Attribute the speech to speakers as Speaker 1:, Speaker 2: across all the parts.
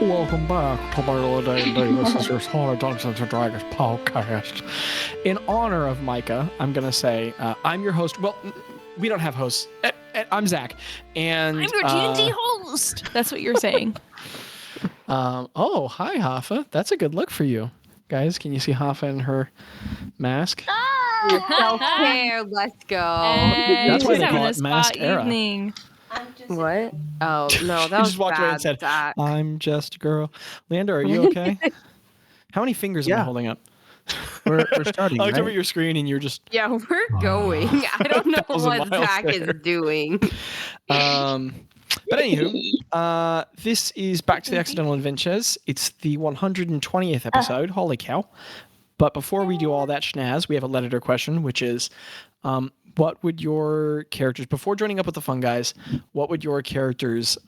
Speaker 1: Welcome back to Battle of the Day. This is your Sonic Dungeons and Dragons podcast. In honor of Mika, I'm going to say I'm your host. Well, we don't have hosts. I'm Zach. And
Speaker 2: I'm your D&D host. That's what you're saying.
Speaker 1: Oh, hi, Hafa. That's a good look for you. Guys, can you see Hafa in her mask?
Speaker 3: Self-care, let's go.
Speaker 2: Hey,
Speaker 1: That's why
Speaker 2: she's
Speaker 1: they
Speaker 2: having
Speaker 1: call
Speaker 2: a
Speaker 1: it Mask
Speaker 2: spa
Speaker 1: Era.
Speaker 2: evening.
Speaker 3: What? Oh, no, that
Speaker 1: You
Speaker 3: was
Speaker 1: just walked
Speaker 3: bad,
Speaker 1: away and said,
Speaker 3: Zach.
Speaker 1: I'm just a girl. Lando, are you okay? How many fingers am I holding up?
Speaker 4: We're starting,
Speaker 1: I looked
Speaker 4: right?
Speaker 1: over at your screen and you're just...
Speaker 3: Yeah, we're going. I don't know
Speaker 1: 1,000
Speaker 3: what
Speaker 1: miles
Speaker 3: Zach
Speaker 1: there.
Speaker 3: is doing.
Speaker 1: But anywho, this is Back to the Accidental Adventures. It's the 120th episode. Holy cow. But before we do all that schnaz, we have a letter question, which is, what would your characters, before joining up with the fun guys, what would your characters'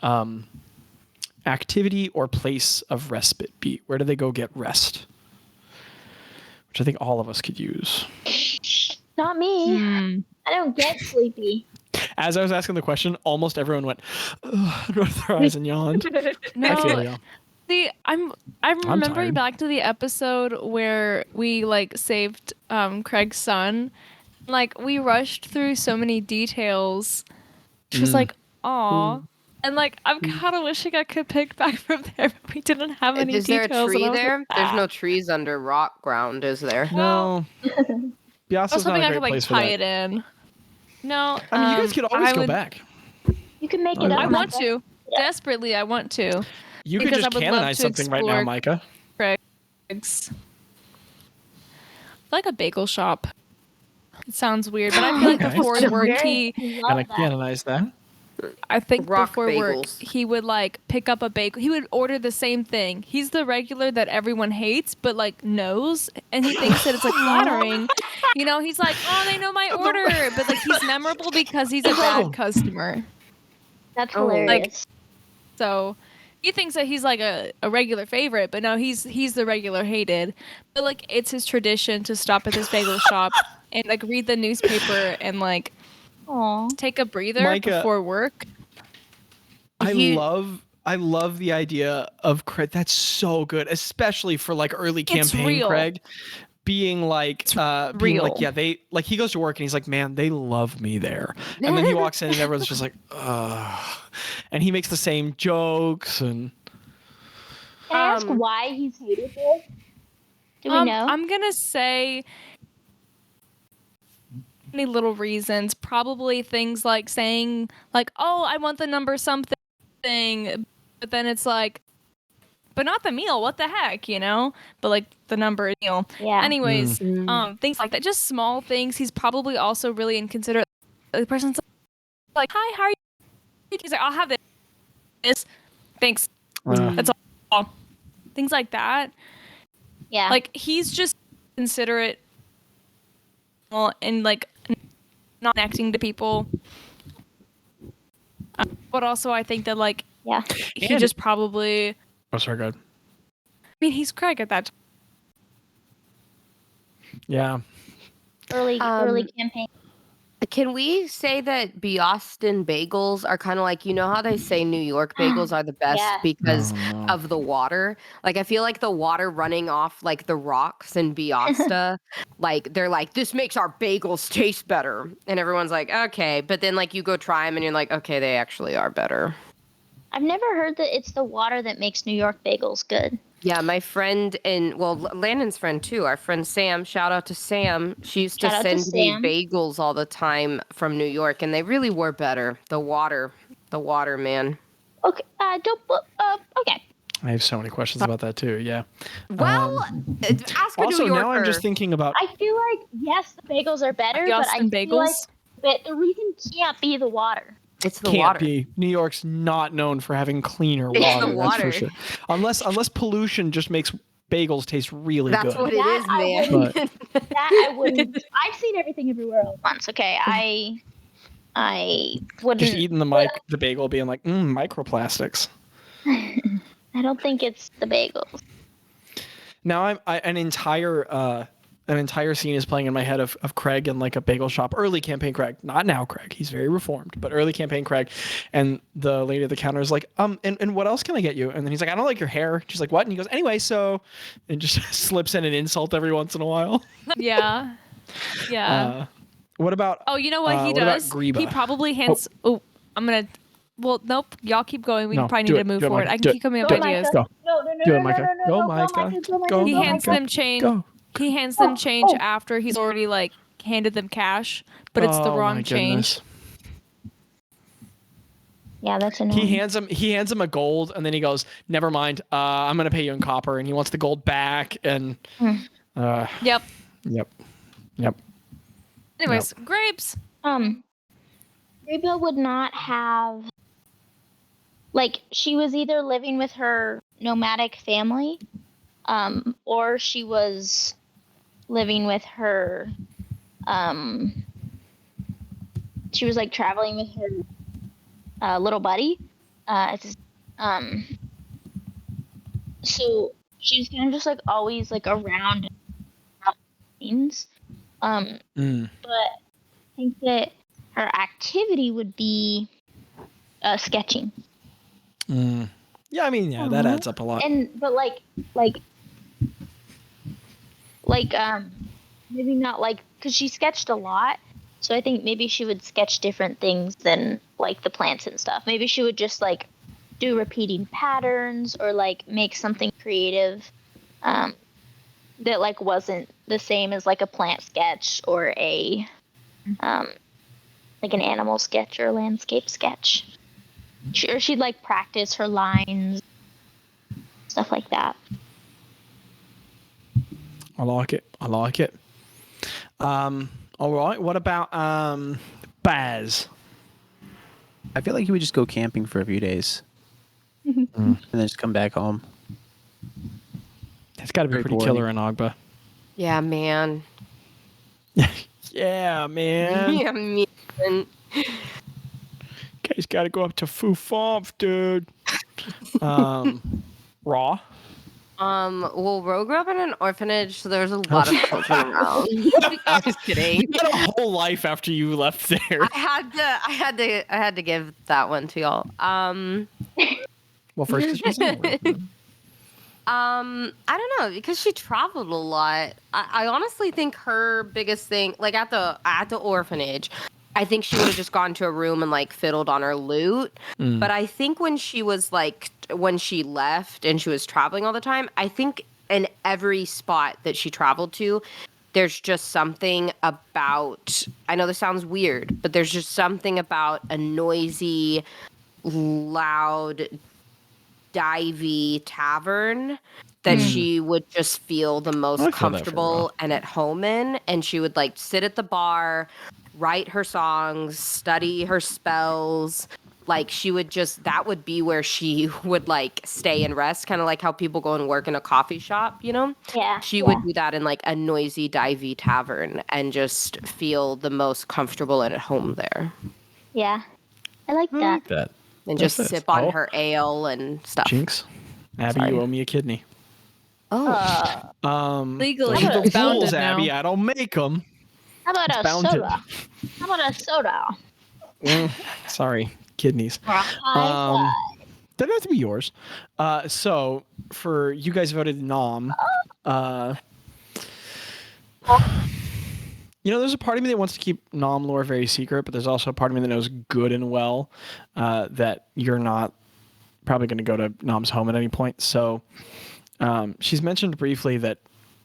Speaker 1: activity or place of respite be? Where do they go get rest? Which I think all of us could use.
Speaker 5: Not me. I don't get sleepy.
Speaker 1: As I was asking the question, almost everyone went, ugh, rolled their eyes and yawned. I feel you.
Speaker 2: See, I'm remembering
Speaker 1: tired.
Speaker 2: back to the episode where we saved Craig's son. We rushed through so many details. It was aw. And I'm kind of wishing I could pick back from there, but we didn't have any
Speaker 3: Is there
Speaker 2: details.
Speaker 3: a tree
Speaker 2: and I was
Speaker 3: there?
Speaker 2: like,
Speaker 3: There's no trees under rock ground, is there?
Speaker 1: No.
Speaker 2: I
Speaker 1: Biasa's
Speaker 2: was
Speaker 1: not
Speaker 2: hoping
Speaker 1: a
Speaker 2: I
Speaker 1: great
Speaker 2: could
Speaker 1: place for
Speaker 2: tie
Speaker 1: that.
Speaker 2: it in. No,
Speaker 1: I mean, you guys could always go
Speaker 2: would-
Speaker 1: back.
Speaker 5: You can make it
Speaker 1: I
Speaker 5: up.
Speaker 2: I want
Speaker 5: Micah.
Speaker 2: to. Desperately, I want to.
Speaker 1: You could
Speaker 2: Because
Speaker 1: just
Speaker 2: I would love
Speaker 1: canonize
Speaker 2: to
Speaker 1: something right now,
Speaker 2: explore
Speaker 1: Micah.
Speaker 2: Craig's. Like a bagel shop. It sounds weird, but I feel like
Speaker 1: Okay.
Speaker 2: before work
Speaker 5: Very-
Speaker 2: he
Speaker 5: love
Speaker 1: Gonna
Speaker 5: that.
Speaker 1: canonize that.
Speaker 2: I think
Speaker 3: Rock
Speaker 2: before work
Speaker 3: bagels.
Speaker 2: he would pick up a bagel. He would order the same thing. He's the regular that everyone hates but knows, and he thinks that it's flattering. He's like, "Oh, they know my order." But he's memorable because he's a bad customer.
Speaker 5: That's
Speaker 3: Oh,
Speaker 5: hilarious.
Speaker 2: So he thinks that he's a regular favorite, but no, he's the regular hated. But it's his tradition to stop at this bagel shop and read the newspaper and
Speaker 5: Aw.
Speaker 2: take a breather
Speaker 1: Micah,
Speaker 2: before work.
Speaker 1: I love the idea of Craig. That's so good, especially for early campaign
Speaker 2: real.
Speaker 1: Craig being
Speaker 2: real.
Speaker 1: yeah, they he goes to work and he's like, man, they love me there. And then he walks in and everyone's just like, ugh. And he makes the same jokes and
Speaker 5: Can I ask why he's hated there? Do we know?
Speaker 2: I'm gonna say many little reasons. Probably things like saying "Oh, I want the number something," but then it's but not the meal. What the heck, But the number meal.
Speaker 5: Yeah.
Speaker 2: Anyways, things like that. Just small things. He's probably also really inconsiderate. The person's like, "Hi, how are you?" He's like, "I'll have this. Thanks." That's all. Things like that.
Speaker 5: Yeah.
Speaker 2: He's just considerate and not connecting to people. But also I think that
Speaker 5: yeah.
Speaker 2: he just probably,
Speaker 1: oh, sorry, go ahead.
Speaker 2: I mean, he's Craig at that time.
Speaker 1: Yeah.
Speaker 5: Early campaign.
Speaker 3: Can we say that Boston bagels are kind of how they say New York bagels are the best
Speaker 5: Yeah.
Speaker 3: because of the water? I feel like the water running off the rocks in Biosta, they're this makes our bagels taste better. And everyone's like, okay. But then you go try them and you're like, okay, they actually are better.
Speaker 5: I've never heard that it's the water that makes New York bagels good.
Speaker 3: Yeah, my friend Landon's friend too, our friend Sam, shout out to Sam. She used
Speaker 5: Shout
Speaker 3: to
Speaker 5: out to
Speaker 3: send me
Speaker 5: Sam.
Speaker 3: bagels all the time from New York, and they really were better. The water, man.
Speaker 5: Okay. Okay.
Speaker 1: I have so many questions about that too. Yeah.
Speaker 3: Well, ask a
Speaker 1: Also,
Speaker 3: New Yorker.
Speaker 1: now I'm just thinking about
Speaker 5: I feel like yes, the bagels are better, but I
Speaker 2: Boston
Speaker 5: feel like
Speaker 2: bagels.
Speaker 5: that the reason can't be the water.
Speaker 3: it's the
Speaker 1: can't
Speaker 3: water.
Speaker 1: be. New York's not known for having cleaner
Speaker 3: It's
Speaker 1: water.
Speaker 3: the
Speaker 1: That's for
Speaker 3: water.
Speaker 1: sure. Unless pollution just makes bagels taste really
Speaker 3: That's
Speaker 1: good.
Speaker 3: what it
Speaker 5: That
Speaker 3: is,
Speaker 5: I
Speaker 3: man.
Speaker 5: wouldn't- That I wouldn't. I've seen everything everywhere all at once. Okay, I wouldn't.
Speaker 1: Just eating the bagel, being like, microplastics.
Speaker 5: I don't think it's the bagels.
Speaker 1: Now an entire an entire scene is playing in my head of Craig in like a bagel shop, early campaign Craig, not now Craig. He's very reformed, but early campaign Craig. And the lady at the counter is like, and what else can I get you? And then he's like, I don't like your hair. She's like, what? And he goes, anyway, so, and just slips in an insult every once in a while.
Speaker 2: Yeah. Yeah.
Speaker 1: What about?
Speaker 2: Oh, you know what he
Speaker 1: what about
Speaker 2: does?
Speaker 1: Greba?
Speaker 2: He probably hands. Oh, I'm gonna. Well, nope. Y'all keep going. We
Speaker 1: No,
Speaker 2: probably
Speaker 1: do
Speaker 2: need
Speaker 1: it.
Speaker 2: to move
Speaker 1: Do it,
Speaker 2: forward.
Speaker 1: Micah.
Speaker 2: I
Speaker 1: Do
Speaker 2: can
Speaker 1: it.
Speaker 2: keep coming up
Speaker 1: Go,
Speaker 2: with ideas.
Speaker 1: Go.
Speaker 5: No,
Speaker 1: Do it, Micah. Go, Micah. Go,
Speaker 2: He hands them change. He hands them change
Speaker 5: Oh.
Speaker 2: after he's already like handed them cash, but it's the
Speaker 1: Oh,
Speaker 2: wrong
Speaker 1: my
Speaker 2: change.
Speaker 1: goodness.
Speaker 5: Yeah, that's annoying.
Speaker 1: He hands him a gold, and then he goes, "Never mind. I'm gonna pay you in copper." And he wants the gold back. And
Speaker 2: Yep.
Speaker 1: Yep.
Speaker 2: Anyways, grapes.
Speaker 5: Reba would not have, like, she was either living with her nomadic family, or she was living with her, she was like traveling with her little buddy. So she was kind of just like always like around things. But I think that her activity would be sketching.
Speaker 1: Yeah, I mean, that adds up a lot.
Speaker 5: But maybe not like, because she sketched a lot. So I think maybe she would sketch different things than like the plants and stuff. Maybe she would just like do repeating patterns or like make something creative that like wasn't the same as like a plant sketch or a like an animal sketch or a landscape sketch. Or she'd like practice her lines, stuff like that.
Speaker 1: I like it. All right. What about Bazz?
Speaker 4: I feel like he would just go camping for a few days and then just come back home.
Speaker 1: It's got to be
Speaker 4: Very
Speaker 1: pretty
Speaker 4: boring.
Speaker 1: killer in Agba.
Speaker 3: Yeah, man.
Speaker 1: Yeah, man.
Speaker 3: Yeah, man.
Speaker 1: Guys got to go up to Fufomf, dude. Raw.
Speaker 3: Well, Ro grew up in an orphanage, so there was a lot of children around. I was kidding.
Speaker 1: You had a whole life after you left there.
Speaker 3: I had to give that one to y'all.
Speaker 1: Well, first, 'cause she's in the
Speaker 3: I don't know, because she traveled a lot. I honestly think her biggest thing, like at the orphanage, I think she would have just gone to a room and like fiddled on her lute. But I think when she left and she was traveling all the time, I think in every spot that she traveled to, there's just something about, I know this sounds weird, but there's just something about a noisy, loud, divey tavern that she would just feel the most
Speaker 1: I feel that for
Speaker 3: comfortable and at home in. And she would like sit at the bar, write her songs, study her spells. Like she would just, that would be where she would like stay and rest, kind of like how people go and work in a coffee shop, you know?
Speaker 5: Yeah.
Speaker 3: She would do that in like a noisy, divey tavern and just feel the most comfortable and at home there.
Speaker 5: Yeah. I like that.
Speaker 1: that.
Speaker 3: And
Speaker 1: That's
Speaker 3: just
Speaker 1: it.
Speaker 3: sip on
Speaker 1: Oh.
Speaker 3: her ale and stuff.
Speaker 1: Jinx. Abby,
Speaker 3: Sorry.
Speaker 1: you owe me a kidney.
Speaker 3: Oh.
Speaker 2: Legally,
Speaker 1: those are the
Speaker 2: it's bounded
Speaker 1: rules,
Speaker 2: now.
Speaker 1: Abby. I don't make them.
Speaker 5: How about a
Speaker 1: bounded.
Speaker 5: soda? How about a soda?
Speaker 1: Sorry, kidneys.
Speaker 5: Or a high
Speaker 1: Doesn't have to be yours. So for you guys voted Nom. There's a part of me that wants to keep Nom lore very secret, but there's also a part of me that knows good and well that you're not probably going to go to Nom's home at any point. So she's mentioned briefly that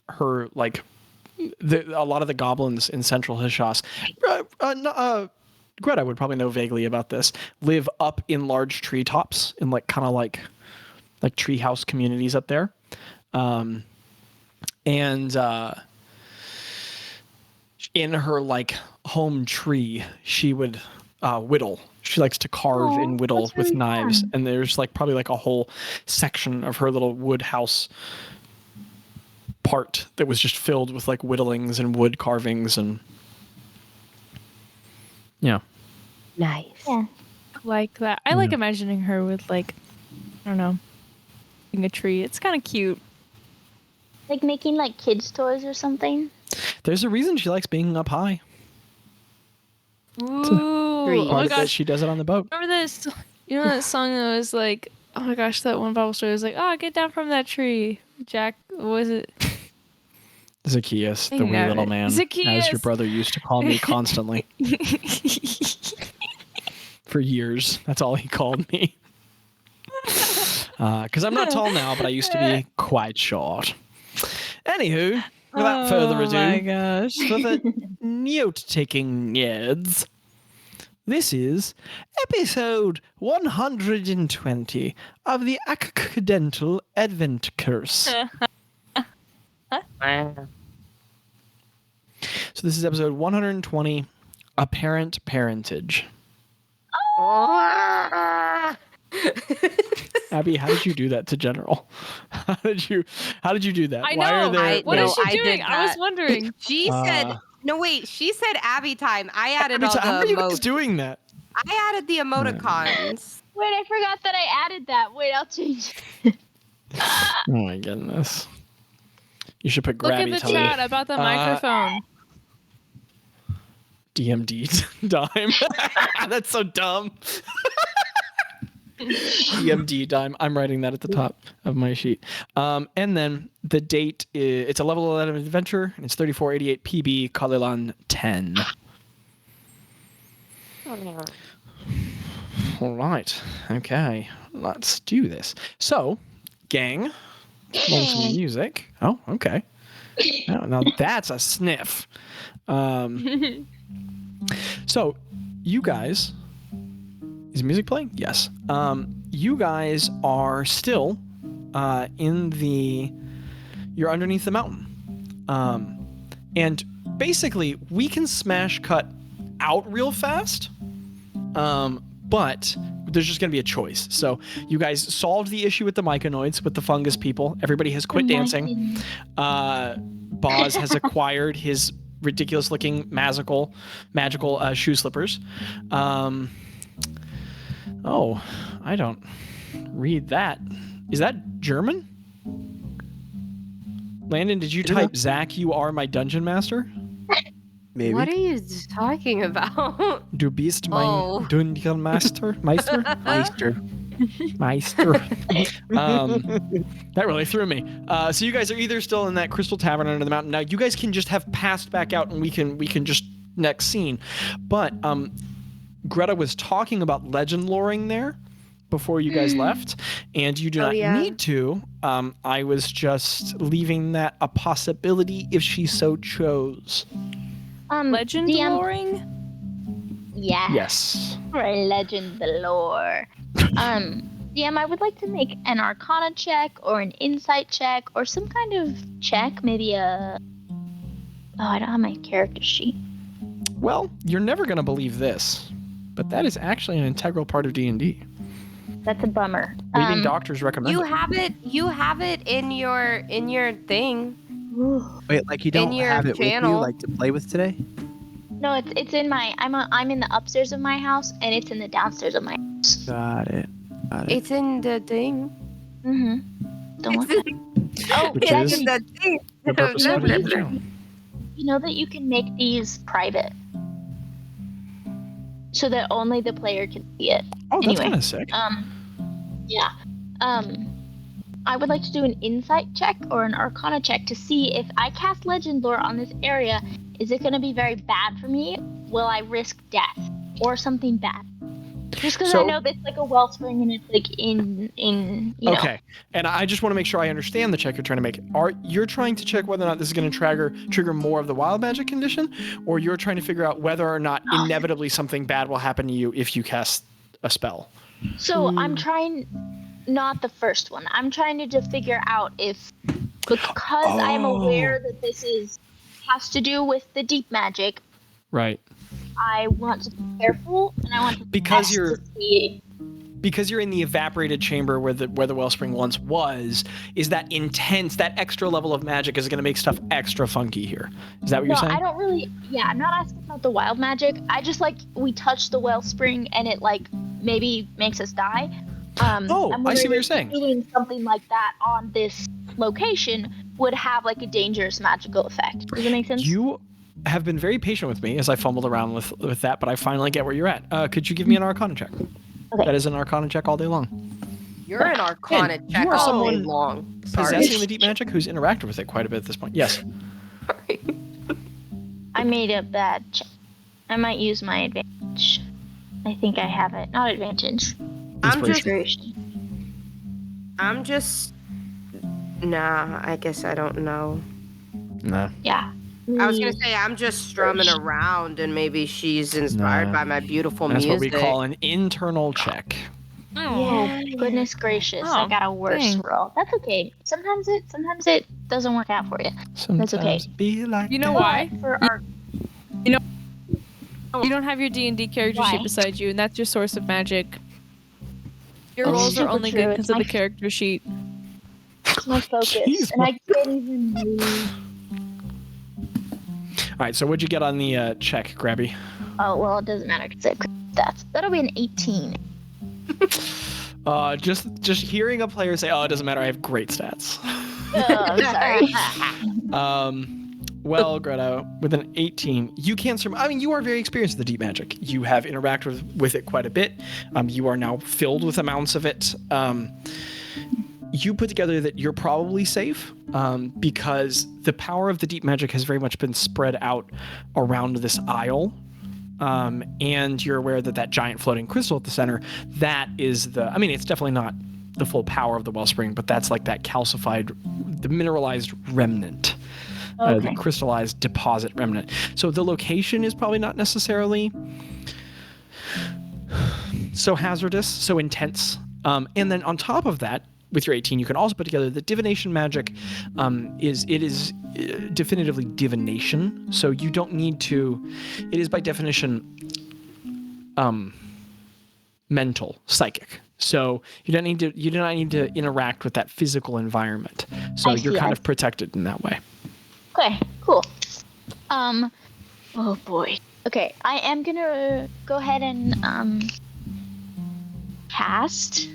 Speaker 1: her like a lot of the goblins in Central Hishas. Greta would probably know vaguely about this. Live up in large treetops in like kind of like treehouse communities up there, and in her like home tree, she would whittle. She likes to carve and whittle
Speaker 5: that's
Speaker 1: with
Speaker 5: really
Speaker 1: knives,
Speaker 5: fun.
Speaker 1: and there's like probably like a whole section of her little wood house part that was just filled with like whittlings and wood carvings and yeah.
Speaker 3: Nice.
Speaker 5: Yeah.
Speaker 2: Like that. I like imagining her with like, I don't know, a tree. It's kind of cute.
Speaker 5: Like making like kids' toys or something.
Speaker 1: There's a reason she likes being up high.
Speaker 2: Ooh, oh
Speaker 1: Part
Speaker 2: my
Speaker 1: of it,
Speaker 2: gosh.
Speaker 1: she does it on the boat.
Speaker 2: Remember this? You know that song that was like, oh my gosh, that one Bible story was like, oh, get down from that tree. Jack, what was it?
Speaker 1: Zacchaeus,
Speaker 2: I
Speaker 1: the wee
Speaker 2: know
Speaker 1: little
Speaker 2: it.
Speaker 1: man,
Speaker 2: Zacchaeus.
Speaker 1: as your brother used to call me constantly for years. That's all he called me. Because I'm not tall now, but I used to be quite short. Anywho, without further ado,
Speaker 2: Oh my gosh.
Speaker 1: for the note-taking nerds, this is episode 120 of the Accidental Advent Curse. So this is episode 120, Apparent Parentage. Abby, how did you do that to General? How did you do that?
Speaker 2: I
Speaker 1: Why
Speaker 2: know.
Speaker 1: are there
Speaker 2: What is
Speaker 3: I
Speaker 2: she doing?
Speaker 3: did
Speaker 2: I was
Speaker 3: that.
Speaker 2: wondering.
Speaker 3: She said, no, wait. She said Abby time. I added all
Speaker 1: How are
Speaker 3: the
Speaker 1: you guys
Speaker 3: emotes.
Speaker 1: doing that?
Speaker 3: I added the emoticons.
Speaker 5: Wait, I forgot that I added that. Wait, I'll change it.
Speaker 1: Oh my goodness. You should put
Speaker 2: Look
Speaker 1: grabby
Speaker 2: at the
Speaker 1: time.
Speaker 2: chat about the microphone.
Speaker 1: DMD dime. That's so dumb. DMD dime. I'm writing that at the top of my sheet. And then the date is, it's a level 11 adventure, and it's 3488 PB Kalilan 10. All right. Okay. Let's do this. So, gang, roll some music. Oh, okay. Now that's a sniff. So, you guys, is music playing? Yes. You guys are still you're underneath the mountain. And basically, we can smash cut out real fast, but there's just going to be a choice. So, you guys solved the issue with the myconoids, with the fungus people. Everybody has quit dancing. Bazz has acquired his ridiculous-looking magical shoe slippers. Oh, I don't read that. Is that German? Landon, did you type, Zach, you are my dungeon master?
Speaker 4: Maybe.
Speaker 3: What are you talking about?
Speaker 1: Du bist mein
Speaker 3: Oh.
Speaker 1: Dungeon Master? Meister?
Speaker 4: Meister.
Speaker 1: Meister. That really threw me. So you guys are either still in that crystal tavern under the mountain. Now you guys can just have passed back out, and we can just next scene. But Greta was talking about legend loring there before you guys left, and you do not need to. I was just leaving that a possibility if she so chose.
Speaker 2: Legend
Speaker 5: DM
Speaker 2: loring?
Speaker 5: Yeah.
Speaker 1: Yes.
Speaker 5: For legend the lore. DM, I would like to make an Arcana check or an Insight check or some kind of check. Maybe I don't have my character sheet.
Speaker 1: Well, you're never going to believe this, but that is actually an integral part of D&D.
Speaker 5: That's a bummer.
Speaker 1: Leading doctors recommend
Speaker 3: You
Speaker 1: it.
Speaker 3: have it in your thing.
Speaker 4: Wait, like you don't
Speaker 3: your
Speaker 4: have it with you,
Speaker 3: channel.
Speaker 4: like to play with today?
Speaker 5: No, it's in my. I'm in the upstairs of my house, and it's in the downstairs of my house.
Speaker 4: Got it.
Speaker 3: It's in the thing.
Speaker 5: Don't look at it. Oh,
Speaker 1: Which
Speaker 5: that
Speaker 1: is
Speaker 5: can-
Speaker 3: the thing.
Speaker 1: The purpose of it in the channel.
Speaker 5: you know that you can make these private, so that only the player can see it.
Speaker 1: Oh, that's
Speaker 5: Anyway,
Speaker 1: kind of sick.
Speaker 5: Yeah. I would like to do an Insight check or an Arcana check to see if I cast Legend Lore on this area, is it going to be very bad for me? Will I risk death or something bad? Just because I know that it's like a wellspring and it's like in you know.
Speaker 1: Okay, and I just want to make sure I understand the check you're trying to make. You're trying to check whether or not this is going to trigger more of the wild magic condition, or you're trying to figure out whether or not inevitably something bad will happen to you if you cast a spell?
Speaker 5: So I'm trying, not the first one. I'm trying to just figure out if, because I'm aware that this has to do with the deep magic,
Speaker 1: Right.
Speaker 5: I want to be careful, and I want to
Speaker 1: Because
Speaker 5: test
Speaker 1: you're-
Speaker 5: to see.
Speaker 1: Because you're in the evaporated chamber where the wellspring once was, is that intense, that extra level of magic is going to make stuff extra funky here. Is that what you're saying?
Speaker 5: I don't really. Yeah, I'm not asking about the wild magic. I just we touch the wellspring and it maybe makes us die.
Speaker 1: I see what you're saying.
Speaker 5: Doing something like that on this location would have like a dangerous magical effect. Does that make sense?
Speaker 1: You have been very patient with me as I fumbled around with that, but I finally get where you're at. Could you give me an Arcana check?
Speaker 5: Okay.
Speaker 1: That is an Arcana check all day long.
Speaker 3: You're an Arcana
Speaker 1: Man,
Speaker 3: check
Speaker 1: you are
Speaker 3: all day
Speaker 1: someone
Speaker 3: long. Sorry.
Speaker 1: Possessing the deep magic who's interacted with it quite a bit at this point. Yes.
Speaker 3: Sorry.
Speaker 5: I made a bad check. I might use my advantage. I think I have it. Not advantage.
Speaker 3: I'm just. Nah, I guess I don't know.
Speaker 1: Nah.
Speaker 5: Yeah.
Speaker 3: I was gonna say I'm just strumming around, and maybe she's inspired by my beautiful
Speaker 1: That's
Speaker 3: music.
Speaker 1: what we call an internal check.
Speaker 5: Oh, goodness gracious.
Speaker 2: Oh,
Speaker 5: I got a worse
Speaker 2: dang.
Speaker 5: roll. That's okay. Sometimes it doesn't work out for you.
Speaker 1: Sometimes
Speaker 5: okay.
Speaker 1: Be like
Speaker 2: You know
Speaker 1: that.
Speaker 2: why?
Speaker 5: For our
Speaker 2: You don't have your D&D character
Speaker 5: Why?
Speaker 2: sheet beside you, and that's your source of magic. Your
Speaker 5: That's
Speaker 2: rolls are
Speaker 5: super
Speaker 2: only
Speaker 5: true.
Speaker 2: good because
Speaker 5: It's
Speaker 2: of
Speaker 5: my-
Speaker 2: the character sheet.
Speaker 5: my focus,
Speaker 1: Jeez,
Speaker 5: and I can't even move.
Speaker 1: All right, so what'd you get on the check, Grabby?
Speaker 5: Oh well, it doesn't matter because it stats. That'll be an 18.
Speaker 1: Just hearing a player say, "Oh, it doesn't matter. I have great stats."
Speaker 5: Oh, sorry.
Speaker 1: Well, Greta, with an 18, you can't survive. I mean, you are very experienced with the deep magic. You have interacted with it quite a bit. You are now filled with amounts of it. You put together that you're probably safe because the power of the deep magic has very much been spread out around this isle. And you're aware that giant floating crystal at the center, that is it's definitely not the full power of the wellspring, but that's like that calcified, the mineralized remnant. The crystallized deposit remnant. So the location is probably not necessarily so hazardous, so intense. And then on top of that, with your 18, you can also put together that divination magic is definitively divination. So you don't need to. It is by definition mental, psychic. So you do not need to interact with that physical environment. So you're kind of protected in that way.
Speaker 5: Okay, cool. Oh boy. Okay, I am gonna go ahead and cast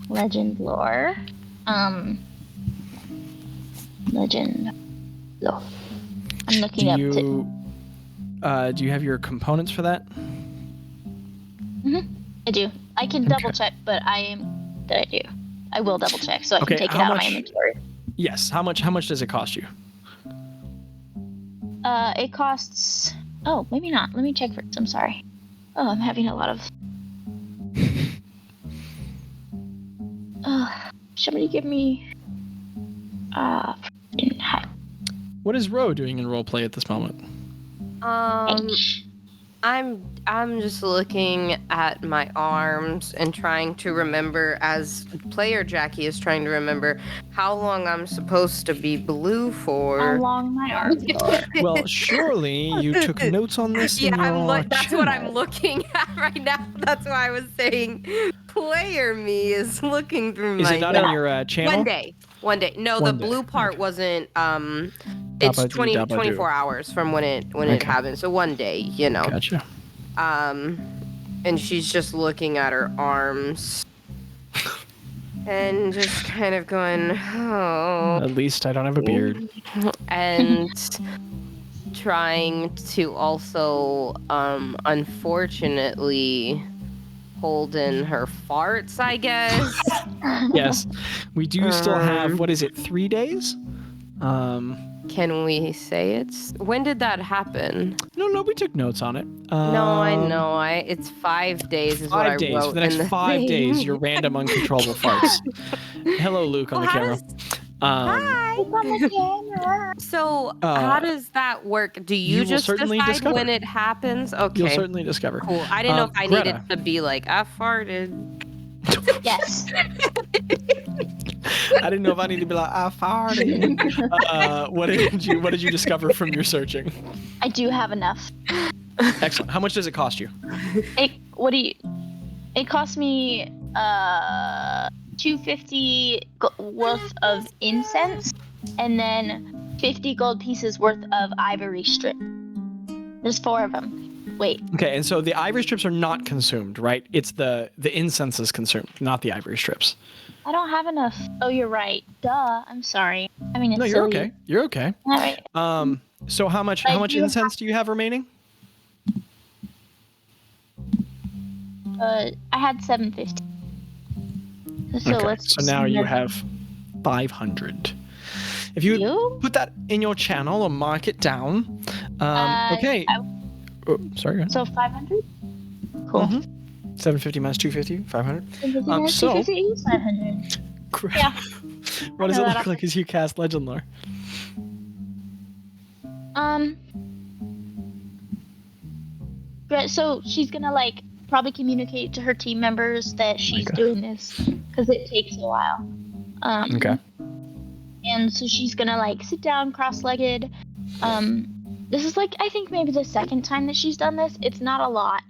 Speaker 5: Legend Lore. Legend Lore. I'm looking up to.
Speaker 1: Do you have your components for that?
Speaker 5: I do. I can double check, but I do. I will double check so I can take it out of my inventory.
Speaker 1: Yes. How much does it cost you?
Speaker 5: It costs. Oh, maybe not. Let me check first. I'm sorry. Oh, I'm having a lot of. Somebody give me.
Speaker 1: What is Ro doing in roleplay at this moment?
Speaker 3: I'm just looking at my arms and trying to remember, as player Jackie is trying to remember, how long I'm supposed to be blue for.
Speaker 5: How long my arms are.
Speaker 1: Well, surely you took notes on this.
Speaker 3: Yeah,
Speaker 1: in
Speaker 3: that's what I'm looking at right now. That's why I was saying player me is looking through
Speaker 1: Is
Speaker 3: my
Speaker 1: it not
Speaker 3: notes.
Speaker 1: in your channel?
Speaker 3: One day. No,
Speaker 1: One
Speaker 3: the
Speaker 1: day.
Speaker 3: blue part wasn't. It's 24 hours from when it happened. So one day, you know.
Speaker 1: Gotcha.
Speaker 3: And she's just looking at her arms and just kind of going, oh.
Speaker 1: At least I don't have a beard.
Speaker 3: And trying to also, unfortunately, hold in her farts, I guess.
Speaker 1: Yes. We do still have, 3 days?
Speaker 3: Can we say it's... When did that happen?
Speaker 1: No, we took notes on it.
Speaker 3: No, I know. It's 5 days is what I
Speaker 1: 5 days.
Speaker 3: wrote
Speaker 1: For the next
Speaker 3: in the
Speaker 1: 5
Speaker 3: thing.
Speaker 1: days, your random uncontrollable farts. Hello, Luke, on the camera.
Speaker 3: Hi.
Speaker 5: It's on the camera.
Speaker 3: So, how does that work? Do you
Speaker 1: will
Speaker 3: just
Speaker 1: certainly
Speaker 3: decide
Speaker 1: discover.
Speaker 3: when it happens? Okay.
Speaker 1: You'll certainly discover.
Speaker 3: Cool. I didn't know if I
Speaker 1: Greta.
Speaker 3: needed to be like, I farted.
Speaker 5: Yes.
Speaker 1: I didn't know if I needed to be like, I farted. What did you discover from your searching?
Speaker 5: I do have enough.
Speaker 1: Excellent. How much does it cost you?
Speaker 5: It cost me $250 worth of incense and then 50 gold pieces worth of ivory strip. There's 4 of them. Wait.
Speaker 1: Okay, and so the ivory strips are not consumed, right? It's the incense is consumed, not the ivory strips.
Speaker 5: I don't have enough. Oh, you're right. Duh. I'm sorry. I mean, it's
Speaker 1: No, you're
Speaker 5: silly.
Speaker 1: okay. You're okay.
Speaker 5: All right.
Speaker 1: So how much incense do you have remaining?
Speaker 5: I had 750. So
Speaker 1: Okay,
Speaker 5: let's.
Speaker 1: so now you have 500. If you put that in your channel or mark it down. Okay. Sorry. Go ahead.
Speaker 5: So 500. Cool.
Speaker 1: 750 minus 250, 500.
Speaker 5: 750 minus 250 is 500. Yeah.
Speaker 1: What does it look like as you cast Legend Lore?
Speaker 5: So she's gonna like probably communicate to her team members that she's doing this because it takes a while.
Speaker 1: Okay.
Speaker 5: And so she's gonna like sit down cross-legged. This is like I think maybe the second time that she's done this. It's not a lot.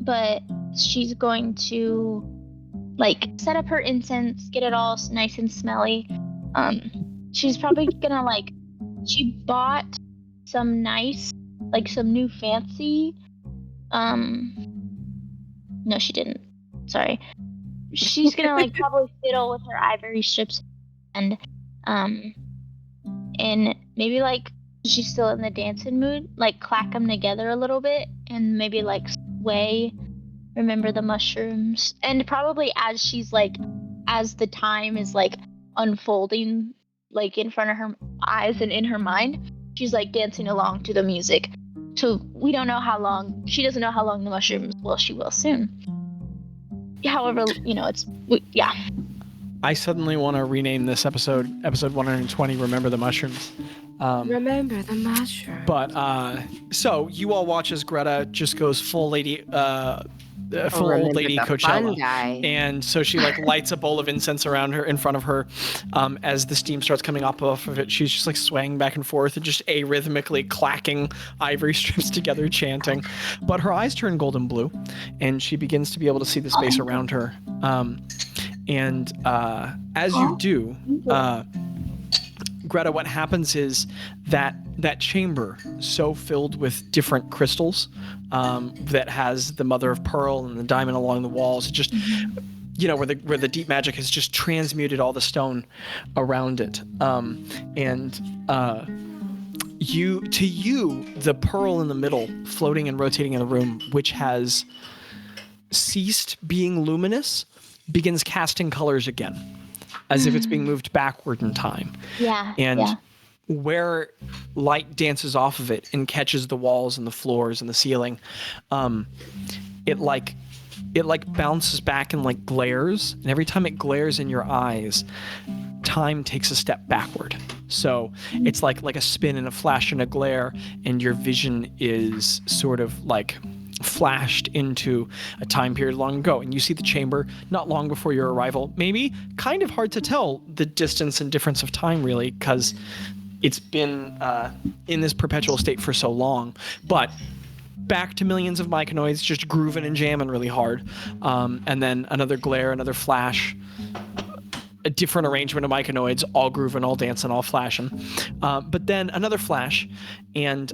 Speaker 5: But she's going to like set up her incense, get it all nice and smelly. She's probably gonna like she bought some nice like some new fancy no she didn't. Sorry. She's gonna like probably fiddle with her ivory strips and maybe like she's still in the dancing mood, like clack them together a little bit and maybe like sway, remember the mushrooms, and probably as she's like as the time is like unfolding like in front of her eyes and in her mind, she's like dancing along to the music. So we don't know how long, she doesn't know how long the mushrooms will, she will soon. However, yeah.
Speaker 1: I suddenly want to rename this episode 120, Remember the Mushrooms.
Speaker 3: Remember the mushroom.
Speaker 1: But, so you all watch as Greta just goes full old lady Coachella. And so she like lights a bowl of incense around her, in front of her. As the steam starts coming up off of it, she's just like swaying back and forth and just arrhythmically clacking ivory strips together, chanting. But her eyes turn golden blue and she begins to be able to see the space around her. As you do, Greta, what happens is that chamber so filled with different crystals that has the mother of pearl and the diamond along the walls, it just where the deep magic has just transmuted all the stone around it. The pearl in the middle, floating and rotating in the room, which has ceased being luminous, begins casting colors again, as if it's being moved backward in time. Where light dances off of it and catches the walls and the floors and the ceiling, it bounces back and like glares, and every time it glares in your eyes, time takes a step backward. So it's like a spin and a flash and a glare, and your vision is sort of like flashed into a time period long ago, and you see the chamber not long before your arrival. Maybe kind of hard to tell the distance and difference of time, really, because it's been in this perpetual state for so long. But back to millions of myconoids just grooving and jamming really hard, and then another glare, another flash, a different arrangement of myconoids, all grooving, all dancing, all flashing, but then another flash, and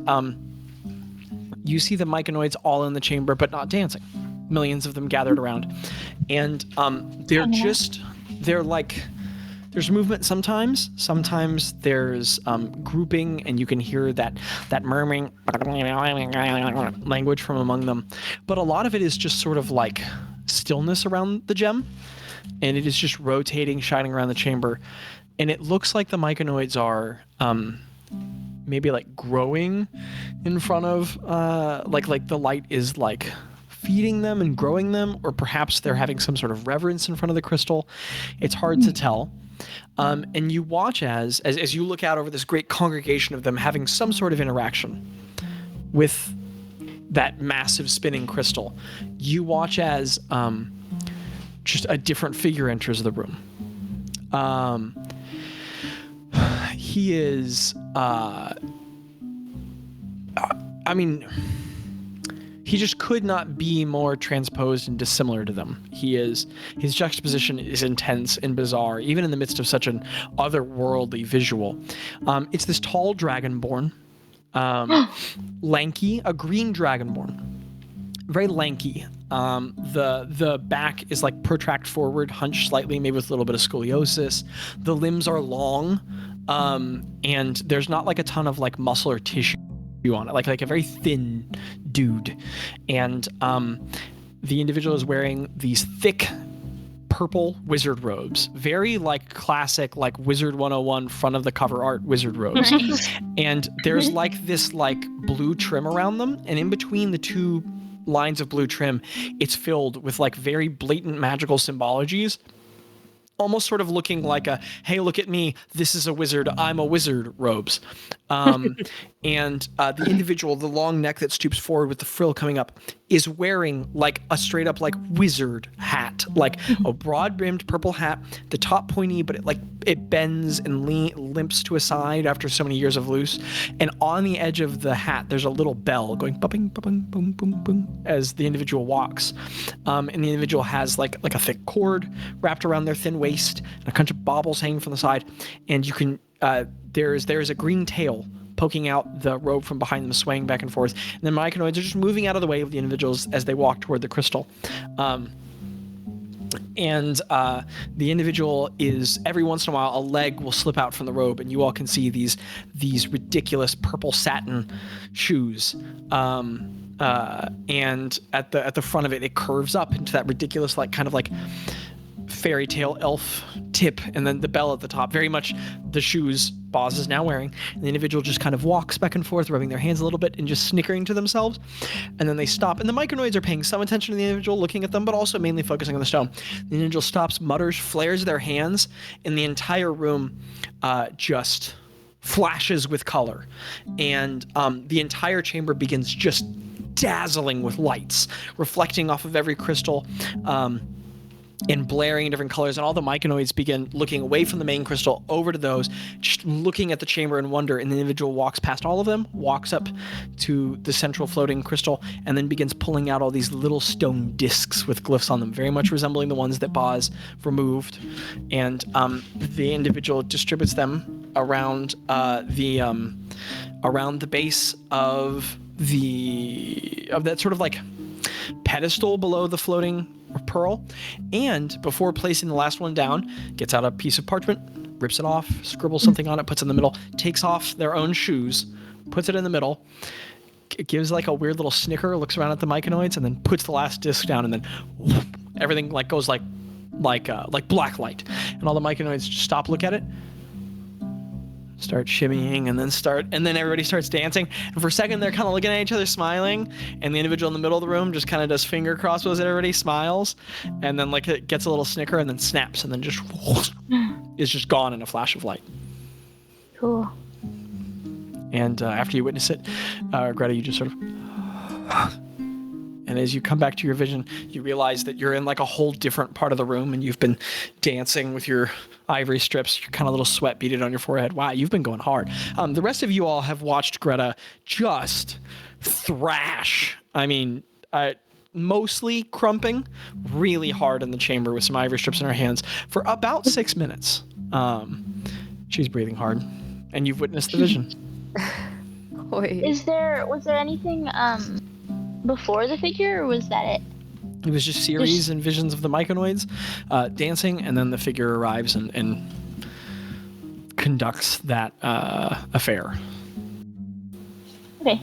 Speaker 1: you see the myconoids all in the chamber, but not dancing. Millions of them gathered around. And they're like, there's movement sometimes. Sometimes there's grouping, and you can hear that murmuring language from among them. But a lot of it is just sort of like stillness around the gem. And it is just rotating, shining around the chamber. And it looks like the myconoids are maybe like growing in front of like the light is like feeding them and growing them, or perhaps they're having some sort of reverence in front of the crystal. It's hard to tell. And you watch as you look out over this great congregation of them having some sort of interaction with that massive spinning crystal. You watch as just a different figure enters the room. He is, he just could not be more transposed and dissimilar to them. His juxtaposition is intense and bizarre, even in the midst of such an otherworldly visual. It's this tall dragonborn, Lanky, a green dragonborn. Very lanky. The back is like protract forward, hunched slightly, maybe with a little bit of scoliosis. The limbs are long, and there's not like a ton of like muscle or tissue on it, like a very thin dude. And the individual is wearing these thick purple wizard robes, very like classic like Wizard 101 front of the cover art wizard robes. And there's like this like blue trim around them, and in between the two lines of blue trim, it's filled with like very blatant magical symbologies, almost sort of looking like a, hey, look at me, this is a wizard, I'm a wizard robes. And the individual, the long neck that stoops forward with the frill coming up, is wearing like a straight up like wizard hat, like a broad brimmed purple hat, the top pointy, but it bends and limps to a side after so many years of loose. And on the edge of the hat, there's a little bell going boom, boom, boom, boom, boom as the individual walks. And the individual has like a thick cord wrapped around their thin waist and a bunch of baubles hanging from the side. And you can, there's a green tail poking out the robe from behind them, swaying back and forth. And then myconoids are just moving out of the way of the individuals as they walk toward the crystal. And the individual is, every once in a while, a leg will slip out from the robe, and you all can see these ridiculous purple satin shoes. And at the front of it, it curves up into that ridiculous, like kind of like fairy tale elf tip, and then the bell at the top, very much the shoes Bazz is now wearing. And the individual just kind of walks back and forth, rubbing their hands a little bit and just snickering to themselves. And then they stop, and the myconoids are paying some attention to the individual, looking at them, but also mainly focusing on the stone. The individual stops, mutters, flares their hands, and the entire room just flashes with color. And the entire chamber begins just dazzling with lights, reflecting off of every crystal, and blaring in different colors, and all the myconoids begin looking away from the main crystal over to those, just looking at the chamber in wonder. And the individual walks past all of them, walks up to the central floating crystal, and then begins pulling out all these little stone discs with glyphs on them, very much resembling the ones that Bazz removed. And the individual distributes them around the base of that sort of like pedestal below the floating pearl. And before placing the last one down, gets out a piece of parchment, rips it off, scribbles something on it, puts it in the middle, takes off their own shoes, puts it in the middle, gives like a weird little snicker, looks around at the myconoids, and then puts the last disc down, and then whoop, everything like goes like black light, and all the myconoids just stop, look at it, start shimmying, and then everybody starts dancing. And for a second, they're kind of looking at each other, smiling. And the individual in the middle of the room just kind of does finger crossbows as everybody smiles. And then like it gets a little snicker and then snaps and then just is just gone in a flash of light.
Speaker 5: Cool.
Speaker 1: And after you witness it, Gretta, you just sort of... And as you come back to your vision, you realize that you're in like a whole different part of the room, and you've been dancing with your ivory strips, your kind of little sweat beaded on your forehead. Wow, you've been going hard. The rest of you all have watched Gretta just thrash. I mean, mostly crumping really hard in the chamber with some ivory strips in her hands for about 6 minutes. She's breathing hard, and you've witnessed the vision.
Speaker 5: Was there anything before the figure, or was that it?
Speaker 1: It was just series and visions of the myconoids dancing, and then the figure arrives and conducts that affair.
Speaker 5: Okay.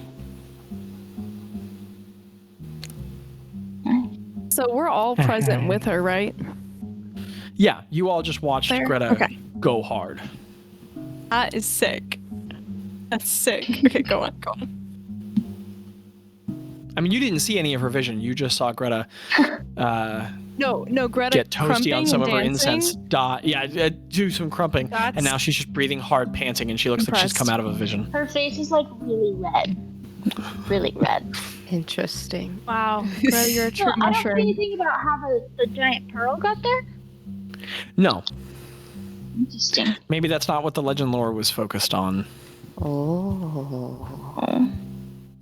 Speaker 2: So we're all present with her, right?
Speaker 1: Yeah, you all just watched Gretta go hard.
Speaker 2: That is sick. That's sick. Okay, go on.
Speaker 1: I mean, you didn't see any of her vision. You just saw Gretta
Speaker 2: No, Gretta
Speaker 1: get toasty on some of her
Speaker 2: dancing.
Speaker 1: incense. Do some crumping. And now she's just breathing hard, panting, and she looks like she's come out of a vision.
Speaker 5: Her face is like really red. Really red.
Speaker 3: Interesting.
Speaker 2: Wow. Gretta, you're a true
Speaker 5: I don't
Speaker 2: mushroom.
Speaker 5: see anything about how the giant pearl got there.
Speaker 1: No.
Speaker 5: Interesting.
Speaker 1: Maybe that's not what the legend lore was focused on.
Speaker 3: Oh.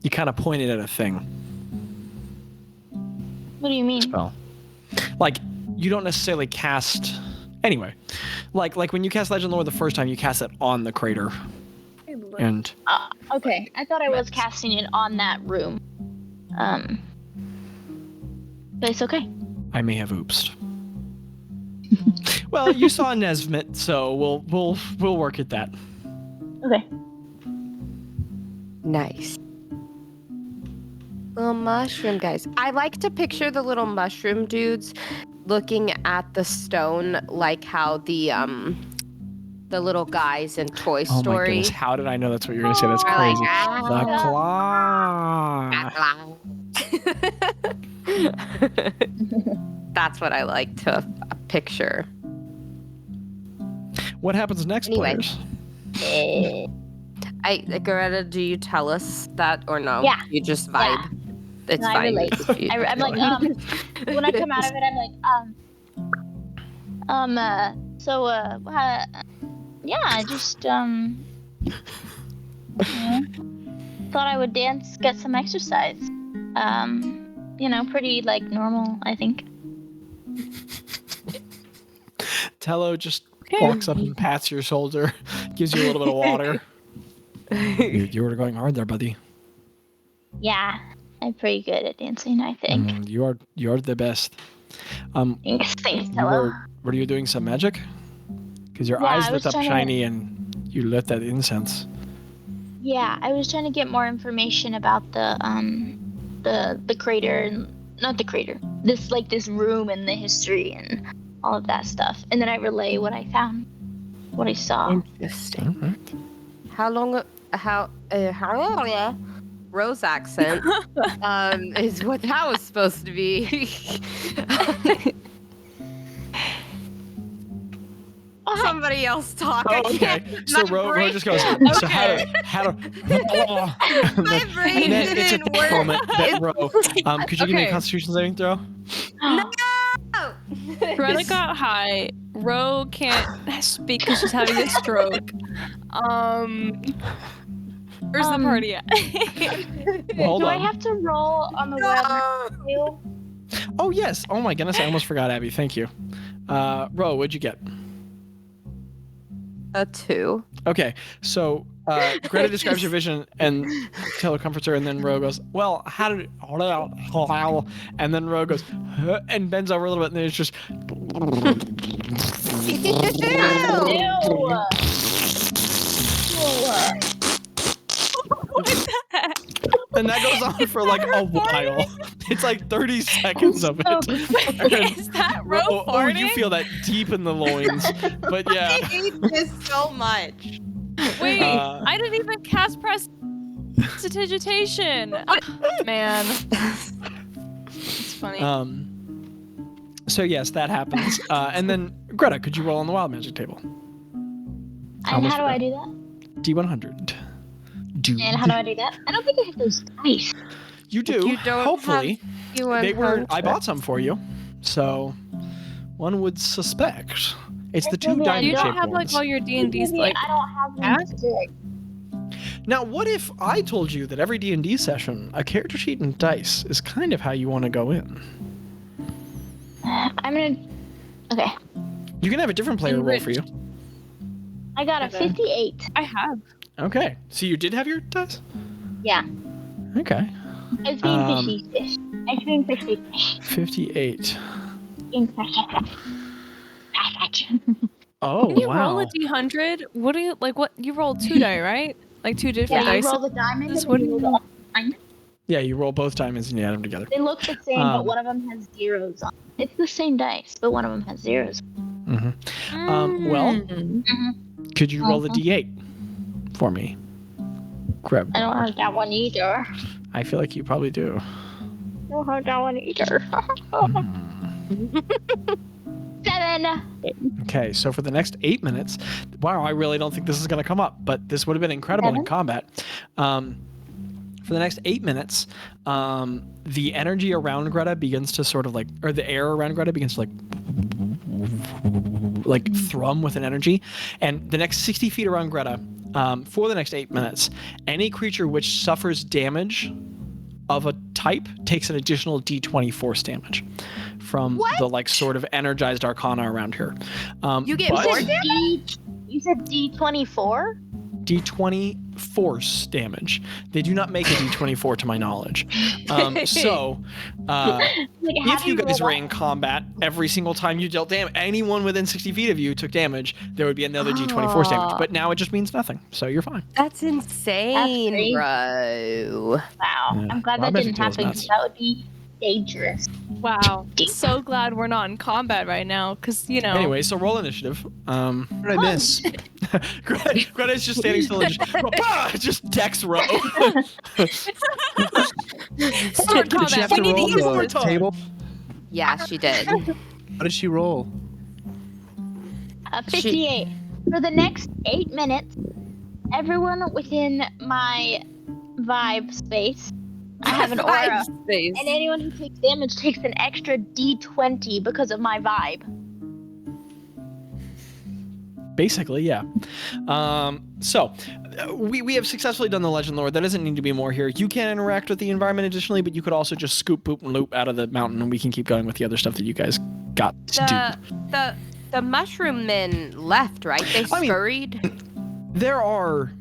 Speaker 1: You kind of pointed at a thing.
Speaker 5: What do you mean?
Speaker 1: Spell. Like, you don't necessarily cast... Anyway, like when you cast legend lore the first time, you cast it on the crater. And
Speaker 5: Okay, I thought I was casting it on that room. But it's okay.
Speaker 1: I may have oopsed. Well, you saw Nesmith, so we'll work at that.
Speaker 5: Okay.
Speaker 3: Nice. Little mushroom guys. I like to picture the little mushroom dudes looking at the stone like how the little guys in Toy
Speaker 1: Oh my
Speaker 3: Story.
Speaker 1: goodness, how did I know that's what you were going to say? That's
Speaker 3: Are
Speaker 1: crazy.
Speaker 3: like,
Speaker 1: The claw.
Speaker 3: That's what I like to picture.
Speaker 1: What happens next,
Speaker 3: Anyway.
Speaker 1: players?
Speaker 3: Greta, do you tell us that or no?
Speaker 5: Yeah.
Speaker 3: You just vibe. It's
Speaker 5: No, I
Speaker 3: fine.
Speaker 5: relate. I'm like, when I come out of it, I'm like, yeah, I just, thought I would dance, get some exercise. Pretty, like, normal, I think.
Speaker 1: Tello just walks up and pats your shoulder, gives you a little bit of water. You were going hard there, buddy.
Speaker 5: Yeah, I'm pretty good at dancing, I think.
Speaker 1: You are the best.
Speaker 5: Thanks,
Speaker 1: You
Speaker 5: Tello.
Speaker 1: were you doing some magic? Because your
Speaker 5: Yeah,
Speaker 1: eyes
Speaker 5: I
Speaker 1: lit
Speaker 5: was
Speaker 1: up
Speaker 5: trying to-
Speaker 1: shiny and you lit that incense.
Speaker 5: Yeah, I was trying to get more information about the crater, not the crater. This room and the history and all of that stuff. And then I relay what I found, what I saw.
Speaker 3: Interesting.
Speaker 1: All right.
Speaker 3: How Rose accent is what that was supposed to be. Somebody else talk. I
Speaker 1: Oh, okay.
Speaker 3: can't.
Speaker 1: So
Speaker 3: my
Speaker 1: Ro
Speaker 3: brain-
Speaker 1: just goes. So how to
Speaker 3: My brain
Speaker 1: it's
Speaker 3: didn't
Speaker 1: a
Speaker 3: work.
Speaker 1: moment that Ro. Could you give me a
Speaker 2: Okay.
Speaker 1: Constitution saving throw?
Speaker 2: Greta got high. Ro can't speak because she's having a stroke. Where's the party at?
Speaker 1: Well, hold
Speaker 5: Do I
Speaker 1: on.
Speaker 5: have to roll on the web too?
Speaker 1: Oh yes. Oh my goodness, I almost forgot, Abby. Thank you. Ro, what'd you get?
Speaker 3: A 2.
Speaker 1: Okay, so Greta describes your vision and Taylor comforts her, and then Ro goes, well, how did it... And then Ro goes, huh, and bends over a little bit, and then it's just... And that goes on for like a while. It's like 30 seconds of it.
Speaker 2: Is that Ro
Speaker 1: Oh,
Speaker 2: farting?
Speaker 1: you feel that deep in the loins. But
Speaker 3: I
Speaker 1: yeah.
Speaker 3: hate this so much.
Speaker 2: Wait,
Speaker 1: Uh,
Speaker 2: I didn't even cast prestidigitation. Man. It's funny.
Speaker 1: So yes, that happens. And then Greta, could you roll on the wild magic table?
Speaker 5: And how do I do that?
Speaker 1: D100.
Speaker 5: And how do I do that? I don't think I have those dice.
Speaker 1: You do.
Speaker 3: You don't
Speaker 1: Hopefully.
Speaker 3: have
Speaker 1: They were. I bought some for you. So one would suspect. It's the two
Speaker 5: Maybe I
Speaker 2: you
Speaker 1: diamond
Speaker 2: don't
Speaker 1: shaped
Speaker 2: have like
Speaker 1: ones.
Speaker 2: all your D&D's
Speaker 5: Maybe
Speaker 2: like
Speaker 5: I don't have
Speaker 2: Yeah?
Speaker 5: them today.
Speaker 1: Now, what if I told you that every D&D session, a character sheet and dice is kind of how you want to go in?
Speaker 5: I'm gonna. Okay,
Speaker 1: You can have a different player roll for you.
Speaker 5: I got a
Speaker 2: Okay.
Speaker 5: 58.
Speaker 2: I have.
Speaker 1: Okay. So you did have your dice?
Speaker 5: Yeah,
Speaker 1: Okay.
Speaker 5: I was being fishy. I was being fishy.
Speaker 1: 58.
Speaker 5: Being fishy.
Speaker 1: Oh,
Speaker 2: When you
Speaker 1: wow.
Speaker 2: roll a D100, what do you like? What you roll 2 die, right? Like 2 different
Speaker 5: Yeah, you
Speaker 2: dice.
Speaker 5: roll the diamond
Speaker 2: This
Speaker 5: and then you roll
Speaker 2: wouldn't-
Speaker 5: the diamond.
Speaker 1: Yeah, you roll both diamonds and you add them together.
Speaker 5: They look the same,
Speaker 1: Um,
Speaker 5: but one of them has zeros on. It's the same dice, but one of them has zeros.
Speaker 1: Well, could you roll the
Speaker 5: Mhm.
Speaker 1: D8 for me? Grab.
Speaker 5: I don't have that one either.
Speaker 1: I feel like you probably do.
Speaker 5: I don't have that one either. 7.
Speaker 1: Okay, so for the next 8 minutes, wow, I really don't think this is going to come up, but this would have been incredible in
Speaker 5: 7?
Speaker 1: combat. For the next 8 minutes, the energy around Greta begins to sort of like, or the air around Greta begins to like thrum with an energy. And the next 60 feet around Greta, for the next 8 minutes, any creature which suffers damage of a type takes an additional D20 force damage from the like sort of energized arcana around here.
Speaker 3: You get
Speaker 1: but
Speaker 3: more
Speaker 5: You said D24?
Speaker 1: D20 force damage. They do not make a D24 to my knowledge. So, if you guys were in combat, every single time you dealt damage, anyone within 60 feet of you took damage, there would be another D20 force damage. But now it just means nothing, so you're fine.
Speaker 3: That's insane,
Speaker 5: crazy.
Speaker 3: bro.
Speaker 5: Wow.
Speaker 1: Yeah.
Speaker 5: I'm glad
Speaker 1: Well, I
Speaker 5: that
Speaker 1: bet
Speaker 5: didn't
Speaker 1: it feels
Speaker 5: happen
Speaker 1: nuts.
Speaker 5: because that would be dangerous.
Speaker 2: Wow. So glad we're not in combat right now, because, you know.
Speaker 1: Anyway, so roll initiative.
Speaker 4: What did I miss?
Speaker 1: Greta's just standing still and just dex row.
Speaker 2: Start
Speaker 4: Did she have
Speaker 2: combat.
Speaker 4: to
Speaker 2: We need to
Speaker 4: roll
Speaker 2: use
Speaker 1: more
Speaker 4: the
Speaker 1: time.
Speaker 4: table?
Speaker 3: Yeah, she did.
Speaker 4: What did she roll?
Speaker 5: 58. For the next 8 minutes, everyone within my vibe space, I have an aura.
Speaker 3: Space.
Speaker 5: And anyone who takes damage takes an extra D20 because of my vibe.
Speaker 1: Basically, yeah. So, we have successfully done the Legend Lore. There doesn't need to be more here. You can interact with the environment additionally, but you could also just scoop, boop, and loop out of the mountain, and we can keep going with the other stuff that you guys got to do.
Speaker 3: The mushroom men left, right? They scurried.
Speaker 1: There are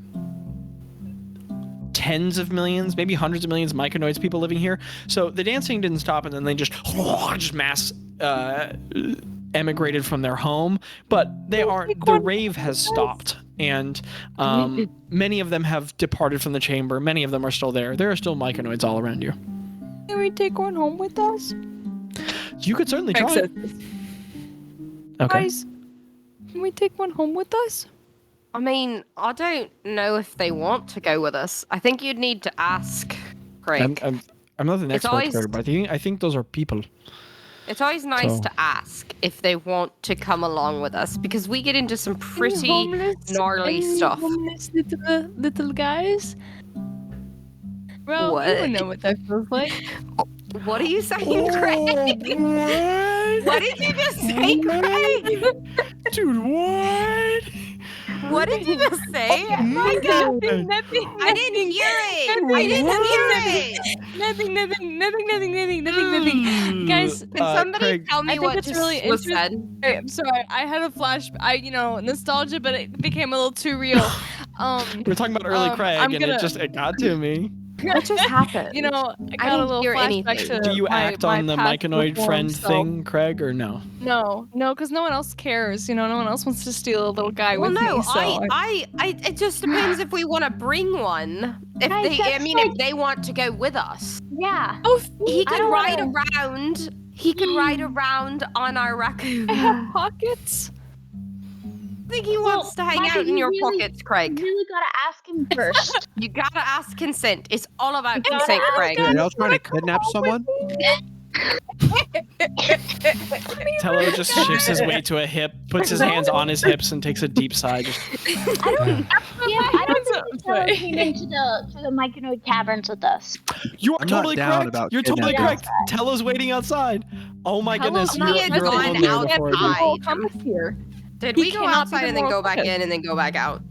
Speaker 1: tens of millions, maybe hundreds of millions of myconoids people living here. So the dancing didn't stop, and then they just mass emigrated from their home. But the rave has stopped, and many of them have departed from the chamber. Many of them are still there. There are still myconoids all around you.
Speaker 2: Can we take one home with us?
Speaker 1: You could certainly try. Okay.
Speaker 2: Guys, can we take one home with us?
Speaker 3: I mean, I don't know if they want to go with us. I think you'd need to ask Craig.
Speaker 1: I'm not an expert there, but I think those are people.
Speaker 3: It's always nice to ask if they want to come along with us because we get into some pretty gnarly stuff.
Speaker 2: Homeless little guys. Bro,
Speaker 3: What?
Speaker 2: you don't know what that feels like.
Speaker 3: What are you saying, Craig? What did you just say, Craig?
Speaker 1: Dude, what?
Speaker 3: What did you just say?
Speaker 2: Oh my God, nothing.
Speaker 3: I didn't hear it. I didn't hear it.
Speaker 2: Nothing. Guys,
Speaker 3: Can somebody
Speaker 1: Craig,
Speaker 3: tell
Speaker 2: I
Speaker 3: me
Speaker 2: think
Speaker 3: what
Speaker 2: it's
Speaker 3: just
Speaker 2: really
Speaker 3: was
Speaker 2: interesting.
Speaker 3: said?
Speaker 2: I'm sorry. I had a flash. Nostalgia, but it became a little too real.
Speaker 1: We're talking about early Craig, and it got to me.
Speaker 3: What just happened?
Speaker 2: I got
Speaker 3: didn't
Speaker 2: a little
Speaker 3: hear
Speaker 2: flashback
Speaker 3: anything.
Speaker 2: to
Speaker 1: Do you act on the
Speaker 2: past
Speaker 1: myconoid
Speaker 2: reform
Speaker 1: friend
Speaker 2: self.
Speaker 1: thing, Craig, or no?
Speaker 2: No, because no one else cares. No one else wants to steal a little guy
Speaker 3: Well,
Speaker 2: with
Speaker 3: no,
Speaker 2: me. So
Speaker 3: it just depends if we want to bring one. If
Speaker 5: Guys,
Speaker 3: if they want to go with us,
Speaker 5: Yeah.
Speaker 3: he
Speaker 5: I
Speaker 3: could
Speaker 5: don't
Speaker 3: ride
Speaker 5: wanna-
Speaker 3: around. He could ride around on our raccoon.
Speaker 2: I have pockets.
Speaker 3: I think he wants to hang
Speaker 5: Micah,
Speaker 3: out in
Speaker 5: you
Speaker 3: your
Speaker 5: really-
Speaker 3: pockets, Craig.
Speaker 5: You really gotta ask him first.
Speaker 3: You gotta ask consent. It's all about consent, Craig.
Speaker 4: Are y'all trying to kidnap someone?
Speaker 1: Tello just shifts his weight to a hip, puts his hands on his hips, and takes a deep sigh. Just
Speaker 5: I don't think Stella
Speaker 2: Sorry.
Speaker 5: came into the myconoid caverns with us.
Speaker 1: you are
Speaker 4: I'm not
Speaker 1: totally
Speaker 4: down
Speaker 1: correct.
Speaker 4: about
Speaker 1: You're totally
Speaker 4: kidnapping.
Speaker 1: correct. Tello's waiting outside. Oh my goodness,
Speaker 2: Tello's
Speaker 1: you're,
Speaker 2: not
Speaker 1: you're
Speaker 3: gone
Speaker 1: alone there before I
Speaker 3: outside.
Speaker 1: do.
Speaker 2: Come here.
Speaker 3: Did
Speaker 2: He
Speaker 3: we go
Speaker 2: cannot be
Speaker 3: outside
Speaker 2: the
Speaker 3: and then go
Speaker 2: moral
Speaker 3: back
Speaker 2: focus.
Speaker 3: in and then go back out?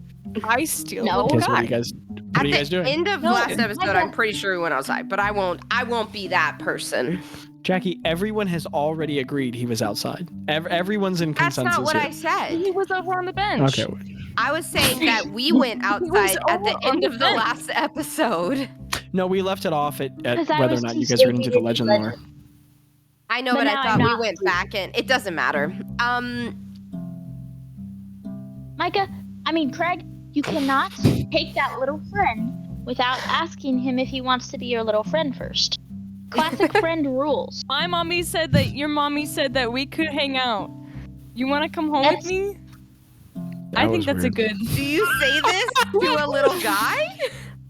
Speaker 2: I steal
Speaker 5: No.
Speaker 2: little
Speaker 1: Okay, so what are
Speaker 2: guy.
Speaker 1: you guys? What are you guys
Speaker 3: At the
Speaker 1: doing?
Speaker 3: end of
Speaker 5: No,
Speaker 3: last episode,
Speaker 5: Micah.
Speaker 3: I'm pretty sure we went outside, but I won't be that person.
Speaker 1: Jackie, everyone has already agreed he was outside. Everyone's in
Speaker 3: That's
Speaker 1: consensus
Speaker 3: not what
Speaker 1: here.
Speaker 3: I said.
Speaker 2: He was over on the bench.
Speaker 1: Okay.
Speaker 3: I was saying that we went outside at the
Speaker 2: over on
Speaker 3: end
Speaker 2: the
Speaker 3: of the
Speaker 2: bench.
Speaker 3: last episode.
Speaker 1: No, we left it off at
Speaker 5: 'Cause I
Speaker 1: whether or
Speaker 5: was
Speaker 1: not
Speaker 5: too
Speaker 1: you guys were going to do the
Speaker 5: stupid to
Speaker 1: legend
Speaker 5: do
Speaker 1: lore.
Speaker 5: legend.
Speaker 3: I know,
Speaker 5: But
Speaker 3: but
Speaker 5: now
Speaker 3: I
Speaker 5: I'm
Speaker 3: thought we
Speaker 5: not.
Speaker 3: went back in. It doesn't matter.
Speaker 5: Micah, Craig, you cannot take that little friend without asking him if he wants to be your little friend first. Classic friend rules.
Speaker 2: My mommy said that your mommy said that we could hang out. You want to come home with me?
Speaker 1: That
Speaker 2: I think
Speaker 1: was
Speaker 2: that's
Speaker 1: weird.
Speaker 2: a good.
Speaker 3: Do you say this to a little guy?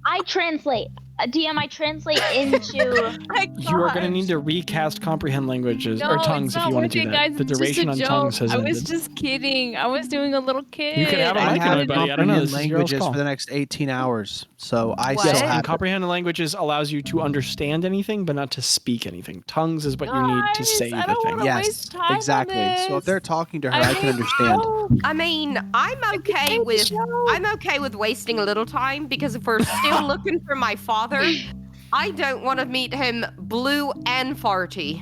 Speaker 5: I translate. DM, I translate into.
Speaker 1: You are going to need to recast comprehend languages or tongues if you want to do that.
Speaker 2: Guys,
Speaker 1: The
Speaker 2: it's just
Speaker 1: duration
Speaker 2: a
Speaker 1: on
Speaker 2: joke.
Speaker 1: tongues has
Speaker 2: I was
Speaker 1: ended.
Speaker 2: just kidding. I was doing a little kid.
Speaker 1: You could have a
Speaker 4: I
Speaker 1: mic
Speaker 4: have
Speaker 1: on, buddy. I don't know.
Speaker 4: comprehend
Speaker 1: This is your
Speaker 4: languages
Speaker 1: call.
Speaker 4: for the next 18 hours, so I
Speaker 3: What?
Speaker 4: still
Speaker 1: Yes,
Speaker 3: What?
Speaker 1: and
Speaker 4: have it.
Speaker 1: comprehend languages allows you to understand anything, but not to speak anything. Tongues is what you need to
Speaker 2: Guys,
Speaker 1: say
Speaker 2: I
Speaker 1: the
Speaker 2: don't
Speaker 1: thing.
Speaker 2: wanna
Speaker 4: Yes,
Speaker 2: waste time on
Speaker 4: exactly. So if
Speaker 2: this.
Speaker 4: they're talking to her,
Speaker 2: I
Speaker 4: I can
Speaker 2: made
Speaker 4: understand.
Speaker 2: jokes.
Speaker 3: I mean, I'm okay with wasting a little time because if we're still looking for my father, I don't want to meet him blue and farty.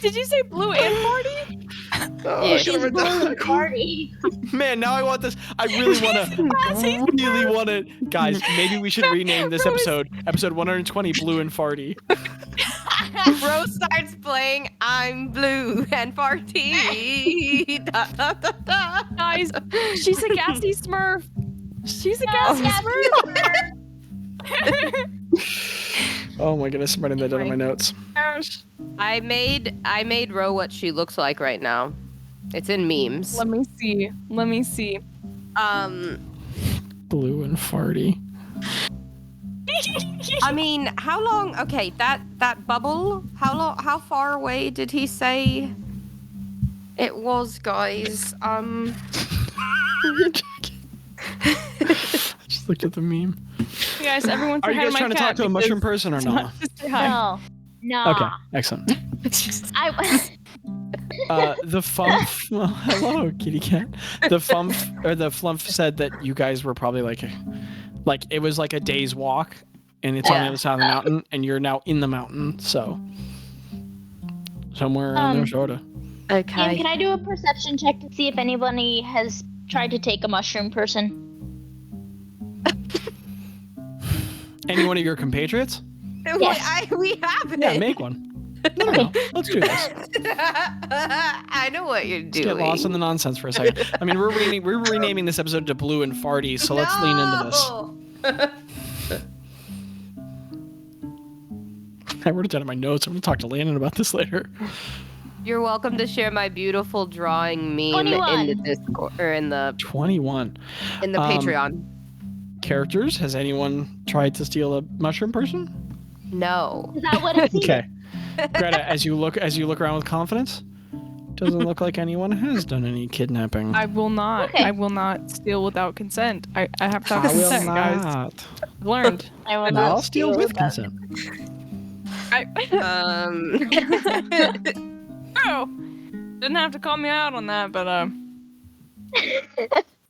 Speaker 2: Did you say blue and Farty?
Speaker 1: Oh,
Speaker 3: Yeah,
Speaker 1: I should've read that.
Speaker 5: Party.
Speaker 1: Man, now I want this. I really want to. Guys, maybe we should rename this episode 120 Blue and Farty.
Speaker 3: Rose starts playing I'm blue and Farty. Da, da, da, da.
Speaker 2: Guys, she's a gassy Smurf. She's a gassy Smurf.
Speaker 1: Oh my goodness, I'm writing that down in my notes.
Speaker 3: I made Ro what she looks like right now. It's in memes.
Speaker 2: Let me see.
Speaker 1: Blue and Farty.
Speaker 3: I mean, how long? Okay, that bubble. How far away did he say it was, guys?
Speaker 1: Just looked at the meme.
Speaker 2: You guys, everyone's
Speaker 1: Are you guys trying to talk to a mushroom person or not?
Speaker 5: No.
Speaker 1: Okay, excellent. The Fumf. Well, hello, kitty cat. The Flump said that you guys were probably like it was like a day's walk, and it's on the other side of the mountain, and you're now in the mountain, so somewhere around there, sorta.
Speaker 3: Okay.
Speaker 5: Ian, can I do a perception check to see if anybody has tried to take a mushroom person?
Speaker 1: Any one of your compatriots?
Speaker 5: Yes.
Speaker 3: We have it.
Speaker 1: Yeah, make one. No. Let's do this.
Speaker 3: I know what you're doing.
Speaker 1: Let's get lost in the nonsense for a second. I mean, we're renaming this episode to Blue and Farty, so let's lean into this. I wrote it down in my notes. I'm going to talk to Landon about this later.
Speaker 3: You're welcome to share my beautiful drawing meme
Speaker 5: 21.
Speaker 3: in the Discord or in the
Speaker 1: 21.
Speaker 3: Patreon.
Speaker 1: Characters? Has anyone tried to steal a mushroom person?
Speaker 3: No.
Speaker 5: Is that what it seems?
Speaker 1: Okay. Greta, as you look around with confidence, doesn't look like anyone has done any kidnapping.
Speaker 2: I will not.
Speaker 5: Okay.
Speaker 2: I will not steal without consent. I have to have
Speaker 1: I will
Speaker 2: consent, guys.
Speaker 1: not.
Speaker 2: I've learned.
Speaker 5: I will
Speaker 1: And
Speaker 5: not
Speaker 1: I'll steal with
Speaker 5: without-
Speaker 1: consent.
Speaker 2: Oh, didn't have to call me out on that, but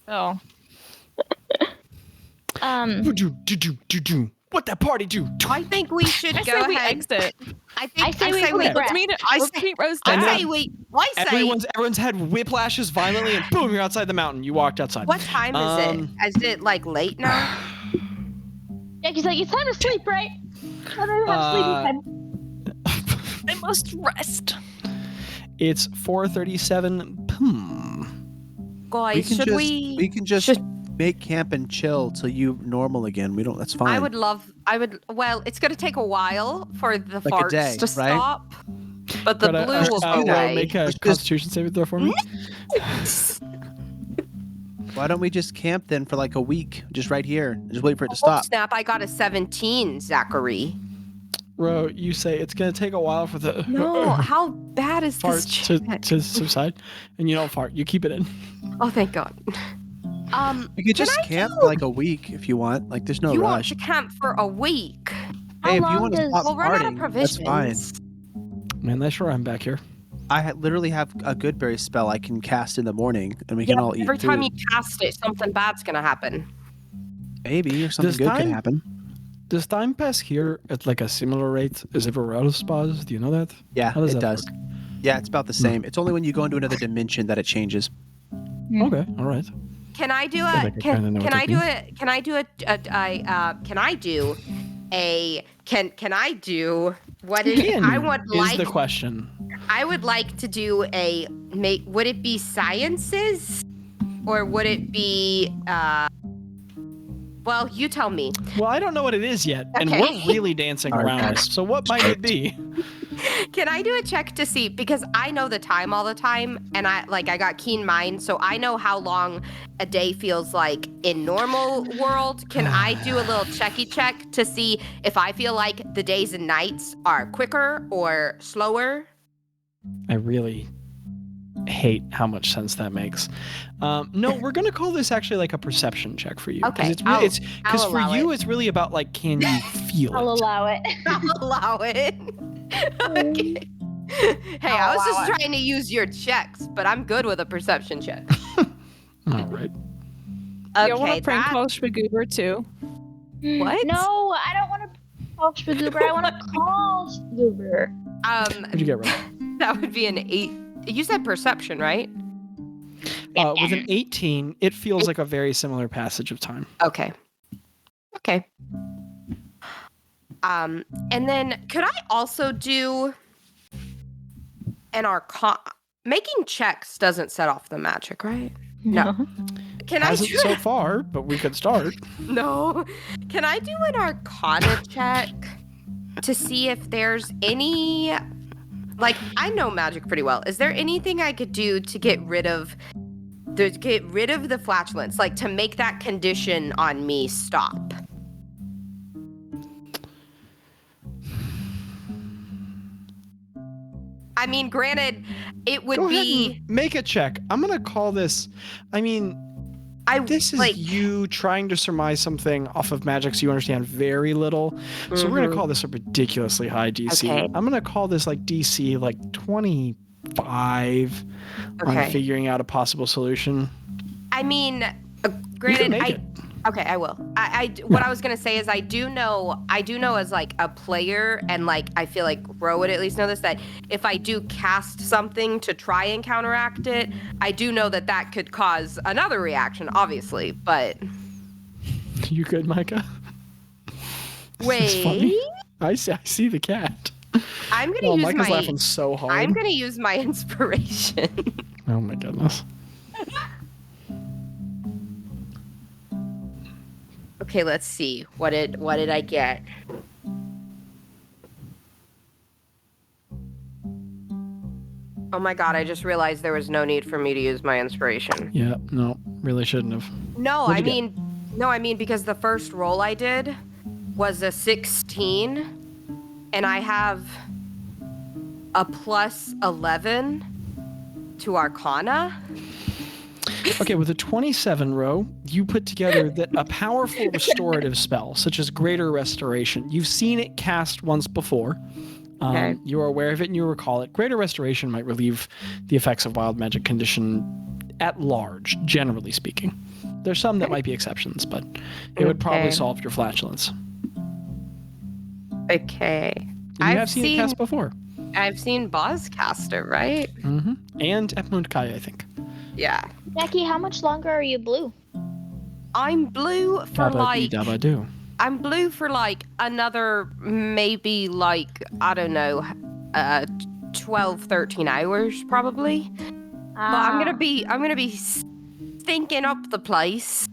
Speaker 2: oh.
Speaker 1: What that party do?
Speaker 3: I think we should
Speaker 2: I
Speaker 3: go
Speaker 2: say we
Speaker 3: ahead.
Speaker 2: exit.
Speaker 3: I say we
Speaker 5: progress.
Speaker 2: Let's meet it. Let's meet Rose
Speaker 3: I
Speaker 2: down.
Speaker 3: say we. I say.
Speaker 1: Everyone's had whiplashes violently, and boom, you're outside the mountain. You walked outside.
Speaker 3: What time is it? Is it like late now?
Speaker 5: Yeah, he's like, it's time to sleep, right? I don't have sleeping time.
Speaker 2: I must rest.
Speaker 1: It's 4:37 p.m.
Speaker 3: Guys,
Speaker 4: We can just make camp and chill till you normal again. We don't. That's fine.
Speaker 3: I would. Well, it's gonna take a while for the
Speaker 4: Like a
Speaker 3: farts
Speaker 4: day,
Speaker 3: to
Speaker 4: right?
Speaker 3: stop. But the
Speaker 1: Greta,
Speaker 3: blue will go away.
Speaker 1: make a Constitution saving throw for me.
Speaker 4: Why don't we just camp then for like a week, just right here, and just wait for it to
Speaker 3: Oh,
Speaker 4: stop?
Speaker 3: snap! I got a 17, Zachary.
Speaker 1: Ro, you say it's gonna take a while for the
Speaker 3: No, how bad is
Speaker 1: fart
Speaker 3: this check?
Speaker 1: to subside, and you don't fart. You keep it in.
Speaker 3: Oh, thank God.
Speaker 4: We could just
Speaker 3: I
Speaker 4: camp
Speaker 3: do?
Speaker 4: for like a week if you want. Like, there's no
Speaker 3: You want
Speaker 4: rush.
Speaker 3: to camp for a week?
Speaker 4: Hey, if you
Speaker 5: long
Speaker 4: want to
Speaker 5: does-
Speaker 4: stop
Speaker 3: Well, we're out of
Speaker 4: farting, that's fine.
Speaker 3: provisions.
Speaker 1: Man, that's sure I'm back here.
Speaker 4: I literally have a good berry spell I can cast in the morning, and we can all eat
Speaker 3: Every
Speaker 4: food.
Speaker 3: time you cast it, something bad's gonna happen.
Speaker 4: Maybe, or something
Speaker 1: This
Speaker 4: good could
Speaker 1: time-
Speaker 4: happen.
Speaker 1: Does time pass here at like a similar rate as everywhere else, Bazz? Do you know that?
Speaker 4: Yeah,
Speaker 1: How does
Speaker 4: it
Speaker 1: that
Speaker 4: does. Yeah, it's about the same. It's only when you go into another dimension that it changes.
Speaker 1: Okay, all right.
Speaker 3: Can I do
Speaker 1: feel
Speaker 3: a?
Speaker 1: like I kinda know
Speaker 3: Can
Speaker 1: what
Speaker 3: I
Speaker 1: that
Speaker 3: do a? Can I do a? Can I do a? Can I do what is? I would
Speaker 1: is
Speaker 3: like.
Speaker 1: the question.
Speaker 3: I would like to do a. Would it be sciences, or would it be? Well, you tell me.
Speaker 1: Well, I don't know what it is yet, and
Speaker 3: Okay.
Speaker 1: we're really dancing
Speaker 4: All right,
Speaker 1: around
Speaker 4: guys.
Speaker 1: this. So what might it be?
Speaker 3: Can I do a check to see, because I know the time all the time, and I got keen mind, so I know how long a day feels like in normal world. Can I do a little checky check to see if I feel like the days and nights are quicker or slower?
Speaker 1: I really hate how much sense that makes. No, we're gonna call this actually like a perception check for you.
Speaker 3: Okay,
Speaker 1: It's because
Speaker 3: I'll
Speaker 1: for
Speaker 3: allow
Speaker 1: you
Speaker 3: it.
Speaker 1: it's really about like, can you feel
Speaker 5: I'll
Speaker 1: it?
Speaker 5: allow it.
Speaker 3: I'll allow it. Okay. Hey, I was just trying to use your checks, but I'm good with a perception check.
Speaker 1: All right.
Speaker 3: Okay,
Speaker 2: I want to prank
Speaker 3: that-
Speaker 2: call Spagoober too.
Speaker 3: What?
Speaker 5: No, I don't want to call Spagoober. I want to call Spagoober.
Speaker 1: What'd you get, Ro?
Speaker 3: That would be an 18. You said perception, right?
Speaker 1: With an 18, it feels like a very similar passage of time.
Speaker 3: Okay. And then could I also do an arcana? Making checks doesn't set off the magic, right? No. Can
Speaker 1: Hasn't
Speaker 3: I do
Speaker 1: so far, but we could start.
Speaker 3: No. Can I do an arcana check to see if there's any... Like, I know magic pretty well. Is there anything I could do to get rid of the flatulence? Like, to make that condition on me stop? I mean, granted, it would
Speaker 1: Go ahead
Speaker 3: be...
Speaker 1: and make a check. I'm going to call this... I mean... This is
Speaker 3: like,
Speaker 1: you trying to surmise something off of magic so you understand very little. So we're going to call this a ridiculously high DC.
Speaker 3: Okay.
Speaker 1: I'm going to call this like DC like 25 on figuring out a possible solution.
Speaker 3: I mean,
Speaker 1: You
Speaker 3: granted,
Speaker 1: can make it.
Speaker 3: Okay, I will. What I was gonna say is I do know as like a player, and like I feel like Ro would at least know this, that if I do cast something to try and counteract it, I do know that could cause another reaction, obviously. But
Speaker 1: You good, Micah? This is
Speaker 3: wait,
Speaker 1: funny. I see the cat.
Speaker 3: I'm gonna use
Speaker 1: Micah's
Speaker 3: my.
Speaker 1: laughing so hard.
Speaker 3: I'm gonna use my inspiration.
Speaker 1: Oh my goodness.
Speaker 3: Okay, let's see. What did I get? Oh my god, I just realized there was no need for me to use my inspiration.
Speaker 1: Yeah, no, really shouldn't have.
Speaker 3: No,
Speaker 1: What'd
Speaker 3: I
Speaker 1: you
Speaker 3: mean because the first roll I did was a 16 and I have a plus 11 to Arcana.
Speaker 1: Okay, with a 27 row, you put together a powerful restorative spell, such as Greater Restoration. You've seen it cast once before.
Speaker 3: Okay.
Speaker 1: You are aware of it and you recall it. Greater Restoration might relieve the effects of wild magic condition at large, generally speaking. There's some that might be exceptions, but it would probably solve your flatulence.
Speaker 3: Okay.
Speaker 1: And you have seen it cast before.
Speaker 3: I've seen Bazz cast it, right?
Speaker 1: Mm-hmm. And Epmund Kai, I think.
Speaker 3: Yeah.
Speaker 5: Jackie, how much longer are you blue?
Speaker 3: I'm blue for
Speaker 1: Dabba-dee-dabba-doo.
Speaker 3: I'm blue for like another maybe like, I don't know, 12, 13 hours probably. But I'm gonna be stinking up the place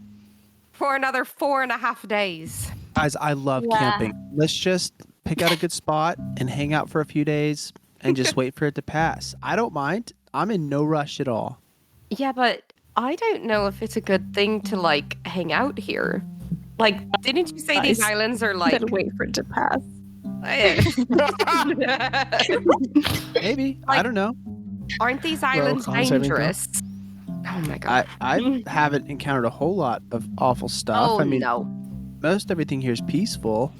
Speaker 3: for another 4.5 days.
Speaker 4: Guys, I love camping. Let's just pick out a good spot and hang out for a few days and just wait for it to pass. I don't mind. I'm in no rush at all.
Speaker 3: Yeah, but I don't know if it's a good thing to like hang out here. Like, didn't you say these islands are like?
Speaker 2: Said wait for it to pass.
Speaker 4: Maybe. I don't know.
Speaker 3: Aren't these islands dangerous? Oh my god.
Speaker 4: I haven't encountered a whole lot of awful stuff.
Speaker 3: Oh
Speaker 4: I mean,
Speaker 3: no.
Speaker 4: most everything here is peaceful.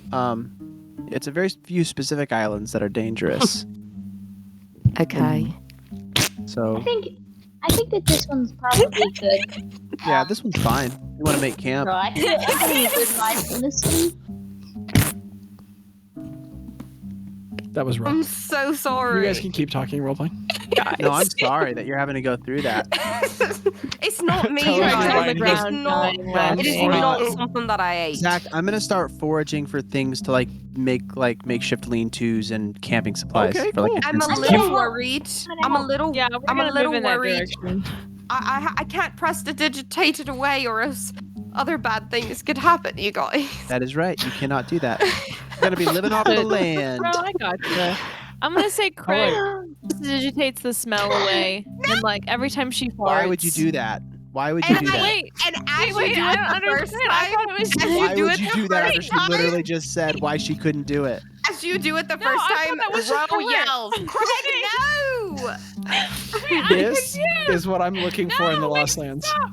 Speaker 4: It's a very few specific islands that are dangerous.
Speaker 3: Okay.
Speaker 4: So
Speaker 5: I think that this one's probably good.
Speaker 4: yeah, this one's fine. You want to make camp?
Speaker 5: So I think a good vibe from this one.
Speaker 1: That was wrong.
Speaker 3: I'm so sorry.
Speaker 1: You guys can keep talking roleplay.
Speaker 4: No, I'm sorry that you're having to go through that.
Speaker 3: It's not me.
Speaker 1: Tell us
Speaker 3: guys.
Speaker 1: why
Speaker 3: It's
Speaker 1: it is.
Speaker 3: not. It is not something that I ate.
Speaker 4: Zach, I'm gonna start foraging for things to make makeshift lean-tos and camping supplies.
Speaker 1: Okay,
Speaker 4: for, like,
Speaker 1: cool.
Speaker 3: I'm a
Speaker 4: defensive
Speaker 3: little
Speaker 4: camp.
Speaker 3: worried. I'm a little.
Speaker 2: Yeah, we're
Speaker 3: I'm
Speaker 2: gonna
Speaker 3: a little
Speaker 2: move in that
Speaker 3: worried.
Speaker 2: direction.
Speaker 3: I can't prestidigitate it away, or else other bad things could happen, you guys.
Speaker 4: That is right. You cannot do that. You're gonna be living off the land.
Speaker 2: Bro, I got you. I'm gonna say Craig digitates the smell away, and like every time she farts.
Speaker 4: Why would you do that? Why would you do that?
Speaker 2: Wait,
Speaker 3: And as
Speaker 2: wait,
Speaker 3: you do
Speaker 2: I
Speaker 3: it
Speaker 2: don't
Speaker 3: the first
Speaker 2: understand. I
Speaker 3: time,
Speaker 2: thought it was
Speaker 3: as
Speaker 2: just-
Speaker 3: you
Speaker 4: Why
Speaker 3: do
Speaker 4: would
Speaker 3: it
Speaker 4: you
Speaker 3: the
Speaker 4: do that after
Speaker 3: first
Speaker 4: she
Speaker 3: time,
Speaker 4: literally just said why she couldn't do it?
Speaker 3: as you do it the
Speaker 2: No,
Speaker 3: first
Speaker 2: I thought
Speaker 3: time,
Speaker 2: that was just
Speaker 3: Ro
Speaker 2: correct.
Speaker 3: yells, Craig, no!
Speaker 1: This is what I'm looking for in the Lost Lands.
Speaker 2: Stop!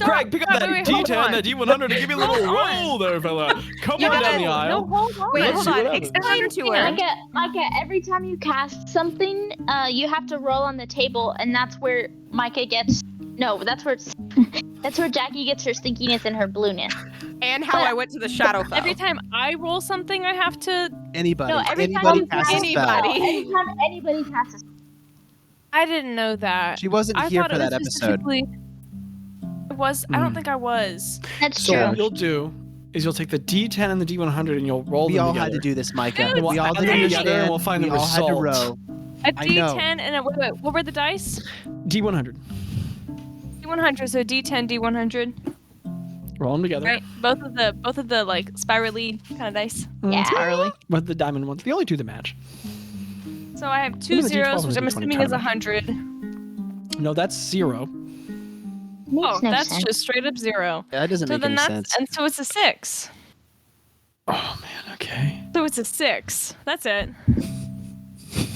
Speaker 1: Craig, pick up
Speaker 2: Wait,
Speaker 1: that
Speaker 2: wait,
Speaker 1: D10
Speaker 2: hold on.
Speaker 1: and that D100 and give me a little
Speaker 2: Hold on.
Speaker 1: roll there, fella. Come
Speaker 3: You
Speaker 1: on
Speaker 3: gotta-
Speaker 1: down the aisle.
Speaker 2: No, hold on.
Speaker 3: Wait,
Speaker 1: Let's
Speaker 3: hold
Speaker 1: see what
Speaker 3: on.
Speaker 1: happens.
Speaker 3: Explain to her.
Speaker 5: Micah, every time you cast something, you have to roll on the table, and that's where Micah gets. No, that's where that's where Jackie gets her stinkiness and her blueness.
Speaker 3: And how I went to the Shadowfell.
Speaker 2: Every time I roll something, I have to.
Speaker 4: Anybody.
Speaker 5: No, every time
Speaker 4: Anybody
Speaker 5: you
Speaker 4: casts a
Speaker 5: cast
Speaker 4: spell.
Speaker 3: Anybody.
Speaker 5: Every time anybody casts a
Speaker 2: I didn't know that.
Speaker 4: She wasn't
Speaker 2: I
Speaker 4: here
Speaker 2: thought
Speaker 4: for
Speaker 2: it
Speaker 4: that
Speaker 2: was
Speaker 4: episode.
Speaker 2: specifically- It was. I don't think I was.
Speaker 5: That's
Speaker 1: So
Speaker 5: true.
Speaker 1: what you'll do is you'll take the D10 and the D100 and you'll roll
Speaker 4: We
Speaker 1: them
Speaker 4: all
Speaker 1: together.
Speaker 4: had to do this, Micah.
Speaker 2: Dude,
Speaker 4: We all
Speaker 1: add
Speaker 4: didn't
Speaker 1: them together
Speaker 4: understand.
Speaker 1: and we'll find
Speaker 4: we
Speaker 1: the
Speaker 4: all had to
Speaker 1: result.
Speaker 4: row.
Speaker 2: A
Speaker 4: I know.
Speaker 2: D10 and a wait, what were the dice?
Speaker 1: D100.
Speaker 2: D100. So D10, D100.
Speaker 1: Roll them together.
Speaker 2: Right. Both of the like spirally kind of dice.
Speaker 5: Yeah.
Speaker 2: Spirally.
Speaker 1: With the diamond ones. The only two that match.
Speaker 2: So I have
Speaker 1: Even
Speaker 2: two
Speaker 1: the D12
Speaker 2: zeros,
Speaker 1: and
Speaker 2: which
Speaker 1: the
Speaker 2: I'm
Speaker 1: D20
Speaker 2: assuming is
Speaker 1: kind of
Speaker 2: 100.
Speaker 1: No, that's 0.
Speaker 5: Makes
Speaker 2: Oh,
Speaker 5: no
Speaker 2: that's
Speaker 5: sense.
Speaker 2: just straight up 0.
Speaker 4: Yeah, that doesn't
Speaker 2: So
Speaker 4: make
Speaker 2: then
Speaker 4: any
Speaker 2: that's
Speaker 4: sense.
Speaker 2: and so it's a 6.
Speaker 1: Oh man, okay.
Speaker 2: So it's a 6. That's it.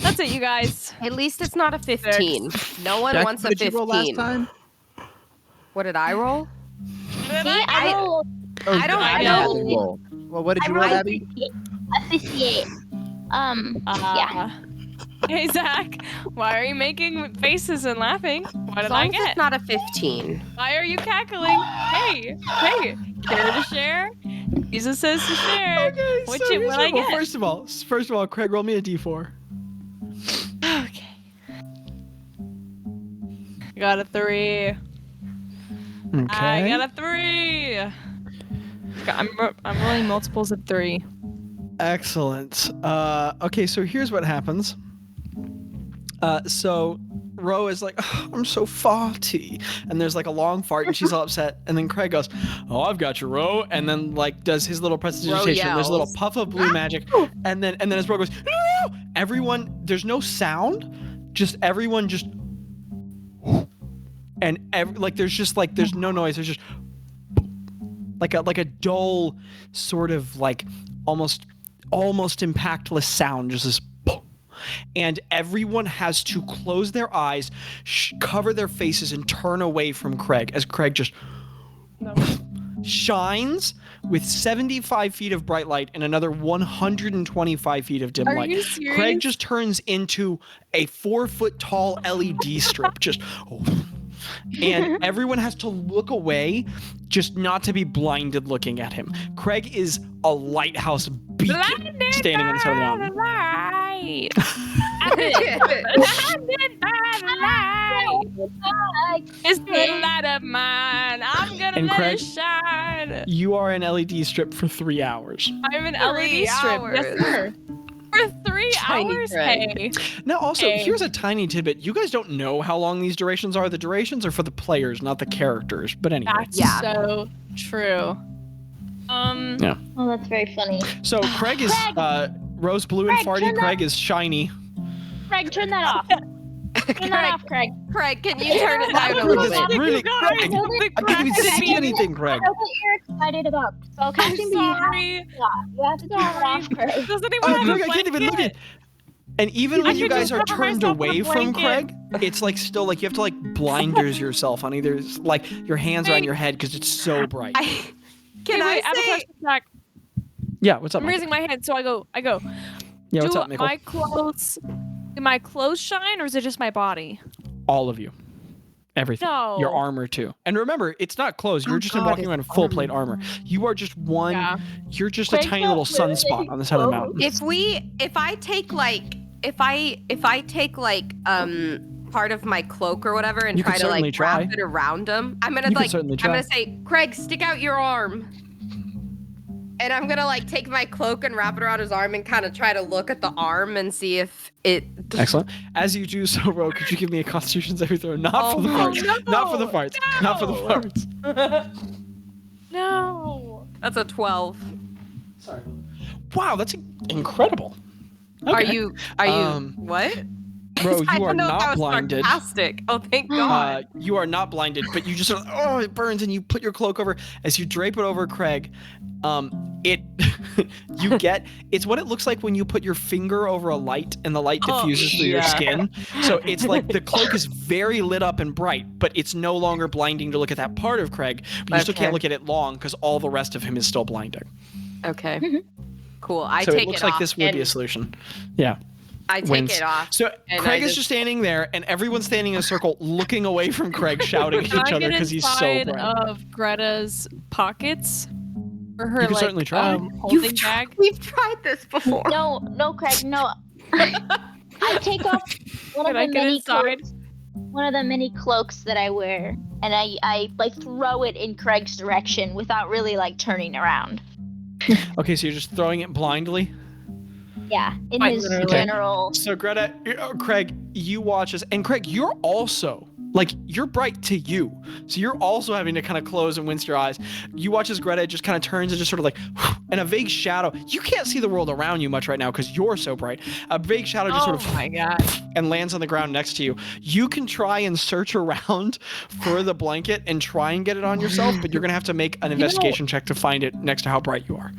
Speaker 2: That's it, you guys.
Speaker 3: At least it's not a 15. No one
Speaker 4: Jackie,
Speaker 3: wants a
Speaker 4: what did
Speaker 3: 15.
Speaker 4: you roll last time?
Speaker 3: What did I roll?
Speaker 5: See, I rolled
Speaker 3: I don't
Speaker 5: I
Speaker 3: know.
Speaker 5: rolled-
Speaker 4: Roll. Well, what did
Speaker 5: I
Speaker 4: you roll,
Speaker 5: rolled
Speaker 4: Abby?
Speaker 5: a 58. Yeah.
Speaker 2: Hey Zach, why are you making faces and laughing? What
Speaker 3: As
Speaker 2: did
Speaker 3: long
Speaker 2: I
Speaker 3: as
Speaker 2: get?
Speaker 3: it's not a 15.
Speaker 2: Why are you cackling? Hey, care to share? Jesus says to share.
Speaker 1: Okay,
Speaker 2: What
Speaker 1: so
Speaker 2: you-
Speaker 1: here's
Speaker 2: what I
Speaker 1: what- well,
Speaker 2: get?
Speaker 1: first of all, Craig, roll me a D4.
Speaker 2: Okay. I got a 3.
Speaker 1: Okay.
Speaker 2: I got a 3. I'm rolling multiples of 3.
Speaker 1: Excellent. Okay, so here's what happens. So Ro is like, "Oh, I'm so farty," and there's like a long fart, and she's all upset. And then Craig goes, "Oh, I've got you, Ro," and then like does his little prestidigitation. There's a little
Speaker 3: yells.
Speaker 1: puff of blue magic, and then as Ro goes, "No!" Everyone, there's no sound, just everyone just, and there's no noise. There's just like a dull sort of like almost impactless sound, just this boom. And everyone has to close their eyes, cover their faces, and turn away from Craig as Craig just shines with 75 feet of bright light and another 125 feet of dim
Speaker 2: Are
Speaker 1: light.
Speaker 2: you serious?
Speaker 1: Craig just turns into a 4-foot tall LED strip, just and everyone has to look away just not to be blinded looking at him. Craig is a lighthouse beacon
Speaker 2: Blinded
Speaker 1: standing on the side of the
Speaker 2: by
Speaker 1: mountain.
Speaker 2: light. Blinded by the light. It's the light of mine. I'm gonna
Speaker 1: And
Speaker 2: let
Speaker 1: Craig-
Speaker 2: it shine.
Speaker 1: You are an LED strip for 3 hours.
Speaker 2: I'm an
Speaker 3: 3
Speaker 2: LED strip. Yes,
Speaker 3: hours.
Speaker 2: sir. For 3
Speaker 3: Tiny
Speaker 2: hours,
Speaker 3: Craig.
Speaker 2: hey.
Speaker 1: Now, also,
Speaker 2: Hey.
Speaker 1: here's a tiny tidbit. You guys don't know how long these durations are. The durations are for the players, not the characters. But anyway.
Speaker 2: That's
Speaker 3: Yeah.
Speaker 2: so true.
Speaker 1: Yeah.
Speaker 5: Oh, that's very funny.
Speaker 1: So Craig is rose blue and
Speaker 5: Craig,
Speaker 1: farty.
Speaker 5: turn that-
Speaker 1: Craig is shiny.
Speaker 5: Craig, turn that off. Turn that off, Craig.
Speaker 3: Craig, can you turn it down a
Speaker 1: Craig
Speaker 3: little
Speaker 1: is
Speaker 3: bit?
Speaker 1: really
Speaker 2: You guys,
Speaker 1: Craig.
Speaker 2: something
Speaker 1: I can't even
Speaker 2: cracked
Speaker 1: see
Speaker 2: me.
Speaker 1: anything, Craig.
Speaker 5: I know what you're excited about. So
Speaker 2: I'm
Speaker 5: casting, but you have
Speaker 2: sorry.
Speaker 5: you have to turn it off, Craig.
Speaker 2: Does anyone
Speaker 1: Oh,
Speaker 2: have
Speaker 1: Craig,
Speaker 2: a
Speaker 1: I can't even look
Speaker 2: blanket?
Speaker 1: at. And even when
Speaker 2: I
Speaker 1: you
Speaker 2: could
Speaker 1: guys
Speaker 2: just
Speaker 1: are
Speaker 2: cover
Speaker 1: turned
Speaker 2: myself with
Speaker 1: away
Speaker 2: a
Speaker 1: from
Speaker 2: blanket.
Speaker 1: Craig, it's like still like you have to like blinders yourself on either like your hands are on your head because it's so bright.
Speaker 3: Can
Speaker 2: Wait,
Speaker 3: I
Speaker 2: have a
Speaker 3: say?
Speaker 2: question, Zach.
Speaker 1: Yeah, what's up?
Speaker 2: I'm
Speaker 1: Mike?
Speaker 2: raising my hand, so I go.
Speaker 1: Yeah, what's
Speaker 2: Do
Speaker 1: up, Nicole?
Speaker 2: my clothes shine, or is it just my body?
Speaker 1: All of you. Everything.
Speaker 2: No.
Speaker 1: Your armor too. And remember, it's not clothes. You're
Speaker 3: Oh,
Speaker 1: just
Speaker 3: God,
Speaker 1: walking
Speaker 3: it's
Speaker 1: around in full plate armor. You are just one.
Speaker 2: Yeah.
Speaker 1: You're just
Speaker 5: Craig
Speaker 1: a tiny
Speaker 5: got
Speaker 1: little
Speaker 5: clearly
Speaker 1: sunspot on the side of the mountain.
Speaker 3: If I take like part of my cloak or whatever and
Speaker 1: You could
Speaker 3: try to
Speaker 1: certainly
Speaker 3: like wrap
Speaker 1: try.
Speaker 3: it around him, I'm gonna
Speaker 1: You could
Speaker 3: like
Speaker 1: certainly
Speaker 3: I'm
Speaker 1: try.
Speaker 3: gonna say, Craig, stick out your arm. And I'm gonna like take my cloak and wrap it around his arm and kind of try to look at the arm and see if it.
Speaker 1: Excellent. As you do so, Ro, could you give me a Constitution saving throw? Not for the
Speaker 3: Oh,
Speaker 1: farts.
Speaker 2: no,
Speaker 1: Not for the farts. Not for the farts.
Speaker 2: No.
Speaker 3: That's a 12.
Speaker 1: Sorry. Wow, that's incredible.
Speaker 3: Are
Speaker 1: Okay.
Speaker 3: you what?
Speaker 1: Bro,
Speaker 3: I
Speaker 1: you are
Speaker 3: don't know if that
Speaker 1: not
Speaker 3: was
Speaker 1: blinded.
Speaker 3: sarcastic. Oh, thank God.
Speaker 1: You are not blinded, but you just sort of, oh, it burns, and you put your cloak over. As you drape it over Craig, you get, it's what it looks like when you put your finger over a light and the light diffuses through your
Speaker 3: yeah.
Speaker 1: skin. So it's like the cloak is very lit up and bright, but it's no longer blinding to look at that part of Craig. But you still
Speaker 3: Okay.
Speaker 1: can't look at it long because all the rest of him is still blinding.
Speaker 3: Okay. Cool. I
Speaker 1: So
Speaker 3: take
Speaker 1: it looks
Speaker 3: it
Speaker 1: like
Speaker 3: off
Speaker 1: this would be a
Speaker 3: and
Speaker 1: solution. Yeah.
Speaker 3: I take
Speaker 1: wins.
Speaker 3: it off.
Speaker 1: So
Speaker 3: And
Speaker 1: Craig
Speaker 3: I
Speaker 1: is
Speaker 3: just-
Speaker 1: just standing there, and everyone's standing in a circle, looking away from Craig, shouting at
Speaker 2: Can
Speaker 1: each
Speaker 2: I
Speaker 1: other
Speaker 2: get
Speaker 1: because he's so
Speaker 2: inside
Speaker 1: bright.
Speaker 2: of Greta's pockets? Or her
Speaker 1: You can
Speaker 2: like
Speaker 1: certainly try.
Speaker 2: holding bag?
Speaker 3: We've tried this before.
Speaker 5: No, Craig, no. I take off one of
Speaker 2: Can I
Speaker 5: the
Speaker 2: get
Speaker 5: mini
Speaker 2: inside?
Speaker 5: cloaks. One of the mini cloaks that I wear, and I like throw it in Craig's direction without really like turning around.
Speaker 1: Okay, so you're just throwing it blindly?
Speaker 5: Yeah, in
Speaker 2: Quite
Speaker 5: his
Speaker 2: literally.
Speaker 5: general.
Speaker 1: So Greta, Craig, you watch this, and Craig, you're also you're bright to you, so you're also having to kind of close and wince your eyes. You watch as Greta just kind of turns and just sort of and a vague shadow. You can't see the world around you much right now because you're so bright. A vague shadow just sort of
Speaker 2: my god.
Speaker 1: and lands on the ground next to you. You can try and search around for the blanket and try and get it on yourself, but you're gonna have to make an investigation check to find it next to how bright you are.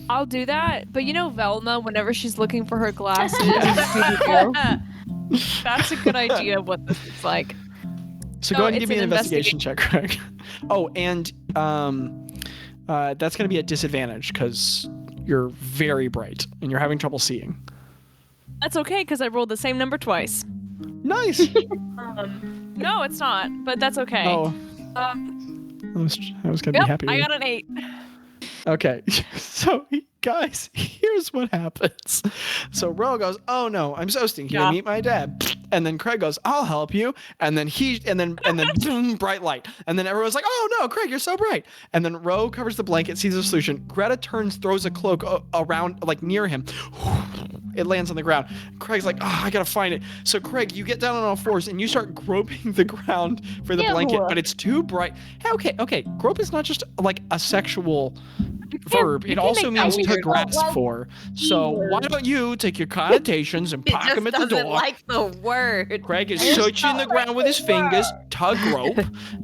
Speaker 2: I'll do that, but Velma, whenever she's looking for her glasses, that's a good idea of what this is like.
Speaker 1: So go ahead and give me an investigation check, Craig. Oh, and that's going to be a disadvantage because you're very bright and you're having trouble seeing.
Speaker 2: That's okay, because I rolled the same number twice.
Speaker 1: Nice.
Speaker 2: No, it's not, but that's okay.
Speaker 1: Oh, I was going to be happy.
Speaker 2: I got an 8.
Speaker 1: Okay, so guys, here's what happens. So Ro goes, "Oh no, I'm so stinky. I meet my dad." And then Craig goes, "I'll help you." And then boom, bright light. And then everyone's like, "Oh no, Craig, you're so bright." And then Ro covers the blanket, sees the solution. Greta turns, throws a cloak around, near him. It lands on the ground. Craig's like, "Oh, I gotta find it." So Craig, you get down on all fours and you start groping the ground for the blanket, but it's too bright. Okay. Grope is not just a sexual verb. It also means to grasp for. So why don't you take your connotations and park them at the door?
Speaker 3: Doesn't like the word.
Speaker 1: Craig is searching the ground with his fingers, tug rope,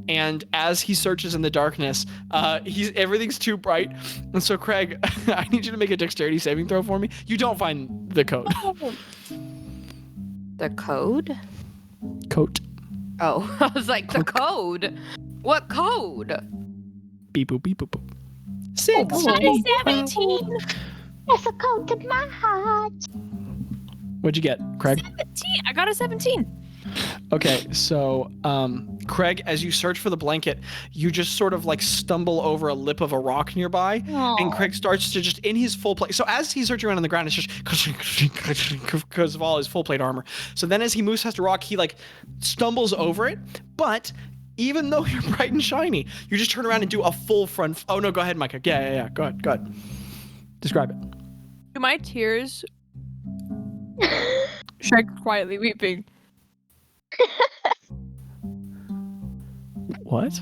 Speaker 1: and as he searches in the darkness, everything's too bright. And so Craig, I need you to make a dexterity saving throw for me. You don't find the code.
Speaker 3: The code?
Speaker 1: Coat.
Speaker 3: Oh, I was like, the code? What code?
Speaker 1: Beep boop beep boop boop. 6.
Speaker 2: 17.
Speaker 5: That's a code to my heart.
Speaker 1: What'd you get, Craig?
Speaker 2: 17. I got a 17.
Speaker 1: Okay, so Craig, as you search for the blanket, you just sort of stumble over a lip of a rock nearby, and Craig starts to just in his full plate. So as he's searching around on the ground, it's just because of all his full plate armor. So then as he moves past a rock, he stumbles over it, but even though you're bright and shiny, you just turn around and do a full front. Oh no, go ahead, Micah. Yeah. Go ahead. Describe it.
Speaker 2: Do my tears? Shrek quietly weeping.
Speaker 1: What?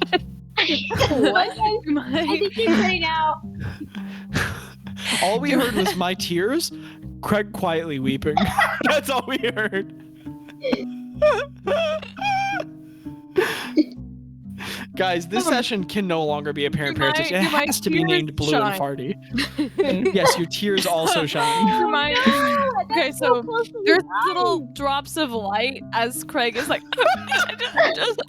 Speaker 5: What? I think you're right now.
Speaker 1: All we heard was my tears, Craig quietly weeping. That's all we heard. Guys, this session can no longer be a parent parenting. It has to be named Blue
Speaker 2: shine?
Speaker 1: and Farty. Yes, your tears also shine.
Speaker 2: Okay, so there's little drops of light as Craig is like, I was just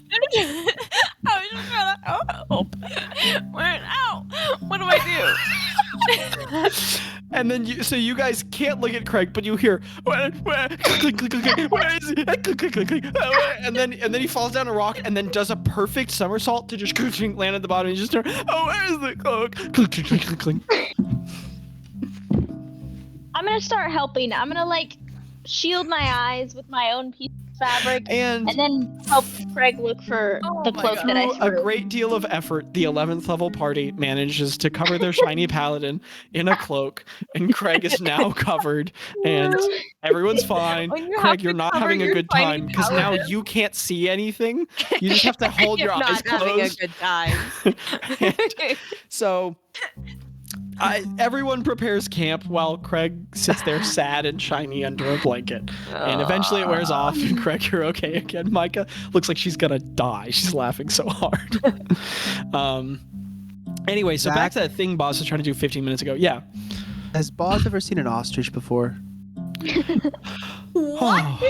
Speaker 2: trying to help. Where out? What do I do?
Speaker 1: And then you guys can't look at Craig, but you hear where click, click, click, where is it? Click, click, click, click. And then he falls down a rock and then does a perfect somersault to just land at the bottom and just turn. Oh, where is the cloak? Click, click, click, click, click.
Speaker 5: I'm gonna start helping. I'm gonna shield my eyes with my own piece of fabric
Speaker 1: and
Speaker 5: then help Craig look for the cloak that I
Speaker 1: through
Speaker 5: threw.
Speaker 1: a great deal of effort, the 11th level party manages to cover their shiny paladin in a cloak, and Craig is now covered, and everyone's fine. Craig, you're not having a good time because now you can't see anything. You just have to hold your eyes
Speaker 3: not having a
Speaker 1: closed.
Speaker 3: good time.
Speaker 1: And so everyone prepares camp while Craig sits there sad and shiny under a blanket. And eventually it wears off, and Craig, you're okay again. Micah looks like she's gonna die. She's laughing so hard. Anyway, so back to that thing Bazz was trying to do 15 minutes ago. Yeah.
Speaker 4: Has Bazz ever seen an ostrich before?
Speaker 1: What?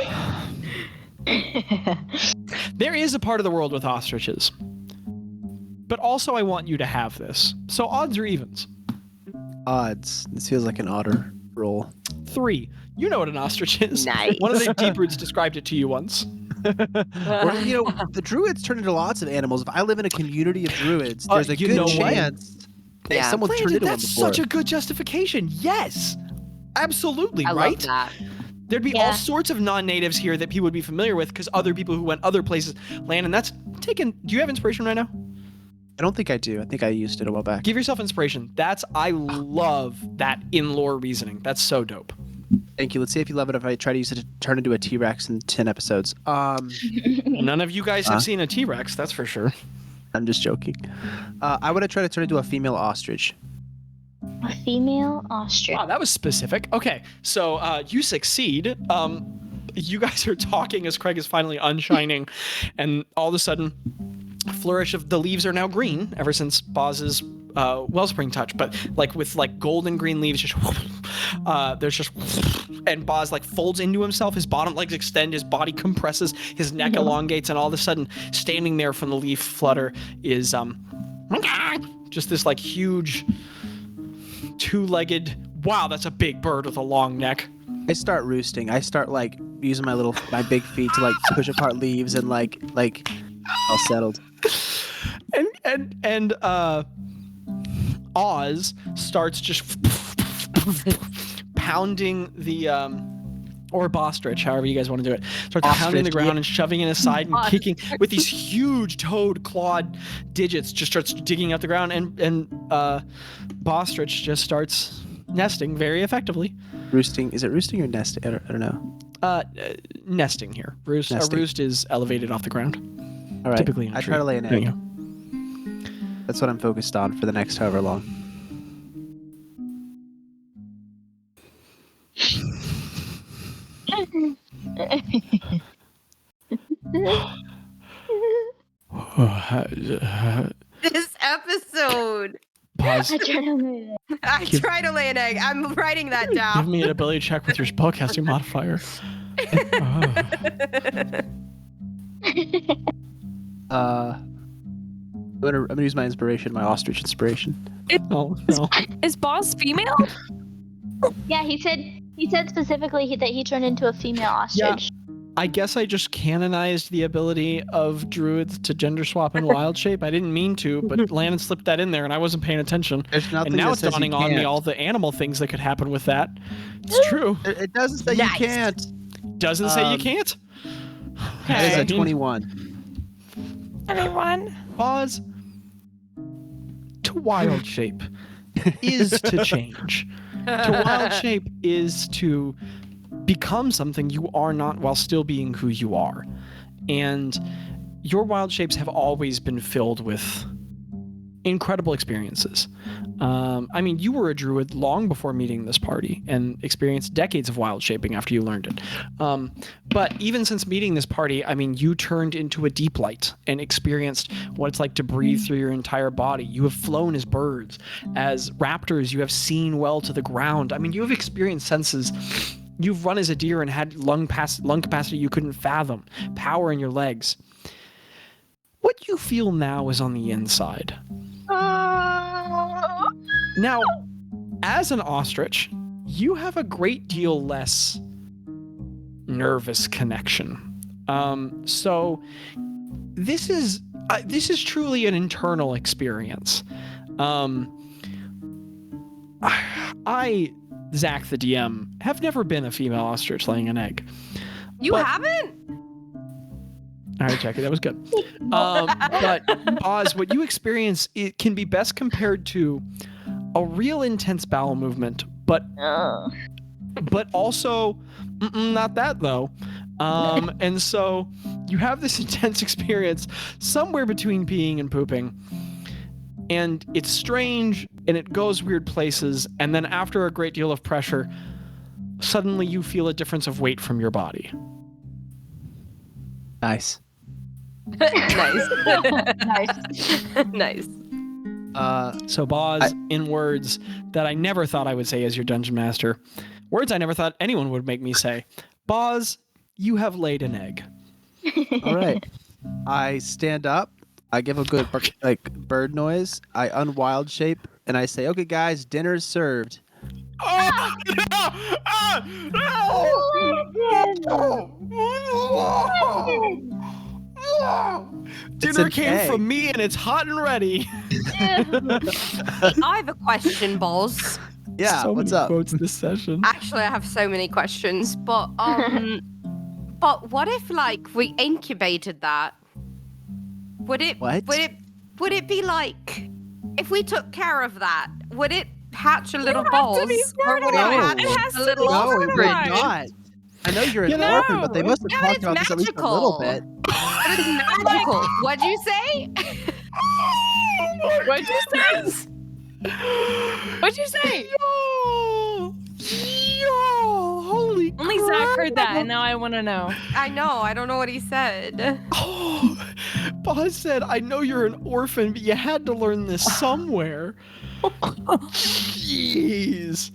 Speaker 1: There is a part of the world with ostriches. But also I want you to have this. So odds or evens?
Speaker 4: Odds. This feels like an otter roll.
Speaker 1: 3. You know what an ostrich is.
Speaker 3: Nice.
Speaker 1: One of the deep roots described it to you once.
Speaker 4: The druids turn into lots of animals. If I live in a community of druids, there's a
Speaker 1: you
Speaker 4: good
Speaker 1: know what?
Speaker 4: chance that
Speaker 3: Yeah.
Speaker 4: someone's turned into one
Speaker 1: That's
Speaker 4: before.
Speaker 1: such a good justification. Yes. Absolutely,
Speaker 3: I
Speaker 1: right?
Speaker 3: love that.
Speaker 1: There'd be all sorts of non-natives here that people would be familiar with because other people who went other places land, and that's taken. Do you have inspiration right now?
Speaker 4: I don't think I do. I think I used it a while back.
Speaker 1: Give yourself inspiration. I love that in-lore reasoning. That's so dope.
Speaker 4: Thank you. Let's see if you love it if I try to use it to turn into a T-Rex in 10 episodes.
Speaker 1: None of you guys have seen a T-Rex, that's for sure.
Speaker 4: I'm just joking. I want to try to turn into a female ostrich.
Speaker 5: A female ostrich.
Speaker 1: Wow, that was specific. Okay, so you succeed. You guys are talking as Craig is finally unshining, and all of a sudden, a flourish of the leaves are now green ever since Bazz's wellspring touch, but like with like golden green leaves, just there's just, and Bazz like folds into himself. His bottom legs extend, his body compresses, his neck elongates, and all of a sudden, standing there from the leaf flutter is just this like huge two-legged. Wow, that's a big bird with a long neck.
Speaker 4: I start roosting. I start like using my big feet to like push apart leaves and like all settled.
Speaker 1: And Oz starts just pounding the or Bostrich, however you guys want to do it. Starts pounding the ground and shoving it aside and kicking with these huge toed clawed digits. Just starts digging out the ground, and Bostrich just starts nesting very effectively.
Speaker 4: Roosting? Is it roosting or nesting? I don't know.
Speaker 1: Nesting here.
Speaker 4: Nesting.
Speaker 1: A roost is elevated off the ground.
Speaker 4: All right.
Speaker 1: Typically,
Speaker 4: I try to lay an egg. That's what I'm focused on for the next however long.
Speaker 3: This episode.
Speaker 1: Pause.
Speaker 3: I try to lay an egg. I'm writing that down.
Speaker 1: Give me an ability check with your spellcasting modifier.
Speaker 4: I'm gonna use my inspiration, my ostrich inspiration.
Speaker 1: Oh no.
Speaker 2: Is Bazz female?
Speaker 5: Yeah, he said specifically that he turned into a female ostrich.
Speaker 1: I guess I just canonized the ability of druids to gender swap in wild shape. I didn't mean to, but Landon slipped that in there, and I wasn't paying attention.
Speaker 4: There's nothing
Speaker 1: and now
Speaker 4: that
Speaker 1: it's
Speaker 4: says
Speaker 1: dawning
Speaker 4: you
Speaker 1: on me
Speaker 4: can't.
Speaker 1: all the animal things that could happen with that. It's true.
Speaker 4: It doesn't say you can't.
Speaker 1: Doesn't say you can't.
Speaker 4: That is a 21.
Speaker 2: Anyone?
Speaker 1: Pause. To wild shape is to change. To wild shape is to become something you are not while still being who you are. And your wild shapes have always been filled with incredible experiences. I mean, you were a druid long before meeting this party and experienced decades of wild shaping after you learned it. But even since meeting this party, I mean, you turned into a deep light and experienced what it's like to breathe through your entire body. You have flown as birds. As raptors, you have seen well to the ground. I mean, you have experienced senses. You've run as a deer and had lung capacity you couldn't fathom, power in your legs. What you feel now is on the inside. Now, as an ostrich, you have a great deal less nervous connection. So this is truly an internal experience. I, Zach the DM, have never been a female ostrich laying an egg.
Speaker 3: You haven't?
Speaker 1: All right, Jackie, that was good. But Oz, what you experience, it can be best compared to a real intense bowel movement, but also not that though. And so you have this intense experience somewhere between peeing and pooping, and it's strange and it goes weird places. And then after a great deal of pressure, suddenly you feel a difference of weight from your body.
Speaker 4: Nice.
Speaker 3: Nice. Nice.
Speaker 1: So Bazz, in words that I never thought I would say as your dungeon master, words I never thought anyone would make me say, Bazz, you have laid an egg.
Speaker 4: All right. I stand up. I give a good bird noise. I unwild shape, and I say, "Okay, guys, dinner's served."
Speaker 1: Oh no! Dinner came from me, and it's hot and ready.
Speaker 3: I have a question, Balls.
Speaker 4: Yeah,
Speaker 1: so
Speaker 4: what's
Speaker 1: many
Speaker 4: up?
Speaker 1: quotes this session.
Speaker 3: Actually, I have so many questions, but but what if like we incubated that? Would it
Speaker 4: What?
Speaker 3: would it be like if we took care of that? Would it hatch a little
Speaker 2: don't have to
Speaker 3: balls,
Speaker 2: be
Speaker 3: or would it
Speaker 4: fertilized.
Speaker 3: hatch
Speaker 2: It has
Speaker 3: a
Speaker 2: to
Speaker 3: little
Speaker 2: be
Speaker 4: No, it would
Speaker 3: offspring?
Speaker 4: not. I know you're an
Speaker 1: You know-
Speaker 4: orphan, but they must have
Speaker 3: No,
Speaker 4: talked
Speaker 3: it's
Speaker 4: about this at least a little bit.
Speaker 3: But it's magical. What'd you say?
Speaker 2: What'd you say? What'd you say?
Speaker 1: Yo, holy
Speaker 2: Only Zach heard that, and now I want to know.
Speaker 3: I know. I don't know what he said.
Speaker 1: Oh, Bazz said, I know you're an orphan, but you had to learn this somewhere. Jeez.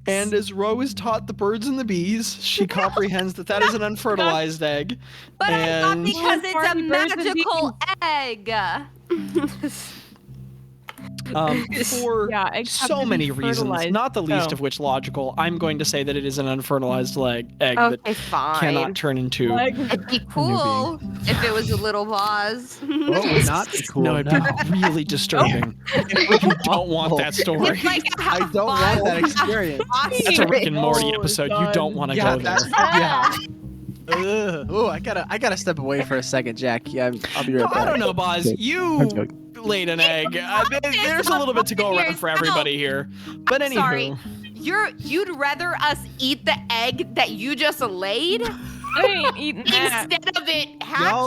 Speaker 1: And as Ro is taught the birds and the bees, she comprehends that that is an unfertilized egg.
Speaker 3: But I thought
Speaker 1: And-
Speaker 3: because it's a
Speaker 2: Farty, birds and
Speaker 3: magical egg.
Speaker 1: For
Speaker 2: Yeah, eggs have
Speaker 1: so
Speaker 2: to be
Speaker 1: many reasons,
Speaker 2: fertilized,
Speaker 1: not the least
Speaker 2: so.
Speaker 1: of which logical, I'm going to say that it is an unfertilized egg
Speaker 3: Okay,
Speaker 1: that
Speaker 3: fine.
Speaker 1: cannot turn into.
Speaker 3: It'd be cool if it was a little vase.
Speaker 4: Well, it would not be cool.
Speaker 1: No, it'd be really disturbing. You don't want that story.
Speaker 3: It's like a
Speaker 4: I don't want that
Speaker 3: vase.
Speaker 4: experience.
Speaker 1: That's a Rick and Morty
Speaker 2: Oh,
Speaker 1: episode. You
Speaker 2: God.
Speaker 1: don't want to
Speaker 4: Yeah,
Speaker 1: go there.
Speaker 4: that's yeah. Oh, I gotta step away for a second, Jack. Yeah, I'll be right
Speaker 1: No,
Speaker 4: back.
Speaker 1: I don't know, Bazz. You laid an egg. There's a little bit to go around for everybody here. But anywho,
Speaker 3: Sorry. You'd rather us eat the egg that you just laid
Speaker 2: I ain't eating that.
Speaker 3: instead of it
Speaker 4: Y'all,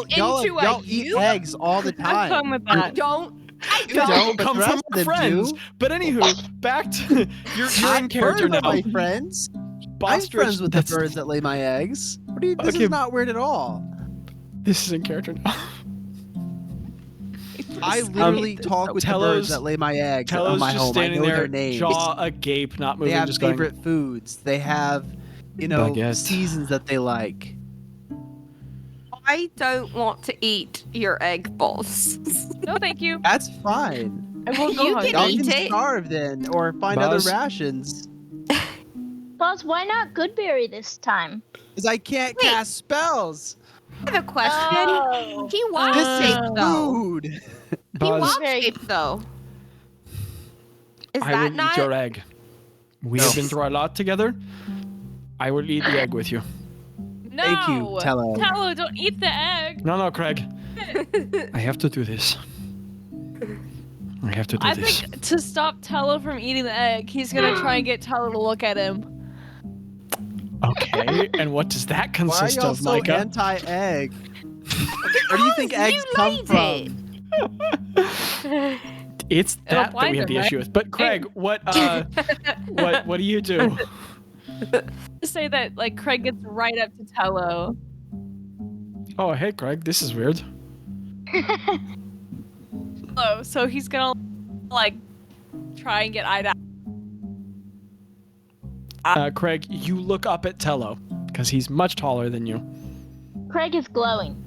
Speaker 3: hatch
Speaker 4: y'all,
Speaker 3: into
Speaker 4: y'all
Speaker 3: a
Speaker 4: eat
Speaker 3: you?
Speaker 4: eggs all the
Speaker 2: I'm
Speaker 4: time.
Speaker 2: fine with
Speaker 3: I
Speaker 2: that.
Speaker 3: don't. I
Speaker 4: You
Speaker 3: don't.
Speaker 4: don't, but
Speaker 1: come
Speaker 4: the
Speaker 1: from
Speaker 4: rest of
Speaker 1: our
Speaker 4: them
Speaker 1: friends.
Speaker 4: do.
Speaker 1: But anywho, back to you're in character
Speaker 4: Birds are
Speaker 1: now.
Speaker 4: my friends. I'm
Speaker 1: Bostrich,
Speaker 4: friends with the
Speaker 1: that's-
Speaker 4: birds that lay my eggs. What do you? This
Speaker 1: Okay.
Speaker 4: is not weird at all.
Speaker 1: This is in character now.
Speaker 4: I literally talk with the
Speaker 1: Tello's-
Speaker 4: birds that lay my eggs on
Speaker 1: Tello's
Speaker 4: my
Speaker 1: just
Speaker 4: home. I
Speaker 1: standing
Speaker 4: know
Speaker 1: there,
Speaker 4: their names.
Speaker 1: jaw agape, not
Speaker 4: They
Speaker 1: moving,
Speaker 4: have
Speaker 1: just
Speaker 4: favorite foods. They have,
Speaker 1: Baguette.
Speaker 4: seasons that they like.
Speaker 3: I don't want to eat your egg balls.
Speaker 2: No, thank you.
Speaker 4: That's fine.
Speaker 2: I will go
Speaker 3: You
Speaker 2: hungry.
Speaker 3: can
Speaker 4: Y'all
Speaker 3: eat
Speaker 4: can
Speaker 3: it.
Speaker 4: starve then, or find
Speaker 1: Buzz.
Speaker 4: other rations.
Speaker 5: Buzz, why not Goodberry this time?
Speaker 4: Because I can't
Speaker 3: Wait.
Speaker 4: cast spells.
Speaker 3: I have a question.
Speaker 5: Oh.
Speaker 3: He was
Speaker 4: This is
Speaker 3: shaped though.
Speaker 4: food.
Speaker 3: He
Speaker 1: Buzz,
Speaker 3: was
Speaker 5: Very-
Speaker 3: shaped though. Is
Speaker 1: I
Speaker 3: that
Speaker 1: will
Speaker 3: not?
Speaker 1: eat your egg. We have been through a lot together. I will eat the egg with you.
Speaker 2: No.
Speaker 4: Thank you, Tello.
Speaker 2: Tello, don't eat the egg.
Speaker 1: No, Craig. I have to do this. I have to do
Speaker 2: I
Speaker 1: this.
Speaker 2: think to stop Tello from eating the egg, he's gonna try and get Tello to look at him.
Speaker 1: Okay, and what does that
Speaker 4: Why are
Speaker 1: consist
Speaker 4: y'all
Speaker 1: of,
Speaker 4: so
Speaker 1: Micah?
Speaker 4: anti-egg? Where do you think
Speaker 3: You
Speaker 4: eggs come
Speaker 3: laid
Speaker 4: from?
Speaker 1: It's
Speaker 2: It'll
Speaker 1: that that
Speaker 2: blind
Speaker 1: we have
Speaker 2: him,
Speaker 1: the
Speaker 2: right?
Speaker 1: issue with. But Craig, what do you do?
Speaker 2: Say that like Craig gets right up to Tello.
Speaker 1: Oh, hey, Craig, this is weird.
Speaker 2: Tello, so he's gonna like try and get eye to
Speaker 1: Craig, you look up at Tello because he's much taller than you.
Speaker 5: Craig is glowing.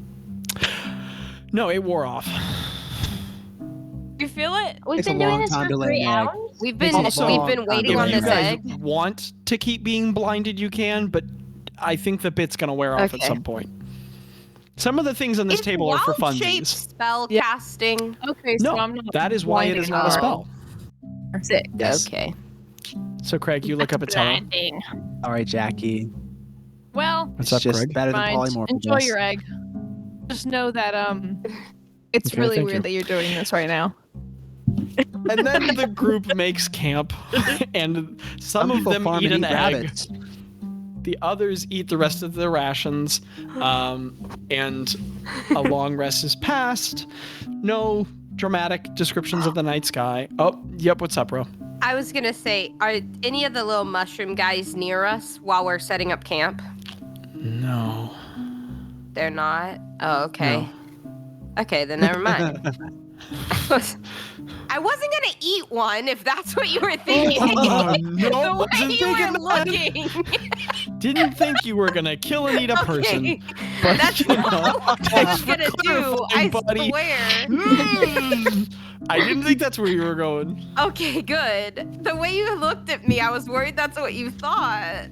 Speaker 1: No, it wore off.
Speaker 2: You feel it?
Speaker 5: We've
Speaker 4: Takes a
Speaker 5: been doing
Speaker 4: long
Speaker 5: this
Speaker 4: time
Speaker 5: for
Speaker 4: to lay
Speaker 5: 3
Speaker 4: an egg.
Speaker 5: hours.
Speaker 3: We've been
Speaker 1: Also,
Speaker 3: we've been waiting
Speaker 1: If
Speaker 3: on
Speaker 1: you
Speaker 3: this
Speaker 1: guys
Speaker 3: egg.
Speaker 1: want to keep being blinded, you can, but I think the bit's gonna wear off at
Speaker 3: Okay.
Speaker 1: some point. Some of the things on this
Speaker 3: Is
Speaker 1: table are for
Speaker 3: wild shape
Speaker 1: funsies.
Speaker 3: spell
Speaker 2: Yeah.
Speaker 3: casting.
Speaker 2: Okay, so
Speaker 1: No,
Speaker 2: I'm not.
Speaker 1: that is why it is not a spell.
Speaker 2: Sick.
Speaker 1: Yes.
Speaker 3: Okay.
Speaker 1: So, Craig, you look up at Tello.
Speaker 2: Blinding.
Speaker 4: All right, Jackie.
Speaker 2: Well,
Speaker 1: What's
Speaker 4: It's
Speaker 1: up,
Speaker 4: just
Speaker 1: Craig?
Speaker 4: better than
Speaker 2: fine.
Speaker 4: polymorph.
Speaker 2: Enjoy your egg. Just know that it's
Speaker 1: Okay,
Speaker 2: really
Speaker 1: thank
Speaker 2: weird
Speaker 1: you.
Speaker 2: that you're doing this right now.
Speaker 1: And then the group makes camp, and some of
Speaker 4: people
Speaker 1: them
Speaker 4: farm
Speaker 1: eat
Speaker 4: and
Speaker 1: an egg.
Speaker 4: rabbits.
Speaker 1: The others eat the rest of their rations, and a long rest is passed. No dramatic descriptions of the night sky. Oh, yep. What's up, bro?
Speaker 3: I was gonna say, are any of the little mushroom guys near us while we're setting up camp?
Speaker 1: No.
Speaker 3: They're not. Oh, okay. Okay, then never mind. I wasn't gonna eat one if that's what you were thinking.
Speaker 1: Oh,
Speaker 3: the
Speaker 1: no,
Speaker 3: way
Speaker 1: wasn't
Speaker 3: you were
Speaker 1: thinking that.
Speaker 3: looking.
Speaker 1: Didn't think you were gonna kill and eat a person.
Speaker 3: Okay.
Speaker 1: But,
Speaker 3: That's
Speaker 1: you know,
Speaker 3: not what I
Speaker 1: thanks
Speaker 3: was
Speaker 1: for
Speaker 3: gonna do.
Speaker 1: clarifying,
Speaker 3: I
Speaker 1: buddy.
Speaker 3: swear.
Speaker 1: I didn't think that's where you were going.
Speaker 3: Okay, good. The way you looked at me, I was worried that's what you thought.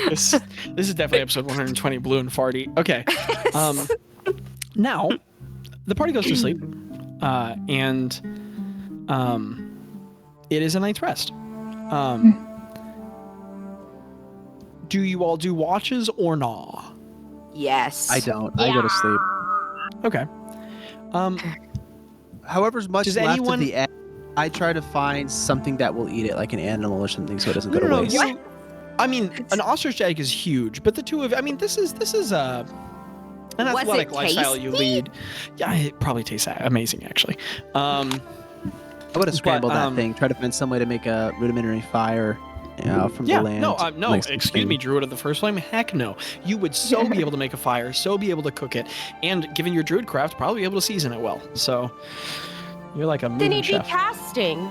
Speaker 1: This is definitely episode 120, Blue and Farty. Okay. Now, the party goes to sleep, and it is a night's rest. Do you all do watches or nah?
Speaker 3: Yes.
Speaker 4: I don't. I go to sleep.
Speaker 1: Okay.
Speaker 4: However's much
Speaker 1: Does
Speaker 4: left
Speaker 1: anyone-
Speaker 4: of the egg, I try to find something that will eat it, like an animal or something, so it doesn't go to waste.
Speaker 1: I mean, an ostrich egg is huge, but the two of, I mean, this is an
Speaker 3: Was
Speaker 1: athletic
Speaker 3: it
Speaker 1: lifestyle you
Speaker 3: tasty?
Speaker 1: lead. Yeah, it probably tastes amazing, actually.
Speaker 4: I would have scrambled
Speaker 1: But,
Speaker 4: that thing. Try to find some way to make a rudimentary fire from the land.
Speaker 1: no,
Speaker 4: like
Speaker 1: excuse
Speaker 4: something.
Speaker 1: me, Druid of the First Flame. Heck no. You would so be able to make a fire, so be able to cook it, and given your Druid craft, probably be able to season it well. So you're like a
Speaker 3: Then
Speaker 1: moving
Speaker 3: he'd be
Speaker 1: chef.
Speaker 3: casting.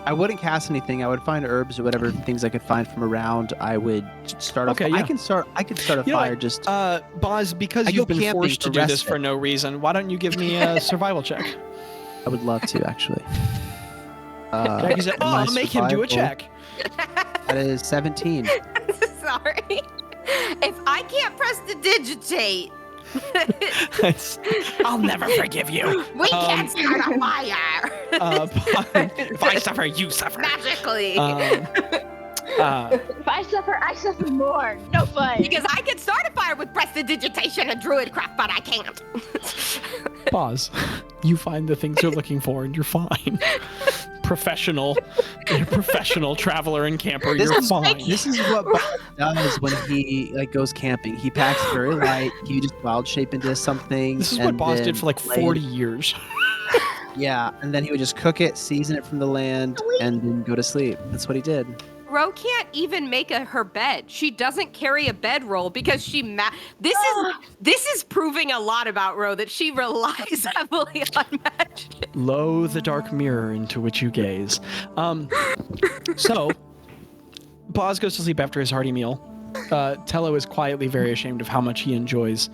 Speaker 4: I wouldn't cast anything. I would find herbs or whatever things I could find from around. I would start
Speaker 1: Okay,
Speaker 4: off.
Speaker 1: yeah.
Speaker 4: I could start a
Speaker 1: You know
Speaker 4: fire.
Speaker 1: what?
Speaker 4: Just
Speaker 1: Boz, because
Speaker 4: I
Speaker 1: you've
Speaker 4: go
Speaker 1: been
Speaker 4: camping
Speaker 1: forced to
Speaker 4: for
Speaker 1: do this
Speaker 4: respite.
Speaker 1: for no reason, why don't you give me a survival check?
Speaker 4: I would love to actually.
Speaker 1: Jackie said,
Speaker 4: my
Speaker 1: I'll make him do a
Speaker 4: survival-
Speaker 1: check.
Speaker 4: That is 17.
Speaker 3: Sorry. If I can't prestidigitate,
Speaker 1: I'll never forgive you.
Speaker 3: we can't start a fire.
Speaker 1: If I suffer, you suffer.
Speaker 3: Magically.
Speaker 5: If I suffer more. No fun.
Speaker 3: Because I can start a fire with prestidigitation and druid craft, but I can't.
Speaker 1: Pause. You find the things you're looking for, and you're fine. You're a professional traveler and camper.
Speaker 4: This
Speaker 1: You're
Speaker 4: is-
Speaker 1: fine.
Speaker 4: This is what Bob does when he goes camping. He packs very light. He just wild shape into something.
Speaker 1: This is what
Speaker 4: and
Speaker 1: Boz
Speaker 4: then
Speaker 1: did for like
Speaker 4: lay it-
Speaker 1: 40 years.
Speaker 4: Yeah, and then he would just cook it, season it from the land, and then go to sleep. That's what he did.
Speaker 3: Ro can't even make her bed. She doesn't carry a bedroll because this is proving a lot about Ro, that she relies heavily on magic.
Speaker 1: Lo, the dark mirror into which you gaze. So, Boz goes to sleep after his hearty meal. Tello is quietly very ashamed of how much he enjoys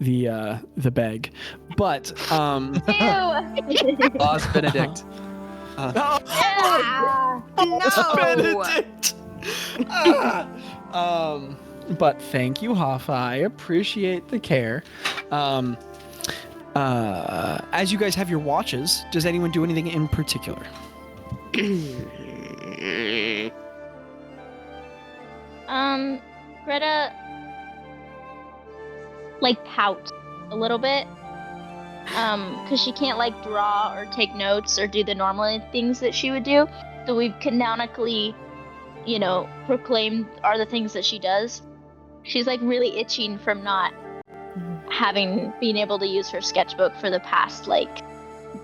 Speaker 1: the beg, but
Speaker 5: Ew.
Speaker 4: Boss Benedict.
Speaker 3: No.
Speaker 1: Benedict. But thank you, Hoffa. I appreciate the care. As you guys have your watches, does anyone do anything in particular?
Speaker 5: Greta, like, pouts a little bit. Because she can't, like, draw or take notes or do the normal things that she would do. So we've canonically, proclaimed are the things that she does. She's, like, really itching from not being able to use her sketchbook for the past, like,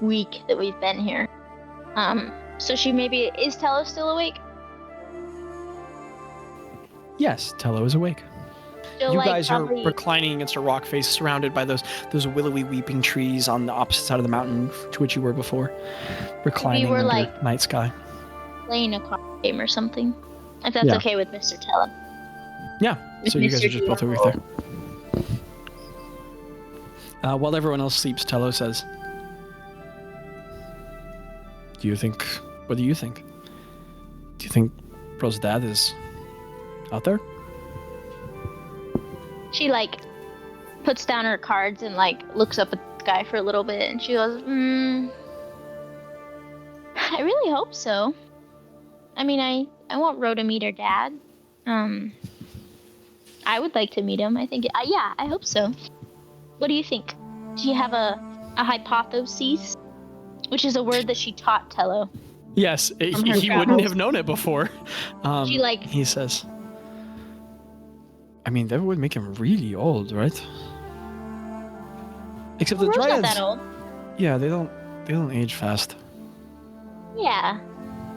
Speaker 5: week that we've been here. So she maybe, is Tello still awake?
Speaker 1: Yes, Tello is awake.
Speaker 5: Still,
Speaker 1: You
Speaker 5: like,
Speaker 1: guys
Speaker 5: probably-
Speaker 1: are reclining against a rock face, surrounded by those willowy weeping trees on the opposite side of the mountain to which you were before, reclining
Speaker 5: were,
Speaker 1: under
Speaker 5: like-
Speaker 1: night sky.
Speaker 5: playing a card game or something. If that's
Speaker 1: Yeah.
Speaker 5: okay with Mr. Tello.
Speaker 1: Yeah, so you guys are
Speaker 5: Mr.
Speaker 1: just both awake there. While everyone else sleeps, Tello says, what do you think? Do you think Bro's dad is out there?
Speaker 5: She, like, puts down her cards and, like, looks up at the sky for a little bit, and she goes, I really hope so. I mean, I want Ro to meet her dad. I would like to meet him. I think, yeah, I hope so. What do you think? Do you have a hypothesis? Which is a word that she taught Tello.
Speaker 1: Yes,
Speaker 5: her
Speaker 1: he wouldn't
Speaker 5: travels.
Speaker 1: have known it before.
Speaker 5: She, like-
Speaker 1: He says, I mean, that would make him really old, right? Except the
Speaker 5: Ro's
Speaker 1: dryads.
Speaker 5: not that old.
Speaker 1: Yeah, they don't age fast.
Speaker 5: Yeah.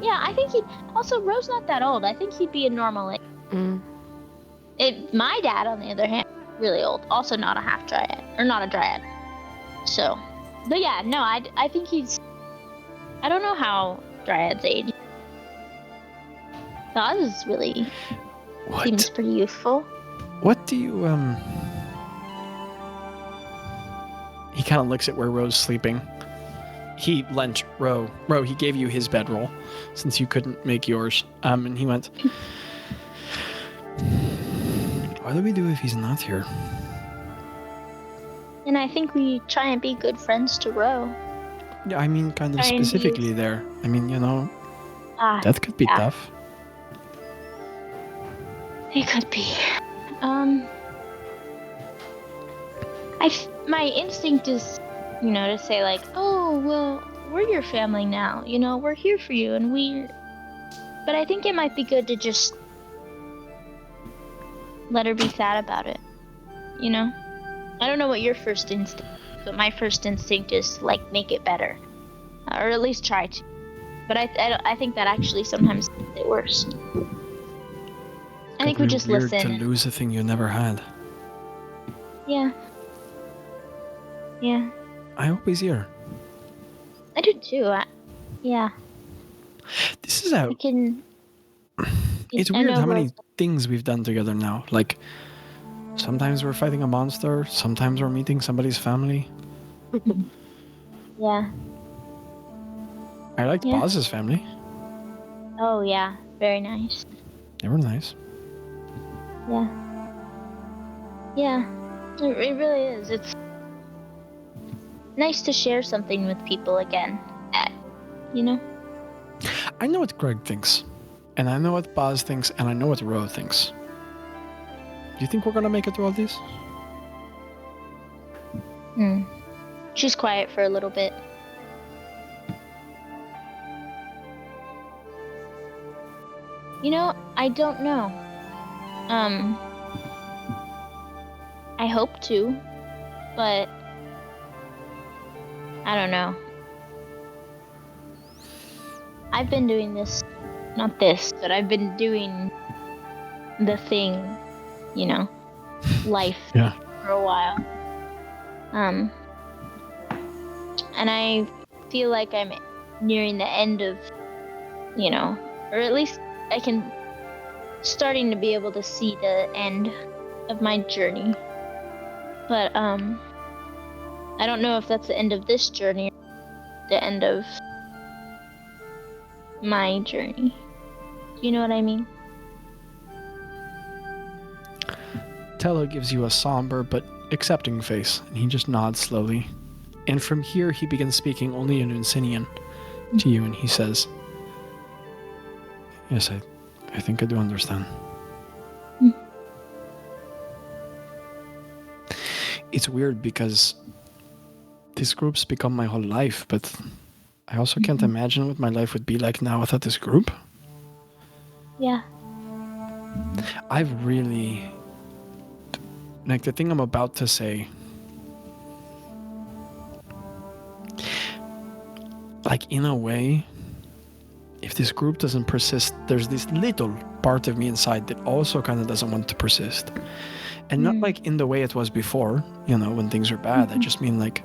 Speaker 5: Yeah, I think also, Ro's not that old. I think he'd be a normal age. My dad, on the other hand, really old. Also not a half dryad. Or not a dryad. So. But yeah, no, I think he's... I don't know how dryads age. Bazz is really... seems pretty youthful.
Speaker 1: What do you, He kind of looks at where Ro's sleeping. He lent Ro, he gave you his bedroll, since you couldn't make yours. And he went, what do we do if he's not here?
Speaker 5: And I think we try and be good friends to Ro.
Speaker 1: Yeah, I mean, kind of
Speaker 5: Try and be-
Speaker 1: specifically there. I mean, That could be
Speaker 5: yeah.
Speaker 1: tough.
Speaker 5: It could be. My instinct is, to say like, oh, well, we're your family now. We're here for you, But I think it might be good to just let her be sad about it. I don't know what your first instinct is, but my first instinct is to, like, make it better. Or at least try to. But I think that actually sometimes makes it worse. I think we just
Speaker 1: weird
Speaker 5: listen.
Speaker 1: to lose a thing you never had.
Speaker 5: Yeah. Yeah.
Speaker 1: I hope he's here.
Speaker 5: I do too. Yeah.
Speaker 1: This is how...
Speaker 5: I can...
Speaker 1: It's weird how many things we've done together now. Like, sometimes we're fighting a monster, sometimes we're meeting somebody's family.
Speaker 5: Yeah.
Speaker 1: I liked Bazz's family.
Speaker 5: Oh, yeah. Very nice.
Speaker 1: They were nice.
Speaker 5: Yeah. Yeah. It really is. It's nice to share something with people again.
Speaker 1: I know what Greg thinks. And I know what Bazz thinks, and I know what Ro thinks. Do you think we're gonna make it through all these?
Speaker 5: She's quiet for a little bit. I don't know. I hope to, but I don't know. I've been doing this, not this, but I've been doing the thing, life for a while. And I feel like I'm nearing the end of, or at least I can starting to be able to see the end of my journey. But I don't know if that's the end of this journey or the end of my journey. Do you know what I mean?
Speaker 1: Tello gives you a somber but accepting face, and he just nods slowly. And from here, he begins speaking only in Unsinian to you, and he says, "Yes, I think I do understand." It's weird because this group's become my whole life, but I also can't imagine what my life would be like now without this group.
Speaker 5: Yeah.
Speaker 1: I've really... Like, the thing I'm about to say... Like, in a way, if this group doesn't persist, there's this little part of me inside that also kind of doesn't want to persist. And not like in the way it was before, when things are bad. I just mean like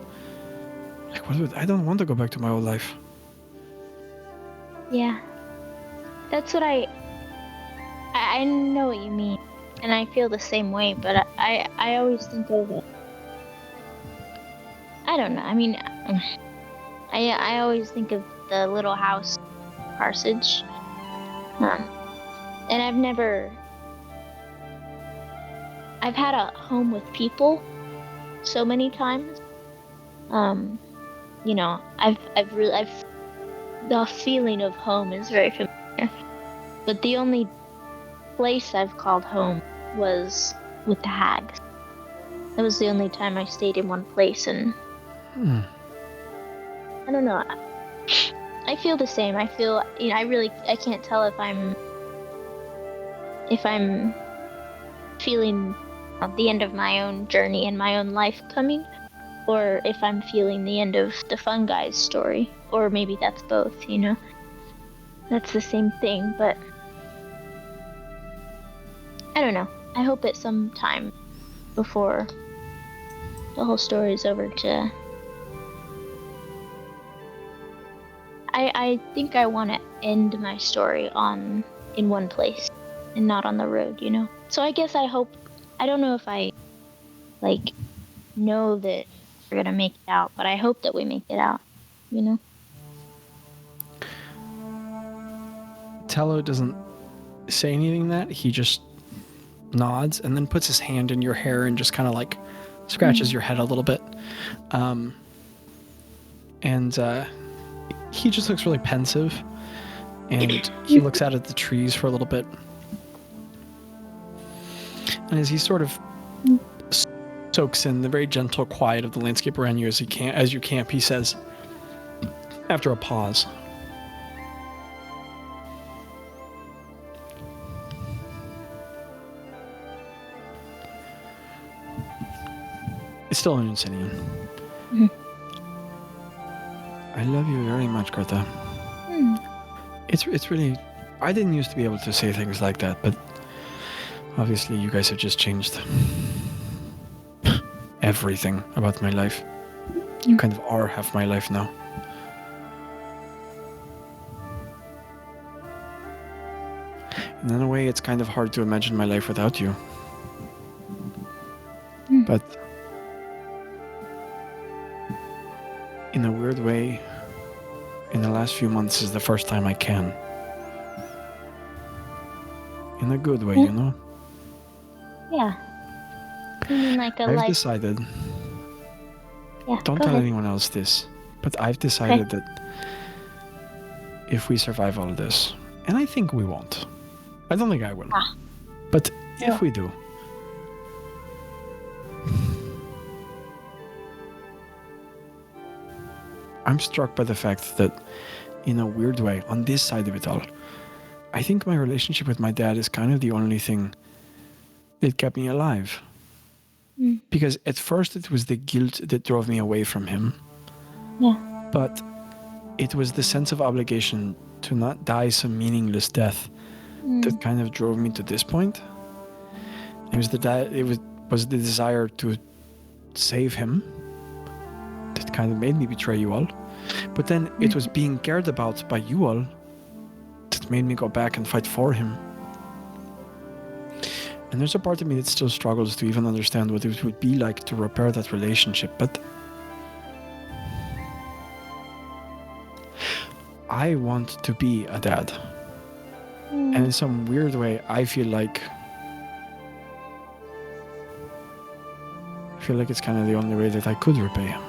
Speaker 1: I don't want to go back to my old life.
Speaker 5: Yeah. That's what I know what you mean. And I feel the same way, but I always think of it. I don't know. I mean, I always think of the little house parsonage. And I've had a home with people so many times. The feeling of home is very familiar. But the only place I've called home was with the hags. That was the only time I stayed in one place, and I don't know. I feel the same. I feel, I can't tell if I'm feeling the end of my own journey and my own life coming, or if I'm feeling the end of the fun guy's story, or maybe that's both, That's the same thing, but I don't know. I hope at some time before the whole story is over I think I want to end my story in one place and not on the road, So I guess I don't know if I know that we're gonna make it out, but I hope that we make it out,
Speaker 1: Tello doesn't say anything that. He just nods and then puts his hand in your hair and just kind of scratches your head a little bit. And he just looks really pensive. And he looks out at the trees for a little bit. And as he sort of soaks in the very gentle quiet of the landscape around you as you camp, he says, after a pause, it's still an Unsinian.
Speaker 5: Mhm.
Speaker 1: I love you very much, Gretta. It's really... I didn't used to be able to say things like that, but obviously you guys have just changed everything about my life. You kind of are half my life now. And in a way, it's kind of hard to imagine my life without you. But in a weird way, in the last few months is the first time I can. In a good way, you know?
Speaker 5: Yeah. You mean like a
Speaker 1: I've
Speaker 5: life?
Speaker 1: decided,
Speaker 5: Yeah.
Speaker 1: don't
Speaker 5: go
Speaker 1: tell
Speaker 5: ahead.
Speaker 1: anyone else this, but I've decided that if we survive all this, and I think we won't. I don't think I will. But
Speaker 5: Yeah.
Speaker 1: if we do, I'm struck by the fact that, in a weird way, on this side of it all, I think my relationship with my dad is kind of the only thing that kept me alive. Because at first it was the guilt that drove me away from him.
Speaker 5: Yeah.
Speaker 1: But it was the sense of obligation to not die some meaningless death that kind of drove me to this point. It was was the desire to save him that kind of made me betray you all. But then it was being cared about by you all that made me go back and fight for him. And there's a part of me that still struggles to even understand what it would be like to repair that relationship, but I want to be a dad. And in some weird way, I feel like it's kind of the only way that I could repay him.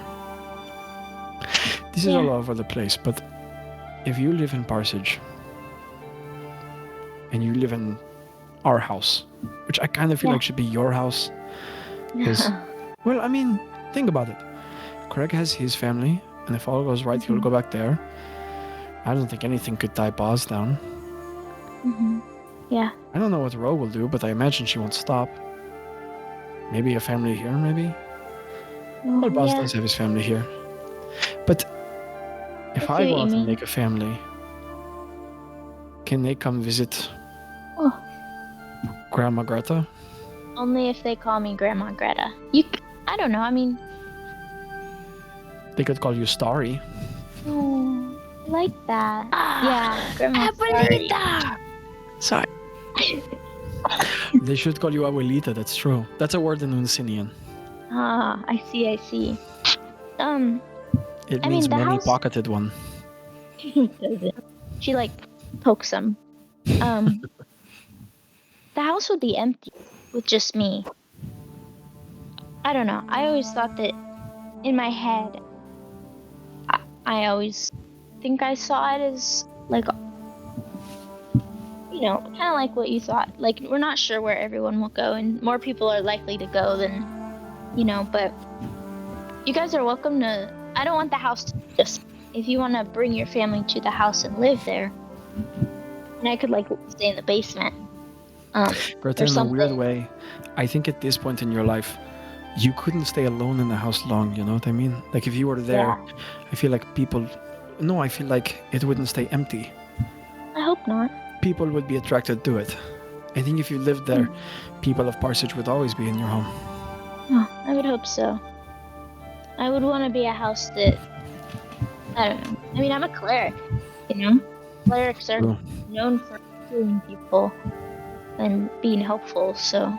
Speaker 1: This is all over the place, but if you live in Parsage and you live in our house, which I kind of feel like should be your house, because, well, I mean, think about it. Craig has his family, and if all goes right, he'll go back there. I don't think anything could tie Bazz down.
Speaker 5: Yeah.
Speaker 1: I don't know what Ro will do, but I imagine she won't stop. Maybe a family here, maybe? Well, Bazz does have his family here. But if I go out and make a family, can they come visit Grandma Gretta?
Speaker 5: Only if they call me Grandma Greta. I don't know. I mean,
Speaker 1: They could call you Starry.
Speaker 5: oh, I like that. Yeah, Grandma Starry.
Speaker 1: Sorry. They should call you Abuelita, that's true. That's a word in Unsinian.
Speaker 5: Ah, I see.
Speaker 1: It
Speaker 5: I
Speaker 1: means
Speaker 5: mean, the
Speaker 1: many
Speaker 5: house-
Speaker 1: pocketed one.
Speaker 5: Does it? She like pokes him. The house would be empty with just me. I don't know. I always thought that in my head. I always think I saw it as like, you know, kind of like what you thought. Like, we're not sure where everyone will go, and more people are likely to go than, you know. But you guys are welcome to. I don't want the house to just. If you want to bring your family to the house and live there, and I could like stay in the basement.
Speaker 1: Greta,
Speaker 5: or
Speaker 1: in a weird
Speaker 5: something.
Speaker 1: way, I think at this point in your life, you couldn't stay alone in the house long, you know what I mean? Like, if you were there,
Speaker 5: Yeah.
Speaker 1: I feel like I feel like it wouldn't stay empty.
Speaker 5: I hope not.
Speaker 1: People would be attracted to it. I think if you lived there, people of Parsage would always be in your home.
Speaker 5: Oh, I would hope so. I would want to be a house that, I don't know. I mean, I'm a cleric, you know? Clerics are
Speaker 1: True.
Speaker 5: known for healing people and being helpful, so.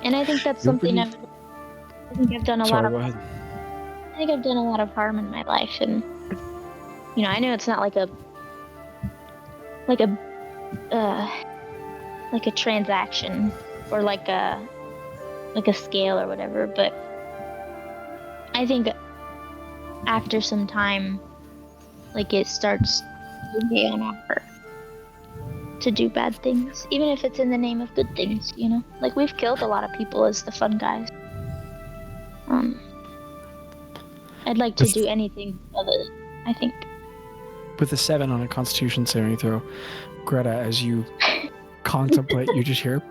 Speaker 5: And I think that's
Speaker 1: You're
Speaker 5: something
Speaker 1: pretty-
Speaker 5: I think I've done a
Speaker 1: Sorry,
Speaker 5: lot
Speaker 1: go
Speaker 5: of.
Speaker 1: ahead.
Speaker 5: I think I've done a lot of harm in my life, and you know, I know it's not like a transaction or like a scale or whatever, but I think after some time, like, it starts be on offer to do bad things, even if it's in the name of good things, you know? Like, we've killed a lot of people as the fun guys. I'd like to do anything other, I think.
Speaker 1: With a 7 on a Constitution saving throw, Greta, as you contemplate, you just hear.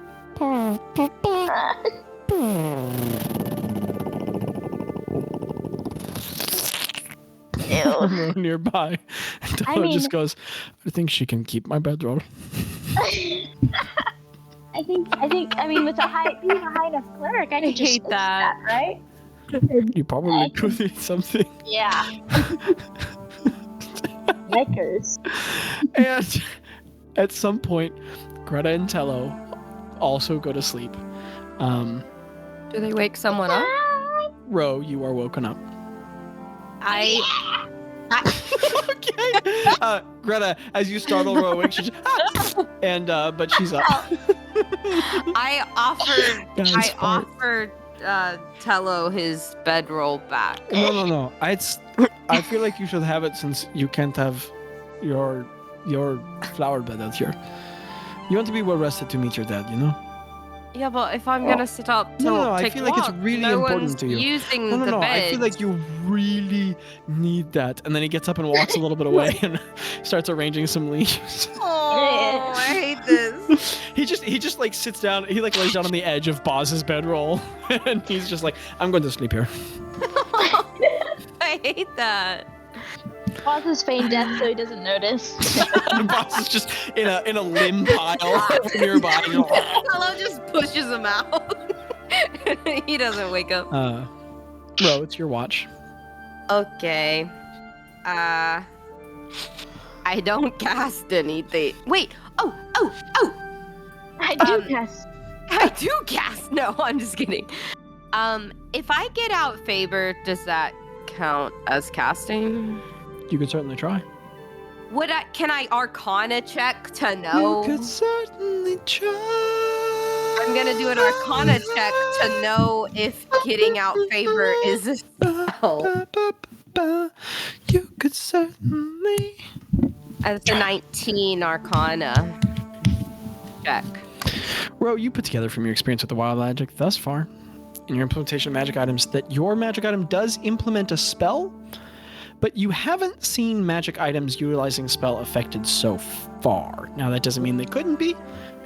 Speaker 5: Ew.
Speaker 1: Nearby. And
Speaker 5: I
Speaker 1: Della
Speaker 5: mean-
Speaker 1: just goes, I think she can keep my bedroll.
Speaker 5: I mean, with being a high enough cleric, I could just
Speaker 3: hate
Speaker 5: fix
Speaker 3: that.
Speaker 5: right?
Speaker 1: You probably could eat something.
Speaker 5: Yeah. Yikers.
Speaker 1: And at some point, Greta and Tello also go to sleep.
Speaker 3: Do they wake someone up?
Speaker 1: Ro, you are woken up.
Speaker 3: I
Speaker 1: Okay. Greta, as you startle Ro awake, she's and but she's up.
Speaker 3: I
Speaker 1: Guys, fart.
Speaker 3: offered Tello his bedroll back.
Speaker 1: No. I feel like you should have it since you can't have your flower bed out here. You want to be well rested to meet your dad, you know?
Speaker 3: Yeah, but if I'm gonna sit up to
Speaker 1: No, I
Speaker 3: take
Speaker 1: feel
Speaker 3: a
Speaker 1: like it's
Speaker 3: walk,
Speaker 1: really
Speaker 3: no
Speaker 1: important
Speaker 3: one's
Speaker 1: to you.
Speaker 3: using
Speaker 1: No,
Speaker 3: the bed.
Speaker 1: I feel like you really need that. And then he gets up and walks a little bit away and starts arranging some leaves.
Speaker 3: Oh, I hate this.
Speaker 1: He just like sits down. He like lays down on the edge of Bazz's bedroll, and he's just like, "I'm going to sleep here."
Speaker 3: I hate that.
Speaker 5: Pause his feigned death so he doesn't notice.
Speaker 1: And Bazz is just in a limb pile nearby.
Speaker 3: Tello just pushes him out. He doesn't wake up.
Speaker 1: Ro, it's your watch.
Speaker 3: Okay. I don't cast anything. Wait. Oh.
Speaker 5: I do cast.
Speaker 3: I do cast. No, I'm just kidding. If I get out favor, does that count as casting?
Speaker 1: You could certainly try.
Speaker 3: Can I Arcana check to know?
Speaker 1: You could certainly try.
Speaker 3: I'm gonna do an Arcana check to know if getting out favor is a spell.
Speaker 1: You could certainly.
Speaker 3: That's a 19 Arcana check.
Speaker 1: Ro, you put together from your experience with the wild magic thus far, in your implementation of magic items, that your magic item does implement a spell, but you haven't seen magic items utilizing spell affected so far. Now, that doesn't mean they couldn't be.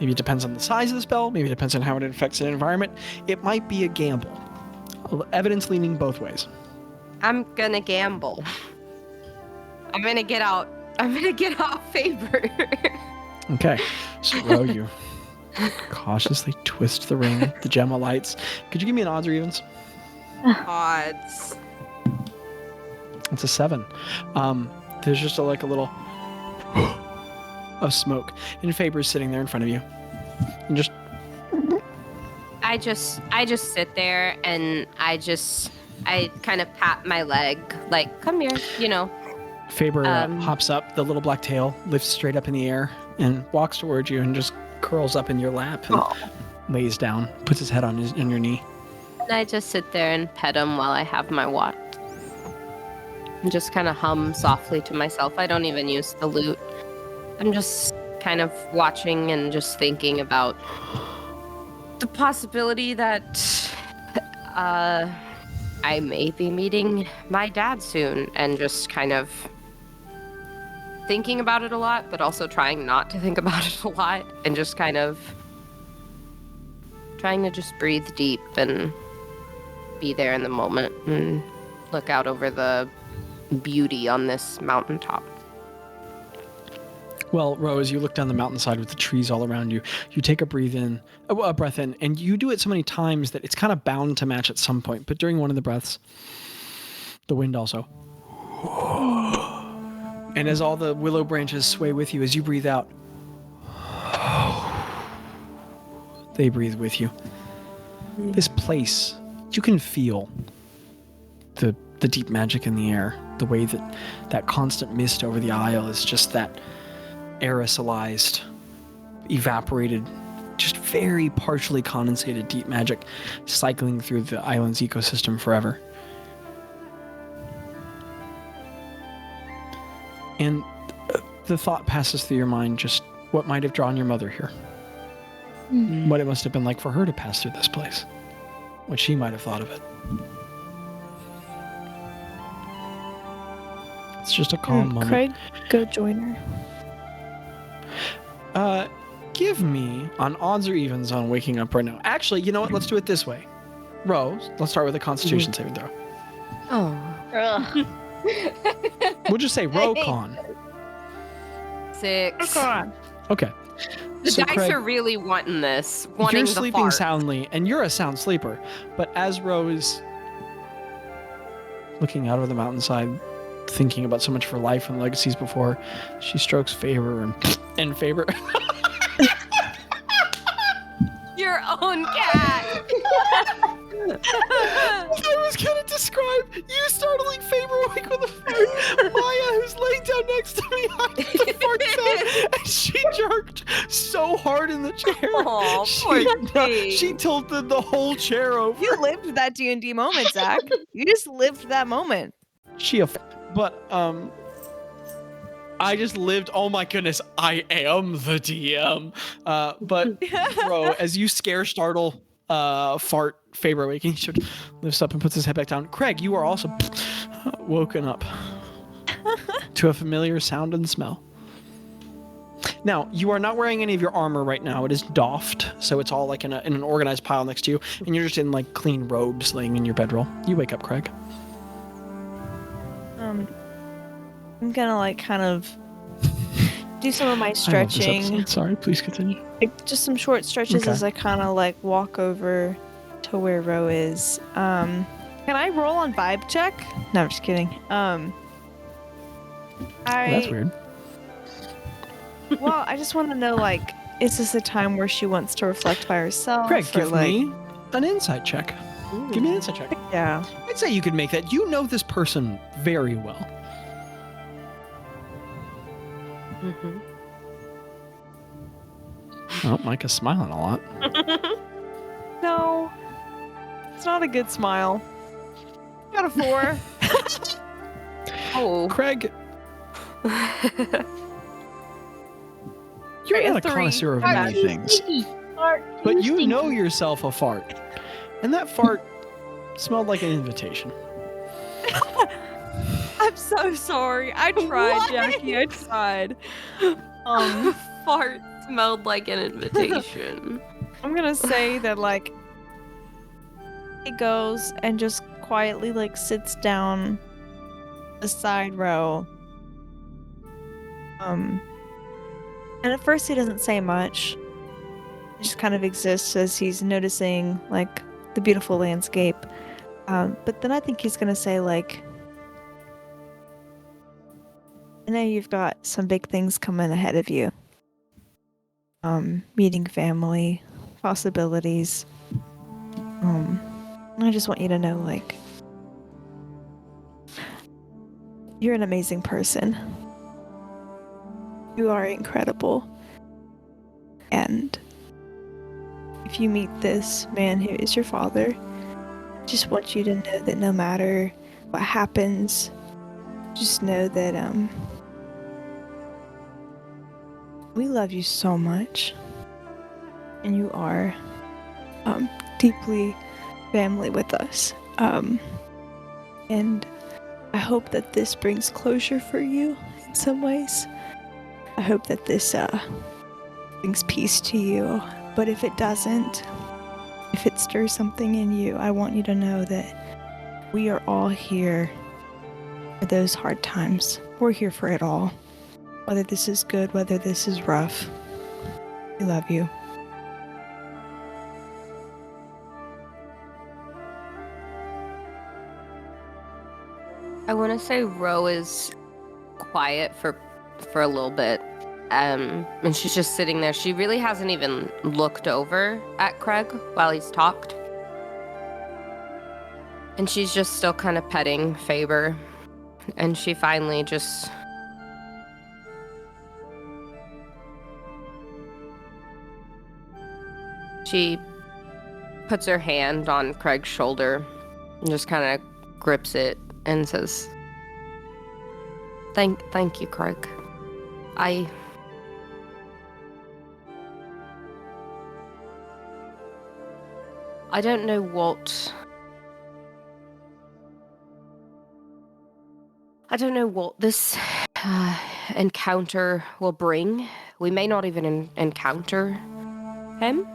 Speaker 1: Maybe it depends on the size of the spell. Maybe it depends on how it affects an environment. It might be a gamble. Evidence leaning both ways.
Speaker 3: I'm gonna gamble. I'm gonna get out favor.
Speaker 1: Okay. So, Ro, you cautiously twist the ring, the gemma lights. Could you give me an odds or evens?
Speaker 3: Odds.
Speaker 1: It's a 7. There's just a little of smoke, and Faber's sitting there in front of you, and just
Speaker 3: I just sit there and I kind of pat my leg, like, come here, you know.
Speaker 1: Faber hops up, the little black tail lifts straight up in the air, and walks towards you, and just curls up in your lap and lays down, puts his head on your knee.
Speaker 3: And I just sit there and pet him while I have my watch. And just kind of hum softly to myself. I don't even use the lute. I'm just kind of watching and just thinking about the possibility that I may be meeting my dad soon, and just kind of thinking about it a lot, but also trying not to think about it a lot, and just kind of trying to just breathe deep and be there in the moment and look out over the beauty on this mountaintop.
Speaker 1: Well, Ro, as you look down the mountainside with the trees all around you, you take a breath in, and you do it so many times that it's kind of bound to match at some point. But during one of the breaths, the wind also. And as all the willow branches sway with you, as you breathe out, they breathe with you. This place, you can feel the deep magic in the air, the way that constant mist over the isle is just that aerosolized, evaporated, just very partially condensated deep magic cycling through the island's ecosystem forever. And the thought passes through your mind just what might have drawn your mother here. What it must have been like for her to pass through this place. What she might have thought of it. It's just a calm moment.
Speaker 2: Craig, go join her.
Speaker 1: Give me on odds or evens on waking up right now. Actually, you know what? Let's do it this way. Rose, let's start with a Constitution saving throw.
Speaker 3: Oh.
Speaker 1: We'll just say row con.
Speaker 3: 6.
Speaker 1: Okay.
Speaker 3: The
Speaker 1: So,
Speaker 3: dice
Speaker 1: Craig,
Speaker 3: are really wanting this. Wanting
Speaker 1: you're
Speaker 3: the
Speaker 1: sleeping
Speaker 3: fart.
Speaker 1: soundly, and you're a sound sleeper. But as Rose, looking out over the mountainside, thinking about so much of her life and legacies before, she strokes Faber and Faber.
Speaker 3: Your own cat.
Speaker 1: I was gonna describe you startling Faber awake with a fart. Maya, who's laying down next to me, heard the fart sound, and she jerked so hard in the chair.
Speaker 3: Aw, poor thing.
Speaker 1: She tilted the whole chair over.
Speaker 2: You lived that D&D moment, Zach. You just lived that moment.
Speaker 1: But I just lived. Oh my goodness, I am the DM. But bro, as you startle fart Faber waking, he lifts up and puts his head back down. Craig, you are also woken up to a familiar sound and smell. Now, you are not wearing any of your armor right now. It is doffed, so it's all like in an organized pile next to you, and you're just in like clean robes laying in your bedroll. You wake up, Craig.
Speaker 2: I'm gonna like kind of do some of my
Speaker 1: I love this
Speaker 2: stretching.
Speaker 1: episode. Sorry, please continue.
Speaker 2: Like, just some short stretches
Speaker 1: Okay.
Speaker 2: as I kind of like walk over to where Ro is. Can I roll on vibe check? No, I'm just kidding.
Speaker 1: Well, that's weird.
Speaker 2: Well, I just want to know, like, is this a time where she wants to reflect by herself?
Speaker 1: Craig,
Speaker 2: or,
Speaker 1: give
Speaker 2: like,
Speaker 1: me an insight check. Give me an insight check.
Speaker 2: Yeah.
Speaker 1: I'd say you could make that. You know this person very well.
Speaker 3: Mhm.
Speaker 1: Oh, Micah's smiling a lot.
Speaker 2: No, it's not a good smile. Got a 4.
Speaker 3: Oh.
Speaker 1: Craig, you're
Speaker 2: Right, a
Speaker 1: not a
Speaker 2: 3.
Speaker 1: connoisseur of
Speaker 2: Fart.
Speaker 1: many things, but you know yourself a fart. And that fart smelled like an invitation.
Speaker 2: I'm so sorry. I tried,
Speaker 3: What?
Speaker 2: Jackie. I tried.
Speaker 3: Fart smelled like an invitation.
Speaker 2: I'm gonna say that, like, he goes and just quietly, like, sits down beside Ro. And at first he doesn't say much. He just kind of exists as he's noticing, like, the beautiful landscape. But then I think he's gonna say, like, I know you've got some big things coming ahead of you. Meeting family, possibilities. I just want you to know, like, you're an amazing person. You are incredible. And if you meet this man who is your father, I just want you to know that no matter what happens, just know that, we love you so much, and you are deeply family with us. And I hope that this brings closure for you in some ways. I hope that this brings peace to you. But if it doesn't, if it stirs something in you, I want you to know that we are all here for those hard times. We're here for it all. Whether this is good, whether this is rough. We love you.
Speaker 3: I want to say Ro is quiet for a little bit. And she's just sitting there. She really hasn't even looked over at Craig while he's talked. And she's just still kind of petting Faber. And she finally just... She puts her hand on Craig's shoulder and just kind of grips it and says, Thank you, Craig. I don't know what this encounter will bring. We may not even encounter him.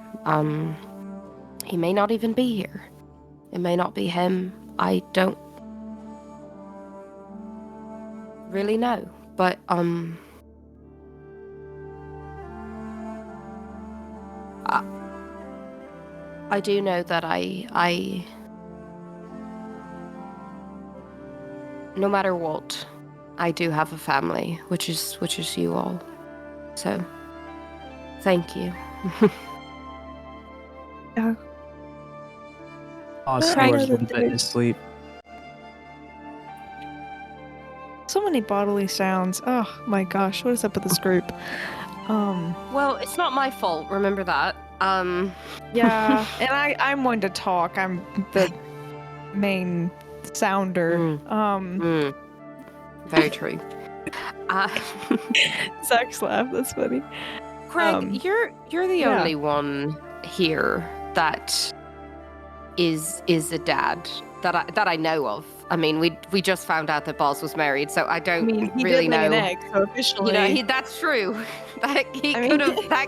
Speaker 3: He may not even be here. It may not be him. I don't really know. But I do know that I no matter what, I do have a family, which is you all. So, thank you.
Speaker 4: Snores a little bit in his sleep.
Speaker 2: So many bodily sounds. Oh my gosh, what is up with this group?
Speaker 3: Well, it's not my fault. Remember that.
Speaker 2: Yeah, and I'm one to talk. I'm the main sounder.
Speaker 3: Very true.
Speaker 2: Zach's laugh. That's funny.
Speaker 3: Craig, you're the only one here that is a dad that I know of. I mean, we just found out that Bazz was married, so I don't
Speaker 2: he
Speaker 3: really
Speaker 2: did lay
Speaker 3: know.
Speaker 2: an egg, so officially,
Speaker 3: That's true. That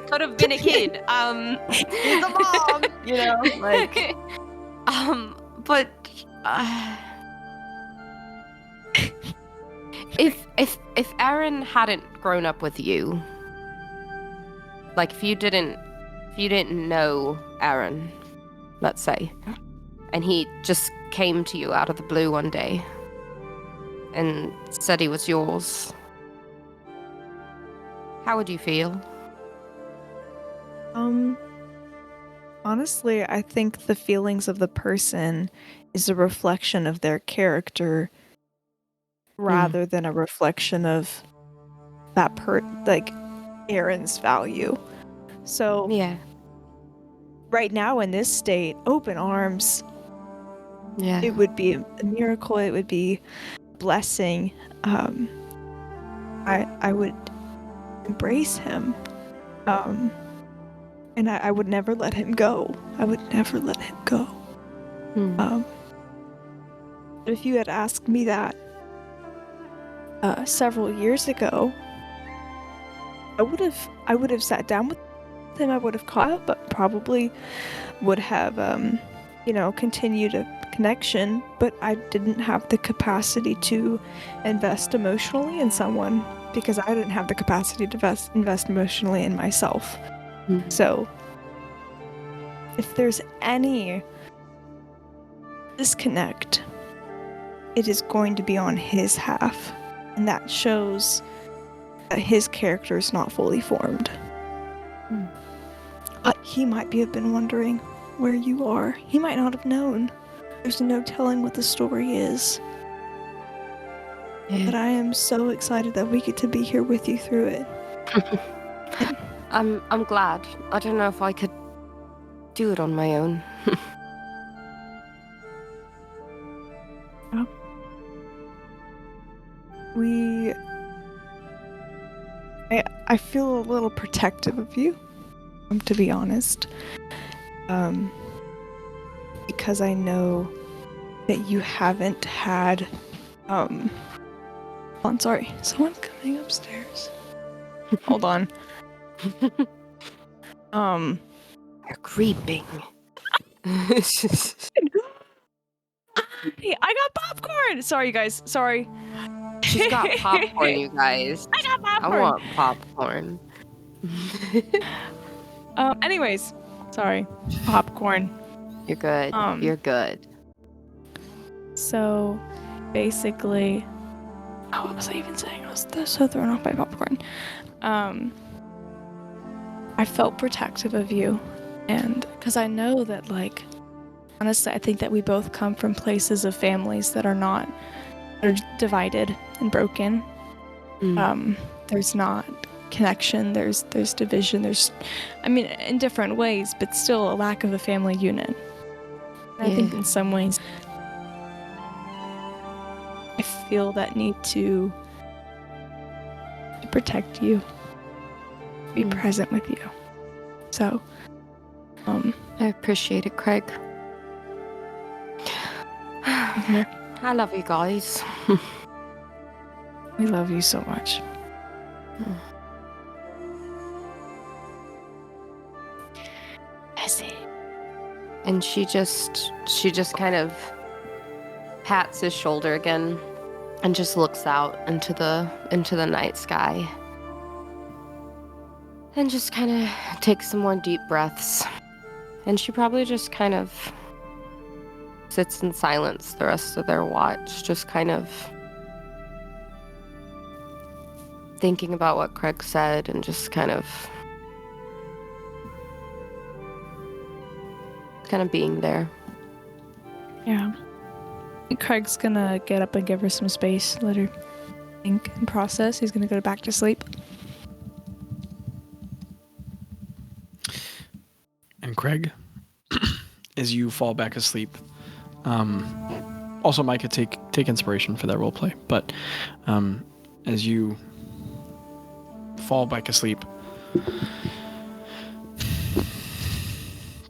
Speaker 3: could have been a kid. He's a mom, like. But if Aaron hadn't grown up with you, like if you didn't know Aaron, let's say, and he just came to you out of the blue one day and said he was yours, how would you feel?
Speaker 2: Honestly, I think the feelings of the person is a reflection of their character rather than a reflection of that like Aaron's value. So
Speaker 3: Yeah.
Speaker 2: Right now in this state, open arms.
Speaker 3: Yeah.
Speaker 2: It would be a miracle. It would be a blessing. I would embrace him. And I would never let him go. I would never let him go. But if you had asked me that several years ago, I would have sat down with him. I would have caught up, but probably would have continued a connection. But I didn't have the capacity to invest emotionally in someone because I didn't have the capacity to invest emotionally in myself. So, if there's any disconnect, it is going to be on his half, and that shows that his character is not fully formed. But he might have been wondering where you are. He might not have known. There's no telling what the story is.
Speaker 3: Yeah.
Speaker 2: But I am so excited that we get to be here with you through it.
Speaker 3: I'm glad. I don't know if I could do it on my own.
Speaker 2: I feel a little protective of you, to be honest. Because I know that you haven't had I'm sorry, someone coming upstairs. Hold on.
Speaker 3: You're creeping.
Speaker 2: Hey, I got popcorn! Sorry, you guys. Sorry.
Speaker 3: She's got popcorn, you guys.
Speaker 2: I got popcorn!
Speaker 3: I want popcorn.
Speaker 2: Anyways. Sorry. Popcorn.
Speaker 3: You're good. You're good.
Speaker 2: So, basically... what was I even saying? I was so thrown off by popcorn. I felt protective of you. And because I know that, like... Honestly, I think that we both come from places of families that are divided and broken. There's not connection, there's division, in different ways, but still a lack of a family unit. And I think in some ways, I feel that need to protect you, be present with you. So,
Speaker 3: I appreciate it, Craig. I love you guys.
Speaker 2: we love you so much.
Speaker 3: And she just kind of pats his shoulder again and just looks out into the night sky. And just kind of takes some more deep breaths. And she probably just kind of sits in silence the rest of their watch, just kind of thinking about what Craig said and just kind of being there.
Speaker 2: Yeah. Craig's gonna get up and give her some space, let her think and process. He's gonna go back to sleep.
Speaker 1: And Craig, as you fall back asleep, also Micah, take inspiration for that roleplay, but as you fall back asleep,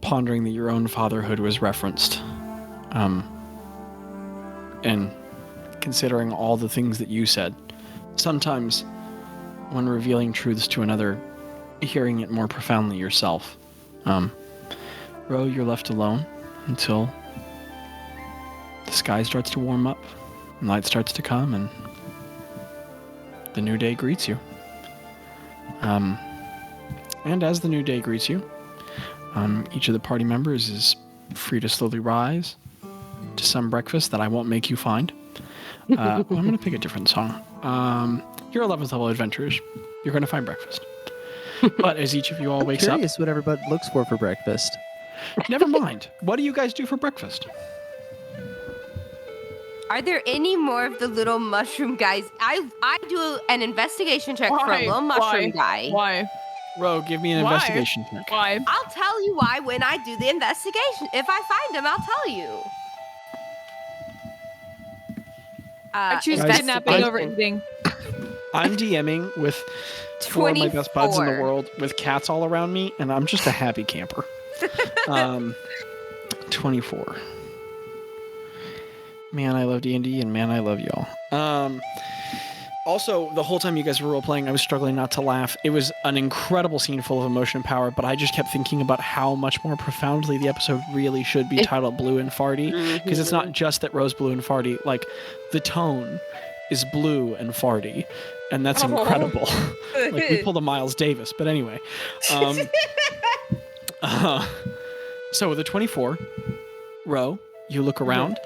Speaker 1: pondering that your own fatherhood was referenced, and considering all the things that you said, sometimes when revealing truths to another, hearing it more profoundly yourself. Ro, you're left alone until the sky starts to warm up, and light starts to come, and the new day greets you. And as the new day greets you, each of the party members is free to slowly rise to some breakfast that I won't make you find. I'm going to pick a different song. You're 11th level adventurers. You're going to find breakfast. But as each of you all wakes up...
Speaker 4: Curious what everybody looks for breakfast.
Speaker 1: Never mind. What do you guys do for breakfast?
Speaker 3: Are there any more of the little mushroom guys? I do an investigation check for a little mushroom guy.
Speaker 2: Why?
Speaker 1: Ro, give me an investigation check.
Speaker 2: Why?
Speaker 3: I'll tell you why when I do the investigation. If I find him, I'll tell you.
Speaker 2: I choose
Speaker 1: Guys,
Speaker 2: kidnapping over eating.
Speaker 1: I'm DMing with four of my best buds in the world with cats all around me, and I'm just a happy camper. 24. Man, I love D&D, and man, I love y'all. Also, the whole time you guys were role-playing, I was struggling not to laugh. It was an incredible scene full of emotion and power, but I just kept thinking about how much more profoundly the episode really should be titled Blue and Farty, because it's not just that Rose Blue and Farty, like, the tone is Blue and Farty, and that's incredible. Like, we pulled a Miles Davis, but anyway. So with a 24, Ro, you look around,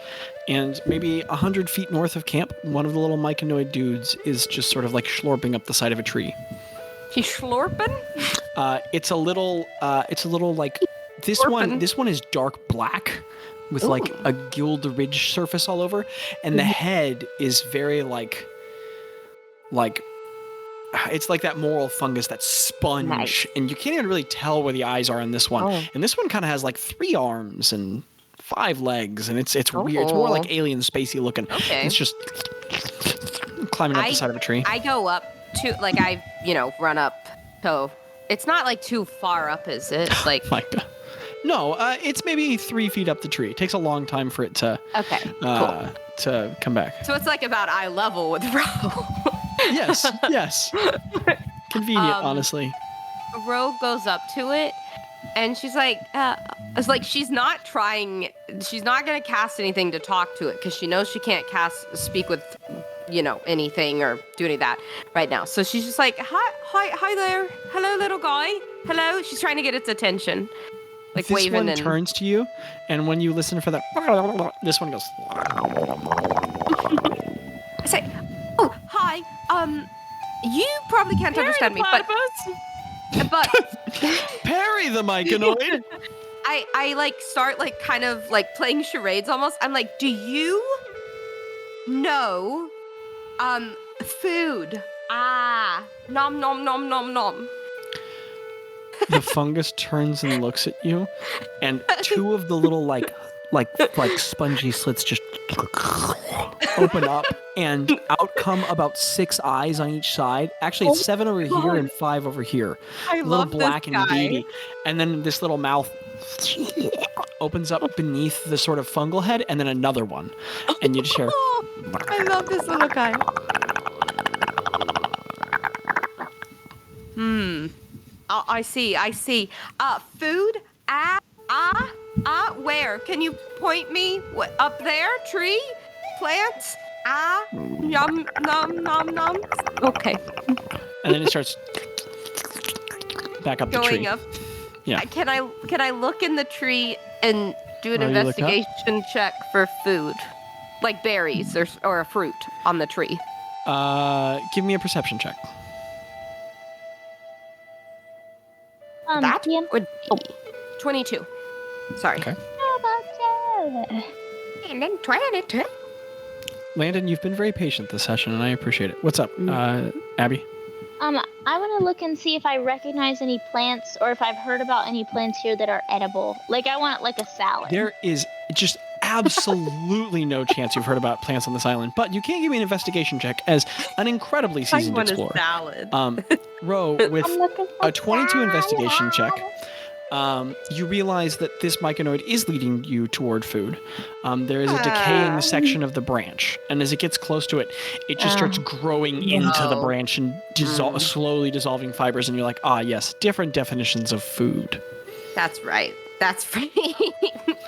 Speaker 1: and maybe 100 feet north of camp, one of the little myconoid dudes is just sort of like schlorping up the side of a tree.
Speaker 3: He's schlorping?
Speaker 1: It's a little like this
Speaker 3: Schlorping.
Speaker 1: This one is dark black with like a gild ridge surface all over, and the head is very like it's like that moral fungus, that sponge, and you can't even really tell where the eyes are in this one. And this one kind of has like 3 arms and 5 legs, and it's weird. It's more like alien spacey looking.
Speaker 3: Okay.
Speaker 1: It's just climbing up the side of a tree.
Speaker 3: I go up to, like, I run up. So it's not like too far up, is it? Like,
Speaker 1: Micah. No, it's maybe 3 feet up the tree. It takes a long time for it to
Speaker 3: cool.
Speaker 1: to come back.
Speaker 3: So it's like about eye level with Ro.
Speaker 1: Yes. Convenient, honestly.
Speaker 3: Ro goes up to it, and she's like, it's like she's not gonna cast anything to talk to it, because she knows she can't speak with, anything or do any of that right now. So she's just like, hi there. Hello, little guy. Hello. She's trying to get its attention. Like
Speaker 1: this
Speaker 3: waving
Speaker 1: one turns to you, and when you listen for that, this one goes.
Speaker 3: I say, oh, hi. You probably can't understand me, but
Speaker 1: Parry the myconoid.
Speaker 3: I like start like kind of like playing charades almost. I'm like, do you know food? Nom nom nom nom nom.
Speaker 1: The fungus turns and looks at you, and 2 of the little like like spongy slits just open up, and out come about 6 eyes on each side. Actually, it's 7 over here and 5 over here.
Speaker 3: I
Speaker 1: A little
Speaker 3: love
Speaker 1: black
Speaker 3: this
Speaker 1: and
Speaker 3: guy.
Speaker 1: beady. And then this little mouth opens up beneath the sort of fungal head, and then another one. And you just hear...
Speaker 3: I love this little guy. I see. Food? Where? Can you point me? What, up there? Tree? Plants? Yum, nom, nom, nom. Okay.
Speaker 1: And then it starts back up the tree.
Speaker 3: Going up.
Speaker 1: Yeah.
Speaker 3: Can I look in the tree and do an
Speaker 1: Oh, you look up?
Speaker 3: investigation check for food? Like berries or a fruit on the tree.
Speaker 1: Give me a perception check.
Speaker 3: That
Speaker 5: TM,
Speaker 3: would be 22. Sorry.
Speaker 1: Okay.
Speaker 5: how about you?
Speaker 3: And then 22.
Speaker 1: Landon, you've been very patient this session, and I appreciate it. What's up, Abby?
Speaker 5: I want to look and see if I recognize any plants or if I've heard about any plants here that are edible. Like, I want like a salad.
Speaker 1: There is just absolutely no chance you've heard about plants on this island, but you can give me an investigation check as an incredibly seasoned explorer.
Speaker 3: salad.
Speaker 1: Ro, with
Speaker 5: I'm looking for
Speaker 1: a 22 investigation check, you realize that this myconoid is leading you toward food. There is a decaying section of the branch, and as it gets close to it, it just starts growing into the
Speaker 3: No.
Speaker 1: branch and slowly dissolving fibers, and you're like, yes, different definitions of food.
Speaker 3: That's right. That's right.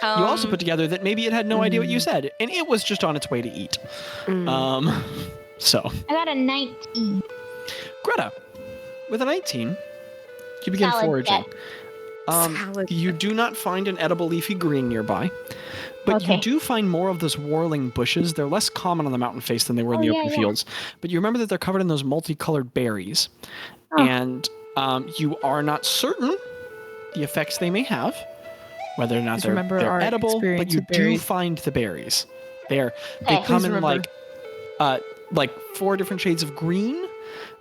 Speaker 1: You also put together that maybe it had no idea what you said, and it was just on its way to eat. So,
Speaker 5: I got a 19.
Speaker 1: Greta, with a 19, you begin
Speaker 5: Salad
Speaker 1: foraging.
Speaker 5: check.
Speaker 3: Salad.
Speaker 1: You do not find an edible leafy green nearby, but
Speaker 5: Okay.
Speaker 1: you do find more of those whorling bushes. They're less common on the mountain face than they were in the open fields, but you remember that they're covered in those multicolored berries, and you are not certain the effects they may have, whether or not
Speaker 2: Just
Speaker 1: they're
Speaker 2: remember our
Speaker 1: edible, but
Speaker 2: experience
Speaker 1: you
Speaker 2: with
Speaker 1: do
Speaker 2: berries.
Speaker 1: find the berries. They
Speaker 5: Okay.
Speaker 1: come
Speaker 2: Please
Speaker 1: in
Speaker 2: remember.
Speaker 1: like 4 different shades of green,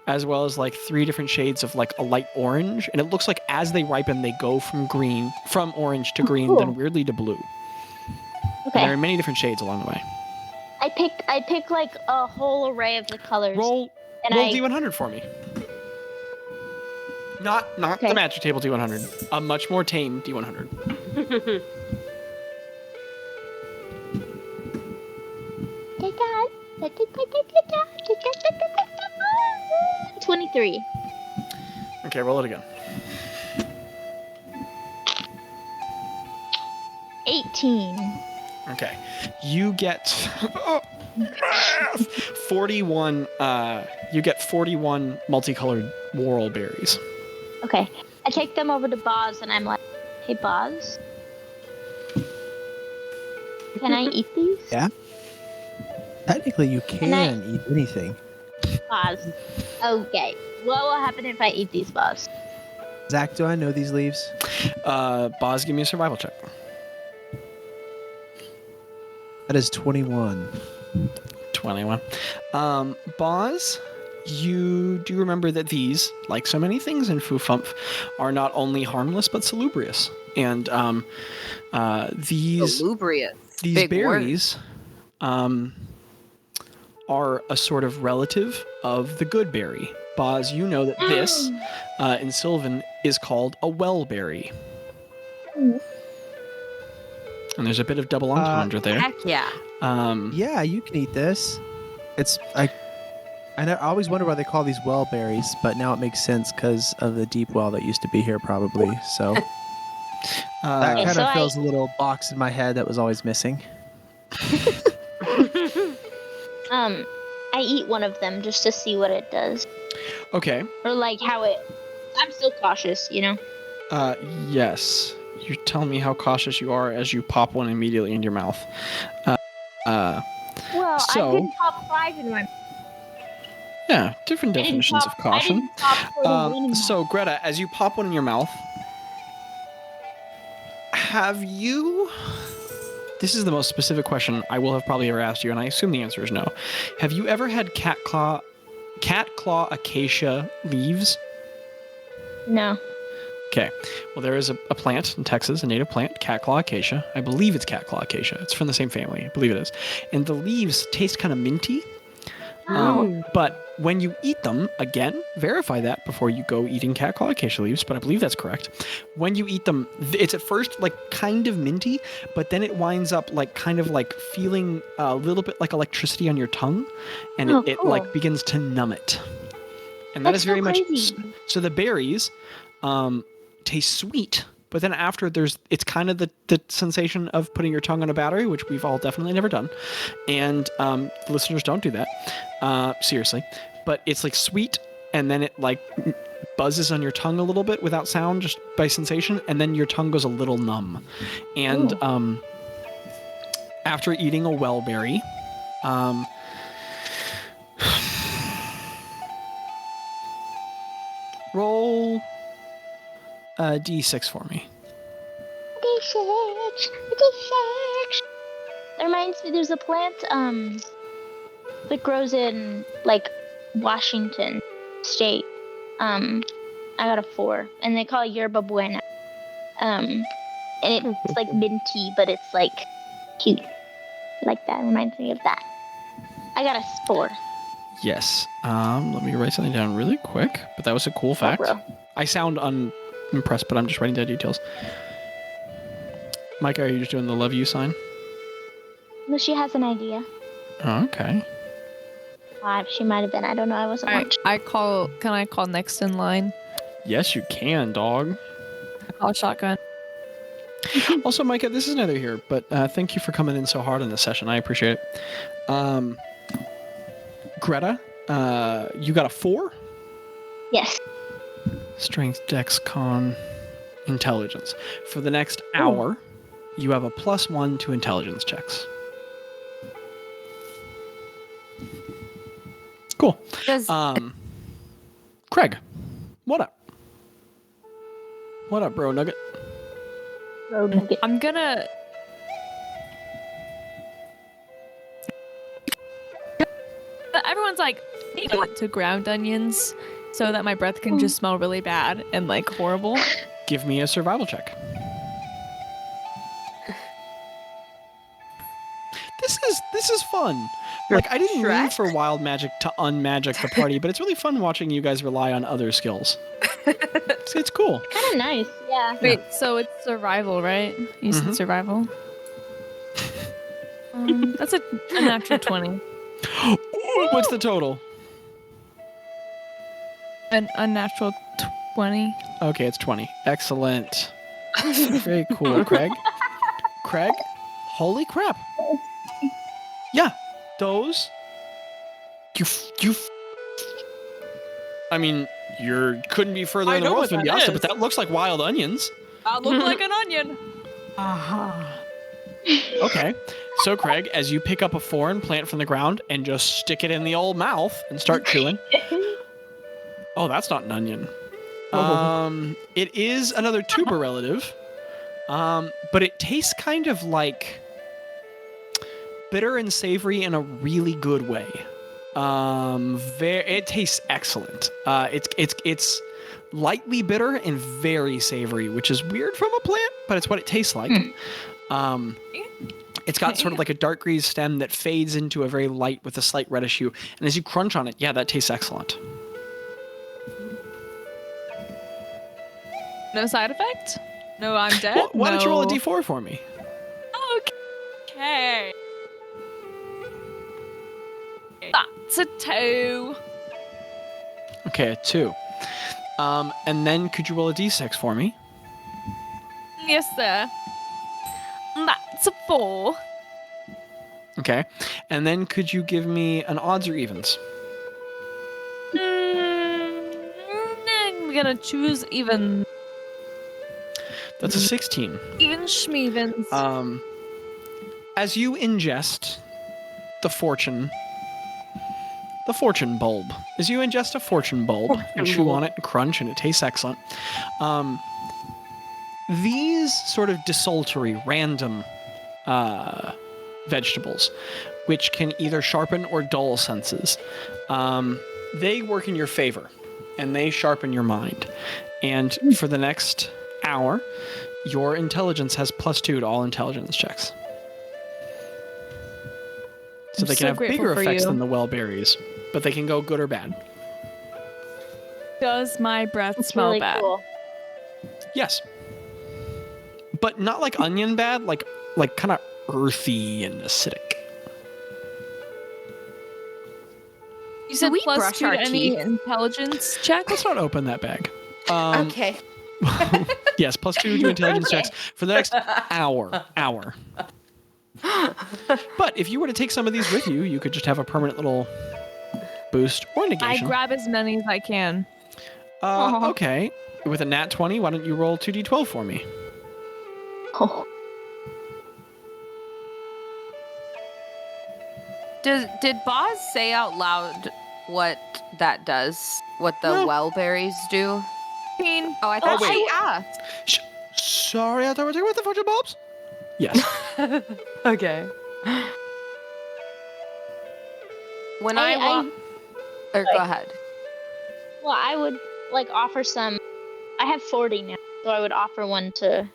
Speaker 1: as well as like 3 different shades of like a light orange, and it looks like as they ripen, they go from orange to green, then
Speaker 5: cool.
Speaker 1: weirdly to blue. And
Speaker 5: Okay.
Speaker 1: there are many different shades along the way.
Speaker 5: I pick like a whole array of the colors.
Speaker 1: Roll
Speaker 5: and
Speaker 1: D100 for me. Not
Speaker 5: Okay.
Speaker 1: the Magic Table D100. A much more tame D100.
Speaker 5: I got 23.
Speaker 1: Okay, roll it again.
Speaker 5: 18.
Speaker 1: Okay. You get 41 you get 41 multicolored whorl berries.
Speaker 5: Okay. I take them over to Bazz and I'm like, hey Bazz, can I eat these?
Speaker 4: Yeah. Technically, you
Speaker 5: And I-
Speaker 4: can eat anything.
Speaker 5: Bazz. Okay. What will happen if I eat these, Bazz?
Speaker 4: Zach, do I know these leaves?
Speaker 1: Bazz, give me a survival check.
Speaker 4: That is 21.
Speaker 1: 21. Bazz, you do remember that these, like so many things in Fufump, are not only harmless but salubrious. And these
Speaker 3: Salubrious.
Speaker 1: these
Speaker 3: Big word.
Speaker 1: berries are a sort of relative of the good berry. Bazz, you know that this, in Sylvan, is called a wellberry. And there's a bit of double entendre there.
Speaker 3: Heck yeah.
Speaker 4: Yeah, you can eat this. It's I always wonder why they call these well berries, but now it makes sense because of the deep well that used to be here, probably. So that
Speaker 5: Okay,
Speaker 4: kind
Speaker 5: so
Speaker 4: of
Speaker 5: I-
Speaker 4: fills a little box in my head that was always missing.
Speaker 5: I eat one of them just to see what it does.
Speaker 1: Okay.
Speaker 5: Or like how it. I'm still cautious, you know?
Speaker 1: Yes. You tell me how cautious you are as you pop one immediately in your mouth.
Speaker 5: Well,
Speaker 1: So-
Speaker 5: I didn't pop 5 in my mouth.
Speaker 1: Yeah, different
Speaker 5: I didn't
Speaker 1: definitions
Speaker 5: pop-
Speaker 1: of caution.
Speaker 5: I didn't pop 41 in my
Speaker 1: So, Greta, as you pop one in your mouth, have you... This is the most specific question I will have probably ever asked you, and I assume the answer is no. Have you ever had cat claw acacia leaves?
Speaker 5: No.
Speaker 1: Okay. Well, there is a plant in Texas, a native plant, catclaw acacia. I believe it's catclaw acacia. It's from the same family. I believe it is. And the leaves taste kind of minty. But when you eat them, again, verify that before you go eating catclaw acacia leaves, but I believe that's correct. When you eat them, it's at first like kind of minty, but then it winds up like kind of like feeling a little bit like electricity on your tongue, and it
Speaker 5: cool.
Speaker 1: like begins to numb it. And that
Speaker 5: That's
Speaker 1: is very
Speaker 5: so
Speaker 1: much
Speaker 5: crazy.
Speaker 1: so the berries taste sweet, but then after it's kind of the sensation of putting your tongue on a battery, which we've all definitely never done, and listeners, don't do that, seriously. But it's like sweet, and then it like buzzes on your tongue a little bit without sound, just by sensation, and then your tongue goes a little numb. And after eating a wellberry, roll a d6 for me.
Speaker 5: D6. That reminds me, there's a plant that grows in like Washington State. I got a 4, and they call it yerba buena. And it's like minty, but it's like cute. Like that reminds me of that. I got a 4.
Speaker 1: Yes. Let me write something down really quick. But that was a cool fact.
Speaker 5: bro.
Speaker 1: I sound unimpressed, but I'm just writing down details. Micah, are you just doing the love you sign?
Speaker 5: No, she has an idea.
Speaker 1: Oh, okay.
Speaker 5: She might have been. I don't know. I wasn't watching.
Speaker 2: Can I call next in line?
Speaker 1: Yes, you can, dog.
Speaker 2: I call shotgun.
Speaker 1: Also, Micah, this is neither here, but thank you for coming in so hard in this session. I appreciate it. Greta, you got a 4?
Speaker 5: Yes.
Speaker 1: Strength, Dex, Con, Intelligence. For the next hour, you have a +1 to intelligence checks. Cool. Craig, what up? What up, bro nugget?
Speaker 5: Road nugget.
Speaker 2: I'm gonna. Everyone's like, I want to ground onions so that my breath can just smell really bad and like horrible.
Speaker 1: Give me a survival check. This is fun. Like, I didn't mean for wild magic to unmagic the party, but it's really fun watching you guys rely on other skills. It's cool.
Speaker 5: Kind of nice. Yeah.
Speaker 2: Wait, so it's survival, right? You said survival. That's a natural 20.
Speaker 1: What's the total?
Speaker 2: An unnatural 20.
Speaker 1: Okay, it's 20. Excellent. Very cool, Craig. Craig, holy crap. Yeah, those. I mean, you couldn't be further in the world from Yasta, but that looks like wild onions.
Speaker 2: That looks like an onion.
Speaker 1: Okay, so Craig, as you pick up a foreign plant from the ground and just stick it in the old mouth and start chewing. Oh, that's not an onion. It is another tuber relative, but it tastes kind of like bitter and savory in a really good way. It tastes excellent. It's lightly bitter and very savory, which is weird from a plant, but it's what it tastes like. It's got sort of like a dark green stem that fades into a very light with a slight reddish hue. And as you crunch on it, yeah, that tastes excellent.
Speaker 2: No side effect? No, I'm dead?
Speaker 1: Well, why don't you roll a d4 for me?
Speaker 2: Okay. That's a 2.
Speaker 1: Okay, a 2. And then could you roll a d6 for me?
Speaker 2: Yes, sir. That's a 4.
Speaker 1: Okay. And then could you give me an odds or evens?
Speaker 2: I'm gonna choose even.
Speaker 1: That's a 16.
Speaker 2: Even schmevens.
Speaker 1: As you ingest the fortune bulb, as you ingest a fortune bulb and chew on it and crunch, and it tastes excellent, these sort of desultory, random vegetables, which can either sharpen or dull senses, they work in your favor. and they sharpen your mind. And for the next hour, your intelligence has +2 to all intelligence checks. So they can have bigger effects than the well berries, but they can go good or bad.
Speaker 2: Does my breath
Speaker 5: It's
Speaker 2: smell
Speaker 5: really
Speaker 2: bad?
Speaker 5: cool.
Speaker 1: Yes. But not like onion bad, like kind of earthy and acidic.
Speaker 2: You said
Speaker 3: we brush
Speaker 2: +2
Speaker 3: our
Speaker 2: to any
Speaker 3: teeth?
Speaker 2: intelligence check?
Speaker 1: Let's not open that bag.
Speaker 3: Okay.
Speaker 1: Yes, +2 to intelligence checks for the next hour. But if you were to take some of these with you, you could just have a permanent little boost or
Speaker 2: I
Speaker 1: negation.
Speaker 2: grab as many as I can.
Speaker 1: Okay. With a nat 20, why don't you roll 2d12 for me?
Speaker 5: Oh.
Speaker 3: Did Bazz say out loud what that does? What the
Speaker 1: No.
Speaker 3: well berries do?
Speaker 2: 15.
Speaker 3: Oh, I thought
Speaker 1: wait.
Speaker 3: she asked.
Speaker 1: Sorry, I thought we were talking about the fortune bulbs? Yes.
Speaker 3: Okay. When I walk, or go ahead.
Speaker 5: Well, I would like offer some. I have 40 now, so I would offer one to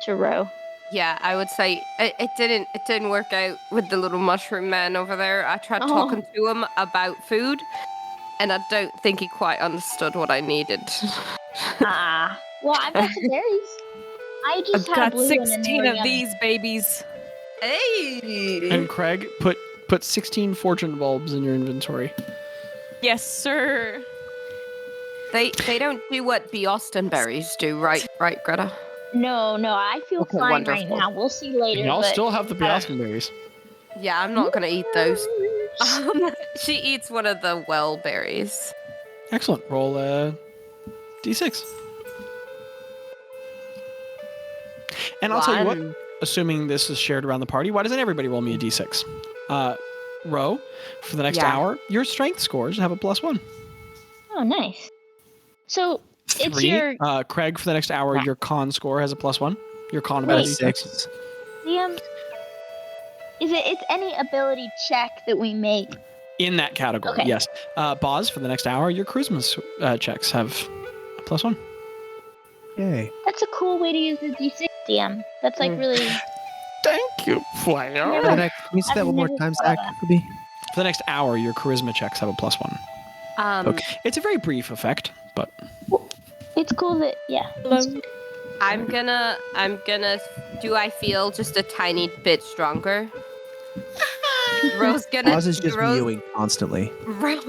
Speaker 5: Ro.
Speaker 3: Yeah, I would say it didn't work out with the little mushroom man over there. I tried talking to him about food, and I don't think he quite understood what I needed.
Speaker 5: Well, I've got some berries. I just
Speaker 2: I've
Speaker 5: had
Speaker 2: got
Speaker 5: blue one and they
Speaker 2: 16
Speaker 5: were
Speaker 2: of
Speaker 5: yummy.
Speaker 2: these babies.
Speaker 3: Hey.
Speaker 1: And Craig, put 16 fortune bulbs in your inventory.
Speaker 2: Yes, sir.
Speaker 3: They don't do what Boston berries do, right, Greta?
Speaker 5: No, I feel
Speaker 3: Okay,
Speaker 5: fine
Speaker 3: wonderful.
Speaker 5: right now. We'll see later.
Speaker 1: And y'all
Speaker 5: but
Speaker 1: still have the Boston berries.
Speaker 3: Yeah, I'm not gonna eat those. She eats one of the well berries.
Speaker 1: Excellent. Roll a d6. And I'll tell you what, assuming this is shared around the party, why doesn't everybody roll me a d6? Ro, for the next hour, your strength scores have a +1.
Speaker 5: Oh, nice. So it's
Speaker 1: 3.
Speaker 5: your
Speaker 1: Craig, for the next hour, your con score has a +1. Your con ability.
Speaker 4: 6.
Speaker 5: it's any ability check that we make.
Speaker 1: In that category,
Speaker 5: Okay.
Speaker 1: yes. Bazz, for the next hour, your charisma checks have a +1.
Speaker 4: Yay.
Speaker 5: That's a cool way to use the D6 DM. That's like really.
Speaker 1: Thank you, player.
Speaker 5: Never-
Speaker 4: Can you say that
Speaker 5: I've
Speaker 4: one more
Speaker 5: never
Speaker 4: time,
Speaker 5: thought of
Speaker 4: Zach,
Speaker 5: that.
Speaker 4: for me?
Speaker 1: For the next hour, your charisma checks have a +1.
Speaker 4: Okay.
Speaker 1: It's a very brief effect, but
Speaker 5: It's cool that
Speaker 3: I'm gonna. Do I feel just a tiny bit stronger? Ro's gonna.
Speaker 4: Oz is just mewing constantly.
Speaker 3: Ro is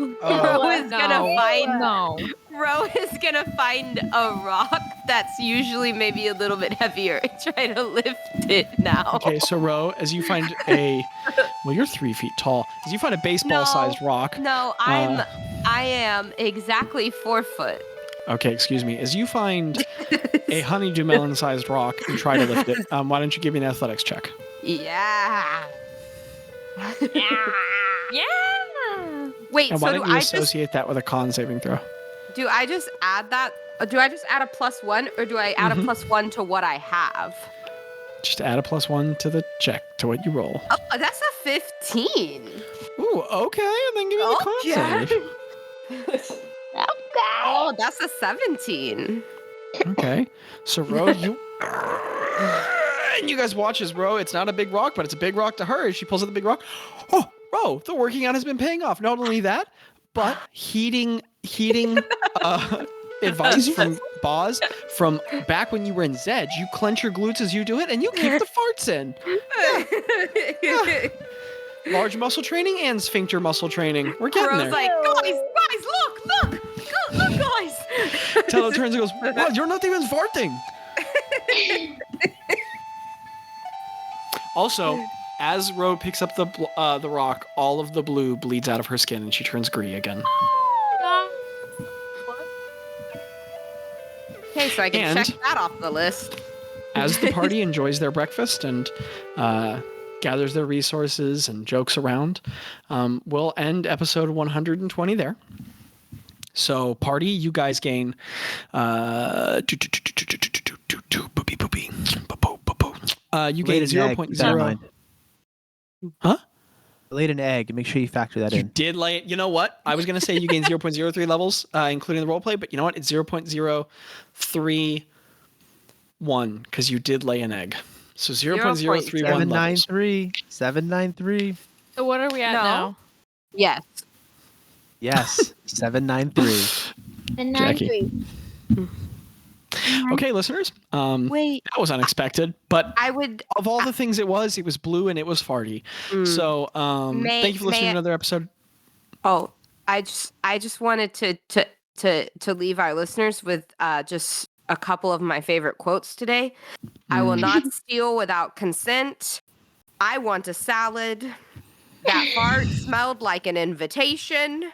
Speaker 2: no.
Speaker 3: gonna find.
Speaker 2: No.
Speaker 3: Ro is gonna find a rock that's usually maybe a little bit heavier and try to lift it now.
Speaker 1: okay. So Ro, as you find you're 3 feet tall. As you find a baseball-sized rock.
Speaker 3: No, I am exactly 4 foot.
Speaker 1: Okay, excuse me. As you find a honeydew melon-sized rock and try to lift it, why don't you give me an athletics check?
Speaker 3: Yeah.
Speaker 2: Yeah.
Speaker 3: Wait,
Speaker 1: And why
Speaker 3: so
Speaker 1: don't
Speaker 3: do
Speaker 1: you
Speaker 3: I just
Speaker 1: associate that with a con saving throw?
Speaker 3: add that? Do I just add a +1, or do I add a +1 to what I have?
Speaker 1: Just add a +1 to the check, to what you roll.
Speaker 3: Oh, that's a 15.
Speaker 1: Ooh, okay, and then give me the con save.
Speaker 5: Okay.
Speaker 3: Oh, that's a 17.
Speaker 1: Okay, so Ro, you... And you guys watch as Ro, it's not a big rock, but it's a big rock to her. As she pulls out the big rock. Oh, Ro, the working out has been paying off. Not only that, but heating advice from Bazz from back when you were in Zedge. You clench your glutes as you do it, and you keep the farts in. Large muscle training and sphincter muscle training. We're getting
Speaker 3: Ro's
Speaker 1: there.
Speaker 3: like, guys, look, guys.
Speaker 1: Tello turns and goes, "Wow, you're not even farting." Also, as Ro picks up the rock, all of the blue bleeds out of her skin, and she turns green again.
Speaker 3: Okay, so I can
Speaker 1: And-
Speaker 3: check that off the list.
Speaker 1: As the party enjoys their breakfast and gathers their resources and jokes around, we'll end episode 120 there. So, party, you guys gain you gain
Speaker 4: Later, Zach,
Speaker 1: 0.0.
Speaker 4: never mind.
Speaker 1: Huh?
Speaker 4: Laid an egg. Make sure you factor that
Speaker 1: You
Speaker 4: in.
Speaker 1: did lay it. You know what? I was going to say you gained 0.03 levels, including the roleplay, but you know what? It's 0.031 because you did lay an egg. So 0.031 levels.
Speaker 4: 793. 793.
Speaker 2: So what are we at
Speaker 3: No.
Speaker 2: now?
Speaker 3: Yes.
Speaker 4: Yes. 793.
Speaker 5: And
Speaker 1: Jackie.
Speaker 5: 93.
Speaker 1: Okay, listeners.
Speaker 3: Wait.
Speaker 1: That was unexpected, but
Speaker 3: I would.
Speaker 1: of all the things it was blue and it was farty. So thank you for listening to another episode.
Speaker 3: Oh, I just wanted to leave our listeners with just a couple of my favorite quotes today. I will not steal without consent. I want a salad. That fart smelled like an invitation.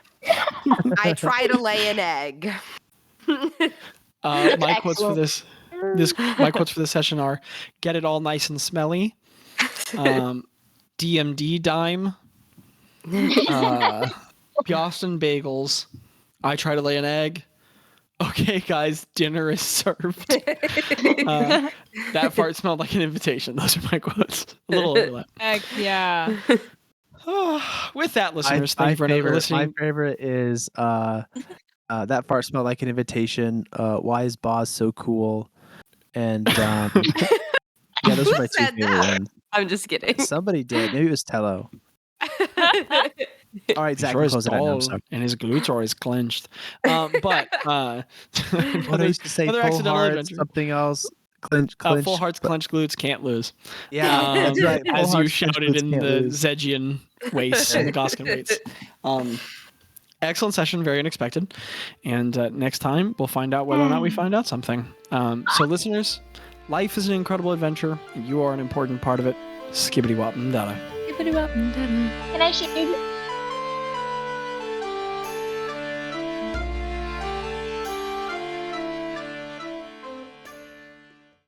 Speaker 3: I try to lay an egg.
Speaker 1: My quotes for this my quotes for this session are: get it all nice and smelly. DMD dime. Boston bagels. I try to lay an egg. Okay, guys, dinner is served. That fart smelled like an invitation. Those are my quotes. A little overlap.
Speaker 2: Heck yeah.
Speaker 1: With that, listeners, thank you for listening.
Speaker 4: My favorite is that fart smelled like an invitation. Why is Bazz so cool? And yeah, those are my two favorite ones.
Speaker 3: I'm just kidding.
Speaker 4: Somebody did. Maybe it was Tello. All right, Zach,
Speaker 1: Sure, his
Speaker 4: close it out. No, I'm
Speaker 1: balls
Speaker 4: sorry.
Speaker 1: and his glutes are always clenched. But
Speaker 4: What I used to say,
Speaker 1: another
Speaker 4: full
Speaker 1: accidental
Speaker 4: hearts,
Speaker 1: adventure.
Speaker 4: something else. Clinch.
Speaker 1: Full hearts, clenched glutes, can't lose.
Speaker 4: Yeah, that's right. Full
Speaker 1: As you
Speaker 4: hearts, clenched
Speaker 1: shouted
Speaker 4: glutes,
Speaker 1: in
Speaker 4: can't
Speaker 1: the
Speaker 4: lose.
Speaker 1: Zegian wastes and the Goskin weights. Excellent session, very unexpected. And next time, we'll find out whether or not we find out something. So, listeners, life is an incredible adventure, and you are an important part of it. Skibbity wop and dada.
Speaker 2: Skibbity-wop and dada.
Speaker 5: Can I shoot you?